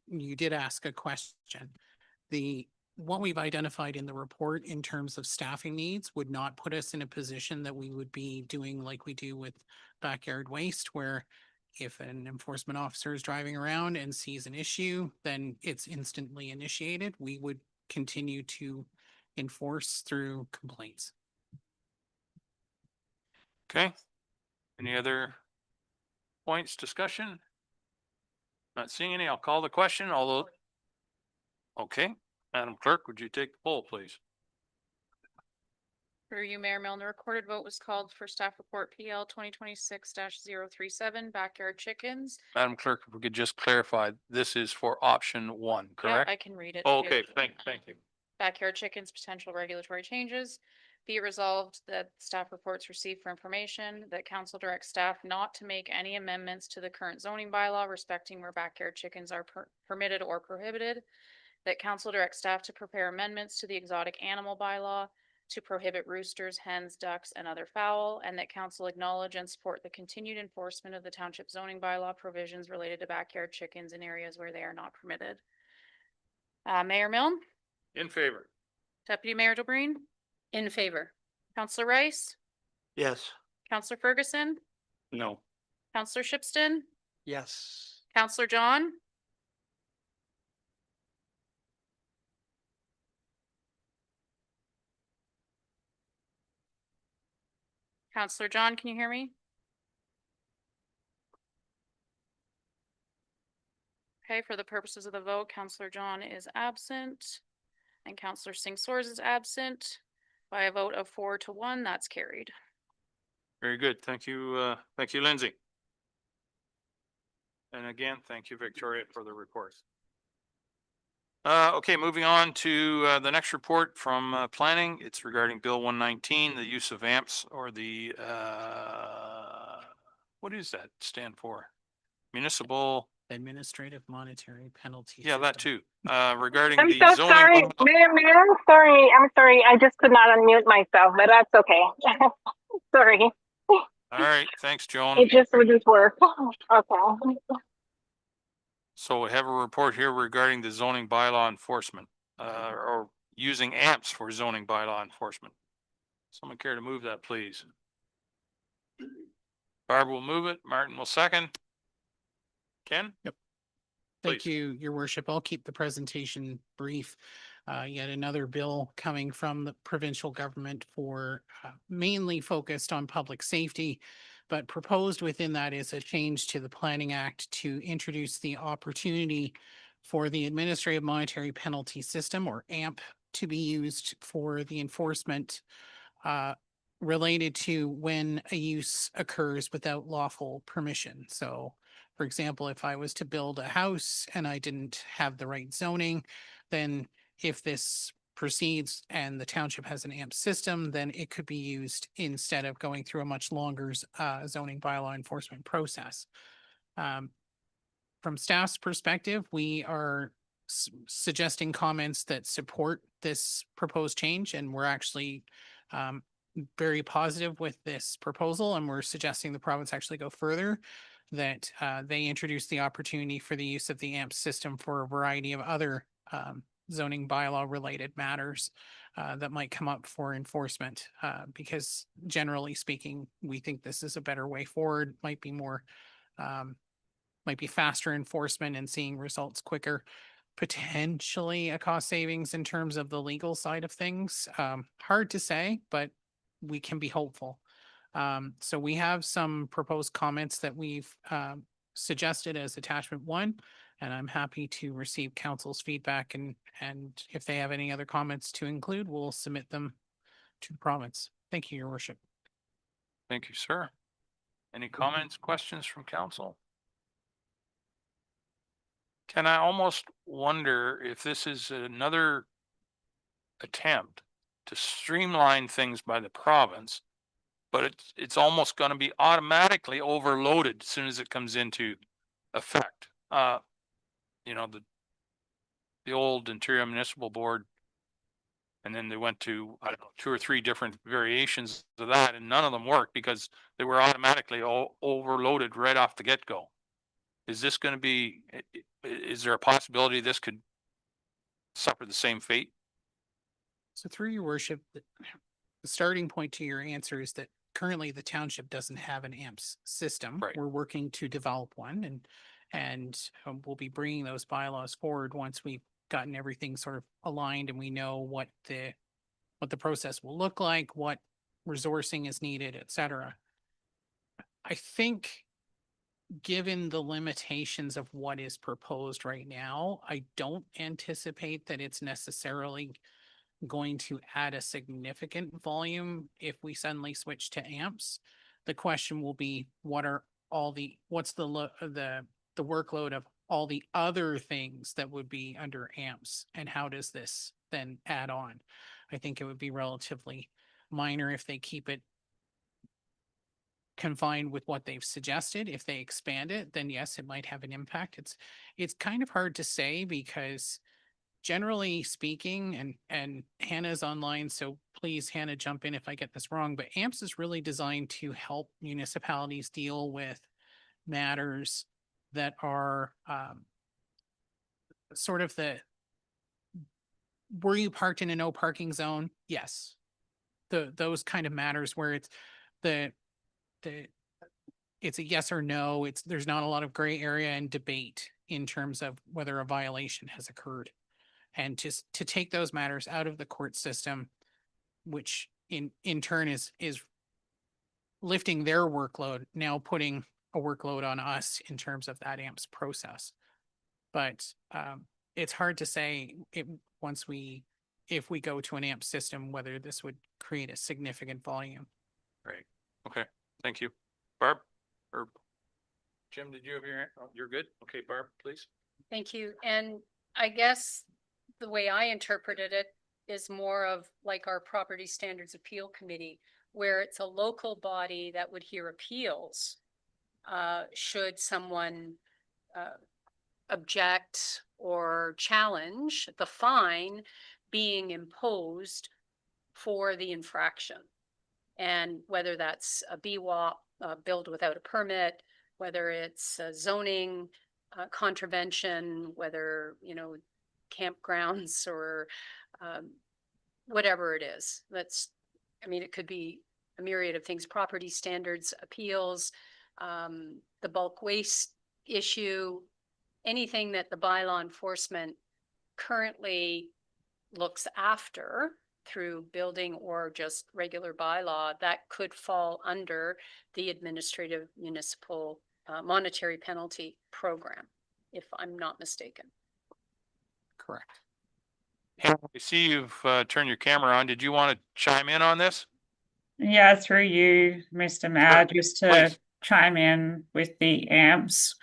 You did ask a question. What we've identified in the report in terms of staffing needs would not put us in a position that we would be doing like we do with backyard waste, where if an enforcement officer is driving around and sees an issue, then it's instantly initiated. We would continue to enforce through complaints.
Okay. Any other points, discussion? Not seeing any. I'll call the question, although. Okay. Madam Clerk, would you take the poll, please?
Through you, Mayor Milne, the recorded vote was called for staff report PL 2026-037, backyard chickens.
Madam Clerk, if we could just clarify, this is for option 1, correct?
Yeah, I can read it.
Oh,
too.
okay, thank you.
Backyard chickens, potential regulatory changes. Be it resolved that staff reports received for information, that council directs staff not to make any amendments to the current zoning bylaw respecting where backyard chickens are permitted or prohibited. That council directs staff to prepare amendments to the exotic animal bylaw to prohibit roosters, hens, ducks, and other fowl, and that council acknowledge and support the continued enforcement of the township zoning bylaw provisions related to backyard chickens in areas where they are not permitted. Mayor Milne?
In favor.
Deputy Mayor DeBreen?
In favor.
Councillor Rice?
Yes.
Councillor Ferguson?
No.
Councillor Shipston?
Yes.
Councillor John? Councillor John, can you hear me? Okay, for the purposes of the vote, Councillor John is absent and Councillor Singh Soares is absent. By a vote of 4-1, that's carried.
Very good. Thank you. Thank you, Lindsay. And again, thank you, Victoria, for the report. Okay, moving on to the next report from planning. It's regarding Bill 119, the use of amps or the what does that stand for? Municipal
Administrative monetary penalty.
Yeah, that too. Regarding
I'm
the
so
zoning.
sorry, Mayor, I'm sorry. I just could not unmute myself, but that's okay. Sorry.
All right, thanks, Joan.
It just reduced work. Okay.
So we have a report here regarding the zoning bylaw enforcement, or using amps for zoning bylaw enforcement. Someone care to move that, please? Barb will move it. Martin will second. Ken?
Yep.
Please.
Thank you, your worship. I'll keep the presentation brief. Yet another bill coming from the provincial government for mainly focused on public safety. But proposed within that is a change to the Planning Act to introduce the opportunity for the Administrative Monetary Penalty System, or AMP, to be used for the enforcement related to when a use occurs without lawful permission. So, for example, if I was to build a house and I didn't have the right zoning, then if this proceeds and the township has an AMP system, then it could be used instead of going through a much longer zoning bylaw enforcement process. From staff's perspective, we are suggesting comments that support this proposed change, and we're actually very positive with this proposal, and we're suggesting the province actually go further, that they introduce the opportunity for the use of the AMP system for a variety of other zoning bylaw related matters that might come up for enforcement. Because generally speaking, we think this is a better way forward, might be more, might be faster enforcement and seeing results quicker. Potentially a cost savings in terms of the legal side of things. Hard to say, but we can be hopeful. So we have some proposed comments that we've suggested as attachment 1, and I'm happy to receive council's feedback, and if they have any other comments to include, we'll submit them to the province. Thank you, your worship.
Thank you, sir. Any comments, questions from council? Can I almost wonder if this is another attempt to streamline things by the province, but it's almost going to be automatically overloaded as soon as it comes into effect. You know, the old Interior Municipal Board, and then they went to, I don't know, 2 or 3 different variations of that, and none of them worked because they were automatically overloaded right off the get-go. Is this going to be, is there a possibility this could suffer the same fate?
So through your worship, the starting point to your answer is that currently the township doesn't have an AMPS system.
Right.
We're working to develop one, and we'll be bringing those bylaws forward once we've gotten everything sort of aligned and we know what the process will look like, what resourcing is needed, et cetera. I think given the limitations of what is proposed right now, I don't anticipate that it's necessarily going to add a significant volume if we suddenly switch to AMPS. The question will be, what's the workload of all the other things that would be under AMPS, and how does this then add on? I think it would be relatively minor if they keep it confined with what they've suggested. If they expand it, then yes, it might have an impact. It's kind of hard to say because generally speaking, and Hannah's online, so please, Hannah, jump in if I get this wrong, but AMPS is really designed to help municipalities deal with matters that are sort of were you parked in a no parking zone? Yes. Those kind of matters where it's it's a yes or no. There's not a lot of gray area and debate in terms of whether a violation has occurred. And just to take those matters out of the court system, which in turn is lifting their workload, now putting a workload on us in terms of that AMPS process. But it's hard to say if we go to an AMP system, whether this would create a significant volume.
Right. Okay. Thank you. Barb or Jim, did you have you're good? Okay, Barb, please.
Thank you. And I guess the way I interpreted it is more of like our Property Standards Appeal Committee, where it's a local body that would hear appeals should someone object or challenge the fine being imposed for the infraction. And whether that's a BWAP build without a permit, whether it's zoning, contravention, whether, you know, campgrounds or whatever it is. I mean, it could be a myriad of things, property standards, appeals, the bulk waste issue, anything that the bylaw enforcement currently looks after through building or just regular bylaw, that could fall under the administrative municipal monetary penalty program, if I'm not mistaken.
Correct.
I see you've turned your camera on. Did you want to chime in on this?
Yeah, through you, Mr. Mayor, just to
please.
chime in with the AMPS.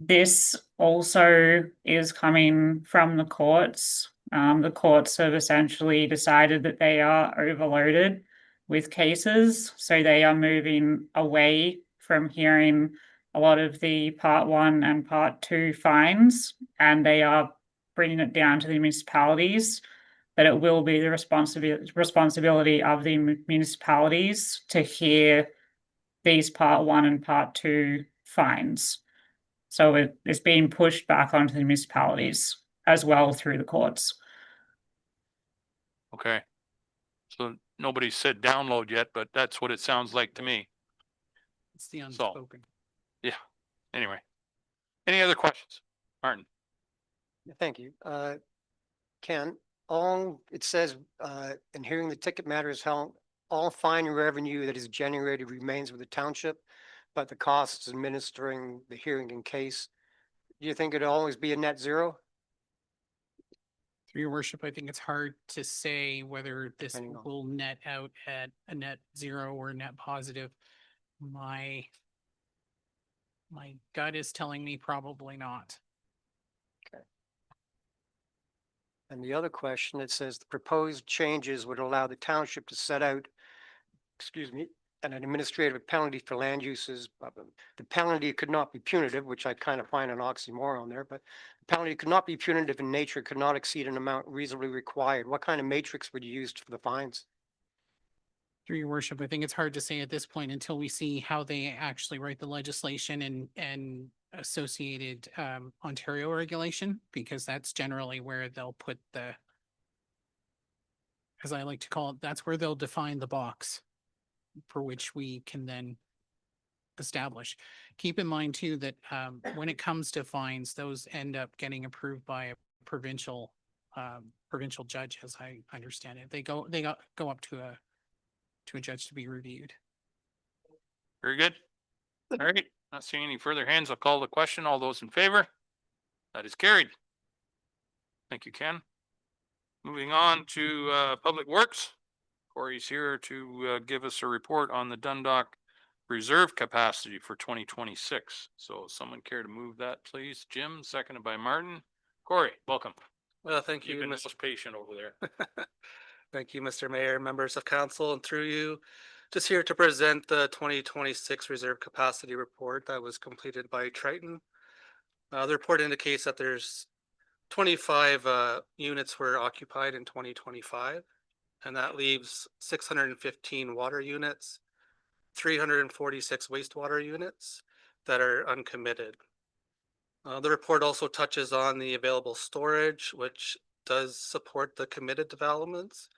This also is coming from the courts. The courts have essentially decided that they are overloaded with cases, so they are moving away from hearing a lot of the Part 1 and Part 2 fines, and they are bringing it down to the municipalities. That it will be the responsibility of the municipalities to hear these Part 1 and Part 2 fines. So it is being pushed back onto the municipalities as well through the courts.
Okay. So nobody said download yet, but that's what it sounds like to me.
It's the unspoken.
Yeah. Anyway, any other questions? Martin?
Thank you. Ken, it says, in hearing the ticket matter is held, all fine revenue that is generated remains with the township, but the costs administering the hearing in case, do you think it'd always be a net zero?
Through your worship, I think it's hard to say whether this
Depending on-
will net out at a net zero or a net positive. My gut is telling me probably not.
And the other question, it says the proposed changes would allow the township to set out, an administrative penalty for land uses. The penalty could not be punitive, which I kind of find an oxymoron there, but the penalty could not be punitive in nature, could not exceed an amount reasonably required. What kind of matrix would you use for the fines?
Through your worship, I think it's hard to say at this point until we see how they actually write the legislation and associated Ontario regulation, because that's generally where they'll put the, as I like to call it, that's where they'll define the box for which we can then establish. Keep in mind too that when it comes to fines, those end up getting approved by a provincial judge, as I understand it. They go up to a judge to be reviewed.
Very good. All right, not seeing any further hands. I'll call the question. All those in favor? That is carried. Thank you, Ken. Moving on to Public Works. Corey's here to give us a report on the Dundalk reserve capacity for 2026. So someone care to move that, please? Jim, seconded by Martin. Corey, welcome.
Well, thank you.
You've been most patient over there.
Thank you, Mr. Mayor, members of council, and through you, just here to present the 2026 reserve capacity report that was completed by Triton. The report indicates that there's 25 units were occupied in 2025, and that leaves 615 water units, 346 wastewater units that are uncommitted. The report also touches on the available storage, which does support the committed developments,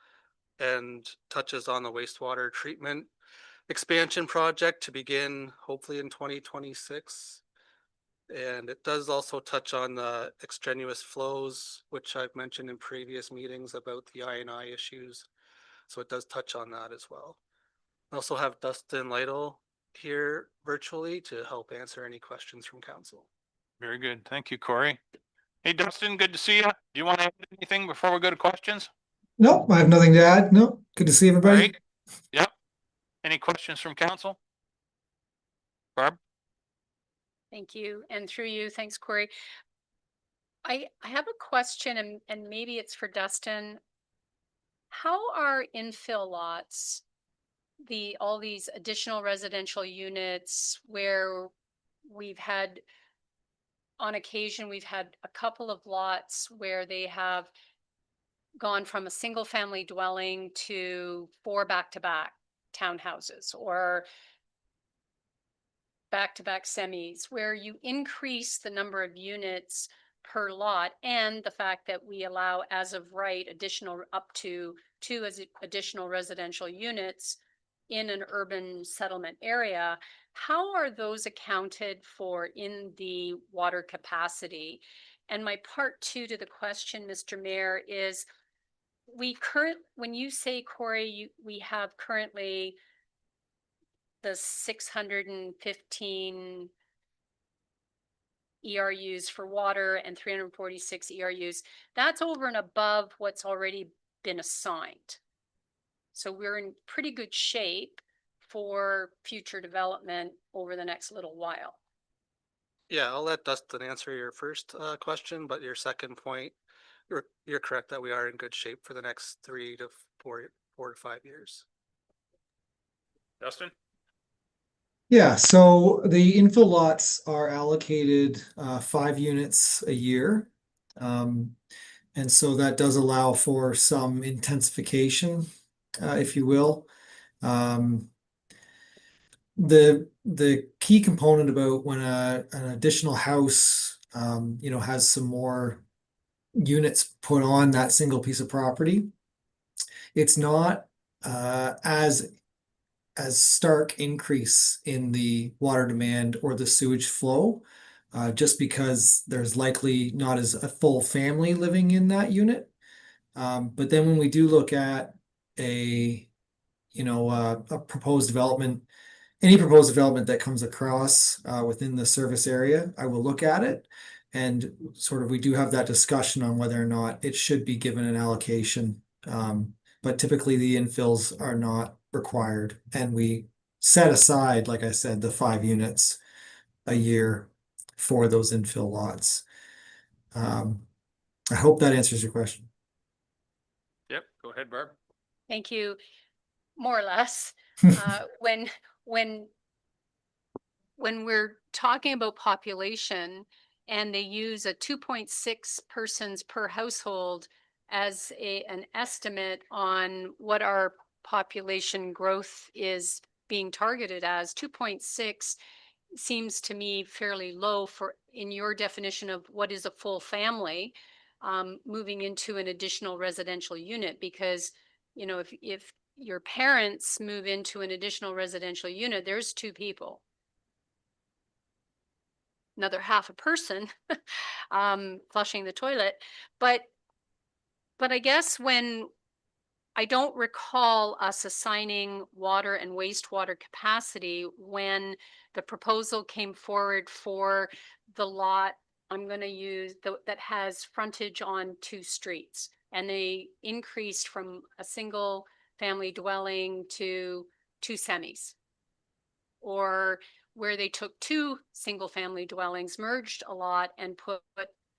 and touches on the wastewater treatment expansion project to begin hopefully in 2026. And it does also touch on the extraneous flows, which I've mentioned in previous meetings about the I&I issues. So it does touch on that as well. I also have Dustin Lytle here virtually to help answer any questions from council.
Very good. Thank you, Corey. Hey, Dustin, good to see you. Do you want to add anything before we go to questions?
Nope, I have nothing to add. No, good to see
All
everybody.
right. Yep. Any questions from council? Barb?
Thank you. And through you, thanks, Corey. I have a question, and maybe it's for Dustin. How are infill lots, all these additional residential units where we've had, on occasion, we've had a couple of lots where they have gone from a single family dwelling to 4 back-to-back townhouses, or back-to-back semis, where you increase the number of units per lot and the fact that we allow as of right additional up to two as additional residential units in an urban settlement area, how are those accounted for in the water capacity? And my part two to the question, Mr. Mayor, is when you say, Corey, we have currently the 615 ERUs for water and 346 ERUs, that's over and above what's already been assigned. So we're in pretty good shape for future development over the next little while.
Yeah, I'll let Dustin answer your first question, but your second point, you're correct that we are in good shape for the next 3 to 4 to 5 years.
Dustin?
Yeah, so the infill lots are allocated 5 units a year. And so that does allow for some intensification, if you will. The key component about when an additional house, has some more units put on that single piece of property, it's not as stark increase in the water demand or the sewage flow, just because there's likely not as a full family living in that unit. But then when we do look at a proposed development, any proposed development that comes across within the service area, I will look at it. And sort of we do have that discussion on whether or not it should be given an allocation. But typically the infills are not required. And we set aside, like I said, the 5 units a year for those infill lots. I hope that answers your question.
Yep, go ahead, Barb.
Thank you. More or less, when we're talking about population and they use a 2.6 persons per household as an estimate on what our population growth is being targeted as, 2.6 seems to me fairly low for in your definition of what is a full family, moving into an additional residential unit, because if your parents move into an additional residential unit, there's 2 people, another half a person flushing the toilet. But I guess when I don't recall us assigning water and wastewater capacity when the proposal came forward for the lot I'm going to use that has frontage on 2 streets, and they increased from a single family dwelling to 2 semis, or where they took 2 single family dwellings, merged a lot and put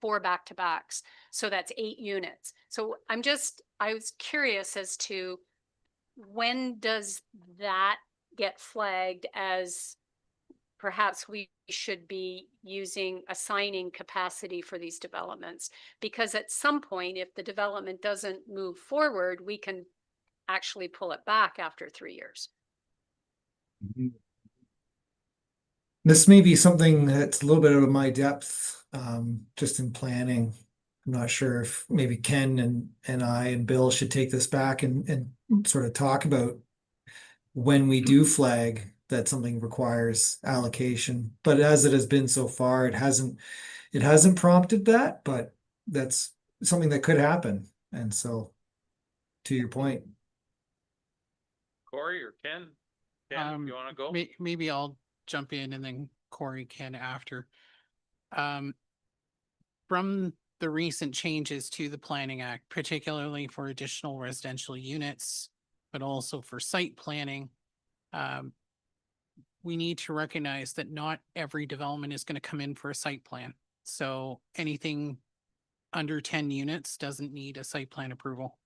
4 back-to-backs. So that's 8 units. So I was curious as to when does that get flagged as perhaps we should be assigning capacity for these developments? Because at some point, if the development doesn't move forward, we can actually pull it back after 3 years.
This may be something that's a little bit out of my depth, just in planning. I'm not sure if maybe Ken and I and Bill should take this back and sort of talk about when we do flag that something requires allocation. But as it has been so far, it hasn't prompted that, but that's something that could happen. And so, to your point.
Corey or Ken? Ken, you want to go?
Maybe I'll jump in and then Corey can after. From the recent changes to the Planning Act, particularly for additional residential units, but also for site planning, we need to recognize that not every development is going to come in for a site plan. So anything under 10 units doesn't need a site plan approval.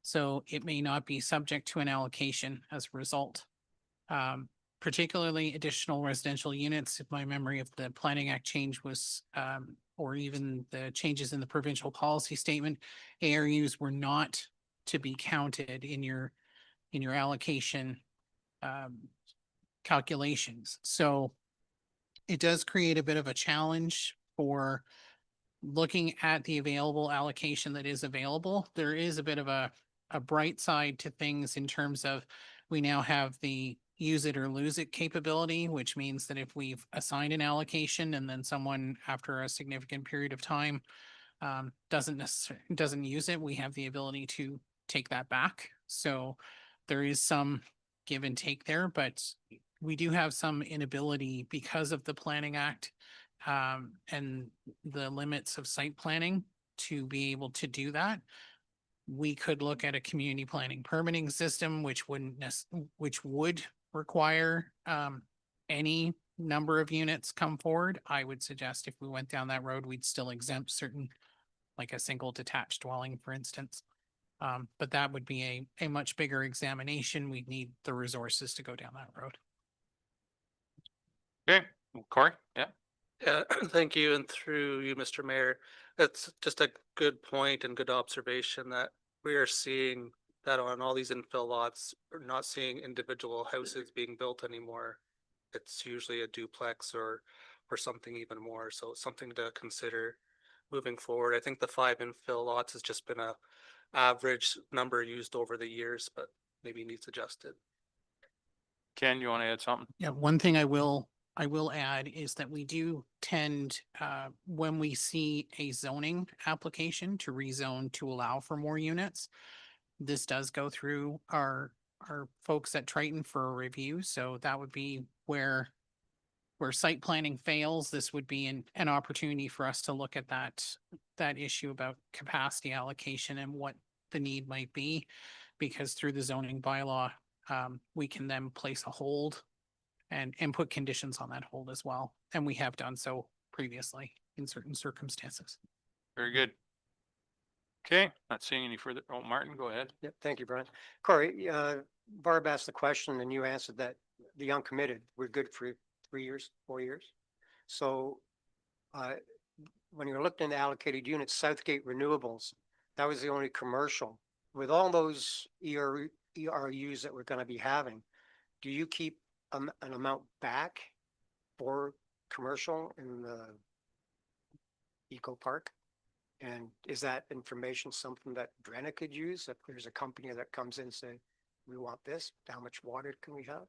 So it may not be subject to an allocation as a result. Particularly additional residential units, if my memory of the Planning Act change was, or even the changes in the provincial policy statement, ARUs were not to be counted in your allocation calculations. So it does create a bit of a challenge for looking at the available allocation that is available. There is a bit of a bright side to things in terms of we now have the use it or lose it capability, which means that if we've assigned an allocation and then someone after a significant period of time doesn't use it, we have the ability to take that back. So there is some give and take there, but we do have some inability because of the Planning Act and the limits of site planning to be able to do that. We could look at a community planning permitting system, which which would require any number of units come forward. I would suggest if we went down that road, we'd still exempt certain, like a single detached dwelling, for instance. But that would be a much bigger examination. We'd need the resources to go down that road.
Okay, Corey, yeah.
Yeah, thank you. And through you, Mr. Mayor, that's just a good point and good observation that we are seeing that on all these infill lots, we're not seeing individual houses being built anymore. It's usually a duplex or something even more. So it's something to consider moving forward. I think the 5 infill lots has just been a average number used over the years, but maybe needs adjusted.
Ken, you want to add something?
Yeah, one thing I will add is that we do tend, when we see a zoning application to rezone to allow for more units, this does go through our folks at Triton for a review. So that would be where site planning fails, this would be an opportunity for us to look at that issue about capacity allocation and what the need might be. Because through the zoning bylaw, we can then place a hold and put conditions on that hold as well. And we have done so previously in certain circumstances.
Very good. Okay, not seeing any further. Oh, Martin, go ahead.
Yep, thank you, Brian. Corey, Barb asked the question and you answered that the uncommitted, we're good for 3 years, 4 years. So when you're looking at allocated units, Southgate Renewables, that was the only commercial. With all those ERUs that we're going to be having, do you keep an amount back for commercial in the eco park? And is that information something that Drenna could use? If there's a company that comes in and say, we want this, how much water can we have?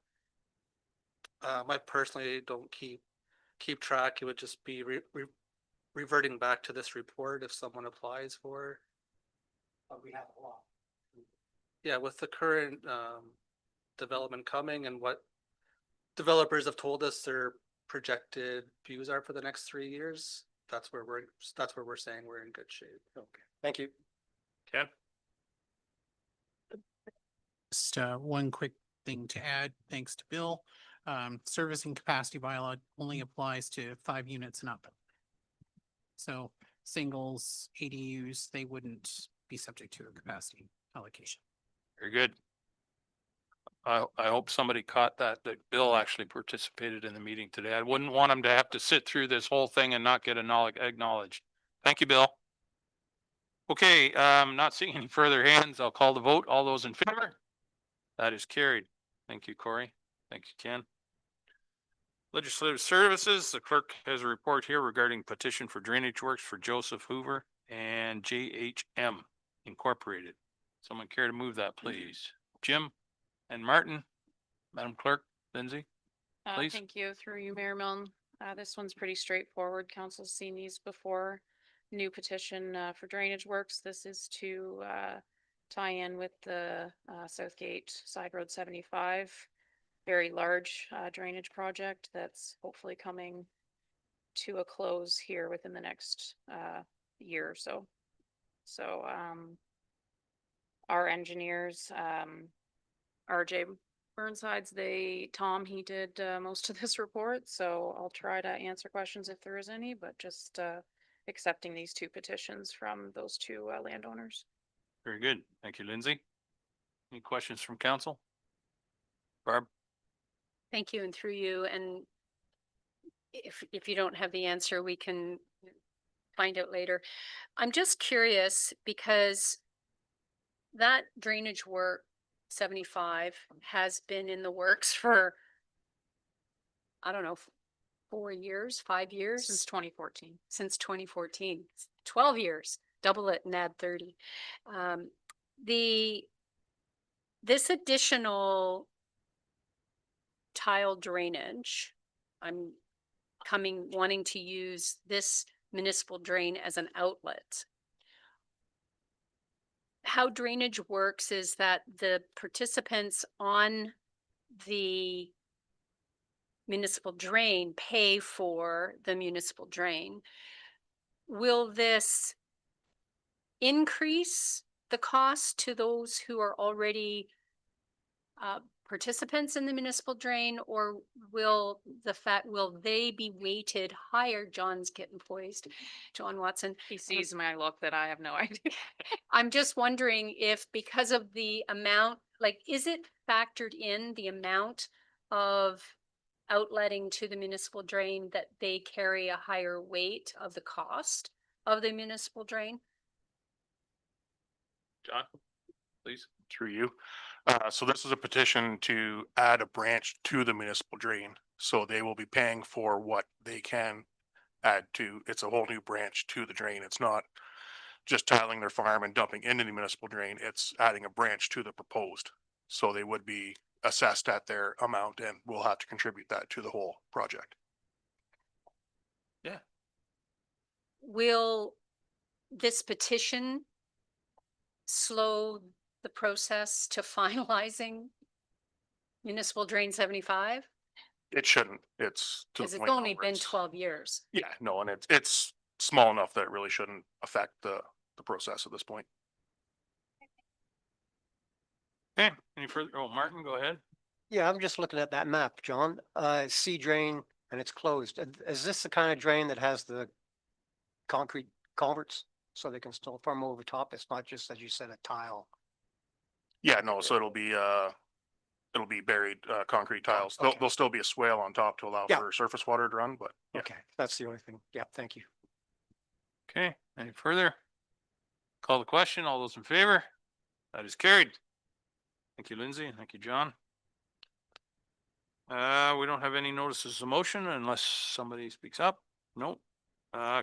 I personally don't keep track. It would just be reverting back to this report if someone applies for.
But we have a lot.
Yeah, with the current development coming and what developers have told us their projected views are for the next 3 years, that's where we're saying we're in good shape.
Okay, thank you.
Ken?
Just one quick thing to add, thanks to Bill. Servicing capacity bylaw only applies to 5 units and up. So singles, ADUs, they wouldn't be subject to a capacity allocation.
Very good. I hope somebody caught that Bill actually participated in the meeting today. I wouldn't want him to have to sit through this whole thing and not get acknowledged. Thank you, Bill. Okay, not seeing any further hands. I'll call the vote. All those in favor? That is carried. Thank you, Corey. Thank you, Ken. Legislative Services, the clerk has a report here regarding petition for drainage works for Joseph Hoover and JHM Incorporated. Someone care to move that, please? Jim and Martin, Madam Clerk, Lindsay, please.
Thank you. Through you, Mayor Milne. This one's pretty straightforward. Council's seen these before. New petition for drainage works. This is to tie in with the Southgate Side Road 75. Very large drainage project that's hopefully coming to a close here within the next year or so. So our engineers, RJ Burnsides, Tom, he did most of this report, so I'll try to answer questions if there is any, but just accepting these 2 petitions from those 2 landowners.
Very good. Thank you, Lindsay. Any questions from council? Barb?
Thank you, and through you, and if you don't have the answer, we can find out later. I'm just curious because that drainage work 75 has been in the works for, I don't know, 4 years, 5 years?
Since 2014.
Since 2014, 12 years, double it and add 30. This additional tile drainage, I'm wanting to use this municipal drain as an outlet. How drainage works is that the participants on the municipal drain pay for the municipal drain. Will this increase the cost to those who are already participants in the municipal drain, or will they be weighted higher? John's getting poised. John Watson.
He sees my look that I have no idea.
I'm just wondering if, because of the amount, like, is it factored in the amount of outletting to the municipal drain that they carry a higher weight of the cost of the municipal drain?
John, please.
Through you. So this is a petition to add a branch to the municipal drain. So they will be paying for what they can add to. It's a whole new branch to the drain. It's not just tiling their farm and dumping into the municipal drain. It's adding a branch to the proposed. So they would be assessed at their amount and we'll have to contribute that to the whole project.
Yeah.
Will this petition slow the process to finalizing municipal drain 75?
It shouldn't. It's to
Because
the
it's
point
only
where
been
it's-
12 years.
Yeah, no, and it's small enough that it really shouldn't affect the process at this point.
Okay, any further? Oh, Martin, go ahead.
Yeah, I'm just looking at that map, John. C drain and it's closed. Is this the kind of drain that has the concrete culverts so they can still farm over top? It's not just, as you said, a tile.
Yeah, no, so it'll be buried concrete tiles. There'll still be a swale on top to allow
Yeah.
for surface water to run, but yeah.
Okay, that's the only thing. Yeah, thank you.
Okay, any further? Call the question. All those in favor? That is carried. Thank you, Lindsay. Thank you, John. We don't have any notices of motion unless somebody speaks up. Nope.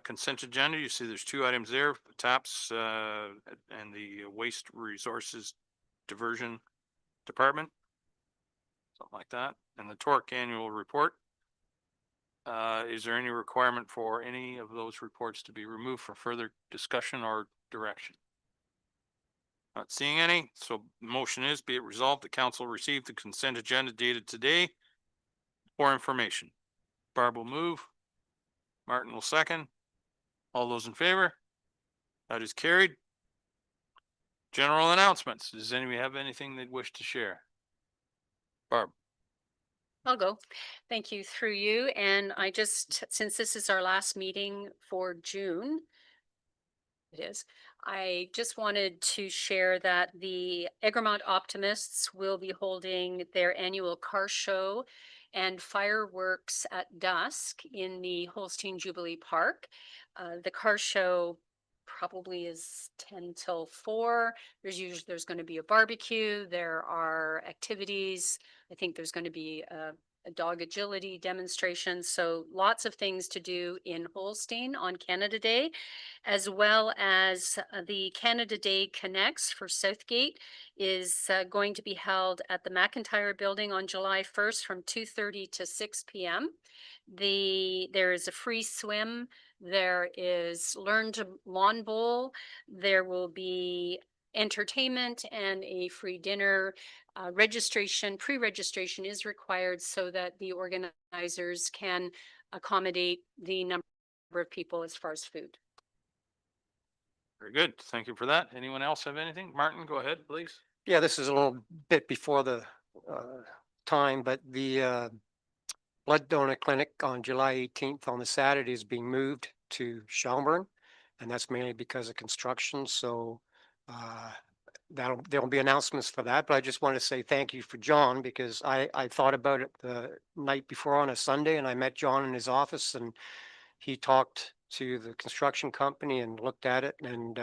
Consent agenda, you see there's 2 items there, the TAPS, and the Waste Resources Diversion Department. Something like that, and the TORC annual report. Is there any requirement for any of those reports to be removed for further discussion or direction? Not seeing any, so motion is, be it resolved, the council received the consent agenda dated today for information. Barb will move. Martin will second. All those in favor? That is carried. General announcements. Does anybody have anything they'd wish to share? Barb.
I'll go. Thank you, through you. And I just, since this is our last meeting for June, it is, I just wanted to share that the Egremont Optimists will be holding their annual car show and fireworks at dusk in the Holstein Jubilee Park. The car show probably is 10 till 4. There's going to be a barbecue. There are activities. I think there's going to be a dog agility demonstration. So lots of things to do in Holstein on Canada Day, as well as the Canada Day Connects for Southgate is going to be held at the McIntyre Building on July 1st from 2:30 to 6 p.m. There is a free swim. There is Learn to Lawn Bowl. There will be entertainment and a free dinner. Pre-registration is required so that the organizers can accommodate the number of people as far as food.
Very good. Thank you for that. Anyone else have anything? Martin, go ahead, please.
Yeah, this is a little bit before the time, but the blood donor clinic on July 18th on the Saturday is being moved to Shelburne. And that's mainly because of construction. So there'll be announcements for that, but I just want to say thank you for John, because I thought about it the night before on a Sunday, and I met John in his office and he talked to the construction company and looked at it, and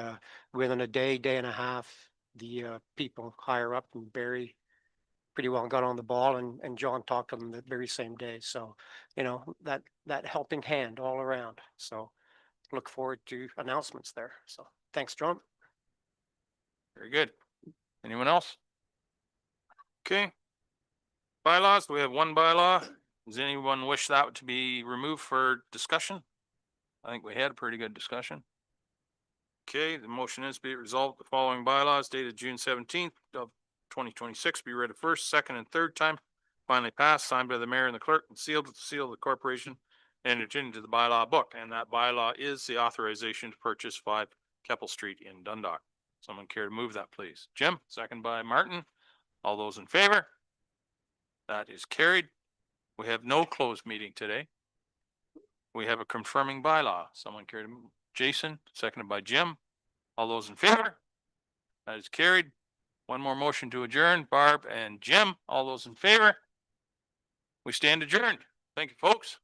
within a day and a half, the people higher up in Barrie pretty well got on the ball, and John talked to them the very same day. So, that helping hand all around. So look forward to announcements there. So thanks, John.
Very good. Anyone else? Okay. Bylaws, we have one bylaw. Does anyone wish that to be removed for discussion? I think we had a pretty good discussion. Okay, the motion is be it resolved, the following bylaws dated June 17th of 2026 be read a first, second, and third time. Finally passed, signed by the mayor and the clerk, and sealed with the seal of the corporation, and entered into the bylaw book. And that bylaw is the authorization to purchase 5 Keppel Street in Dundalk. Someone care to move that, please? Jim, second by Martin. All those in favor? That is carried. We have no closed meeting today. We have a confirming bylaw. Someone care to move? Jason, seconded by Jim. All those in favor? That is carried. One more motion to adjourn. Barb and Jim, all those in favor? We stand adjourned. Thank you, folks.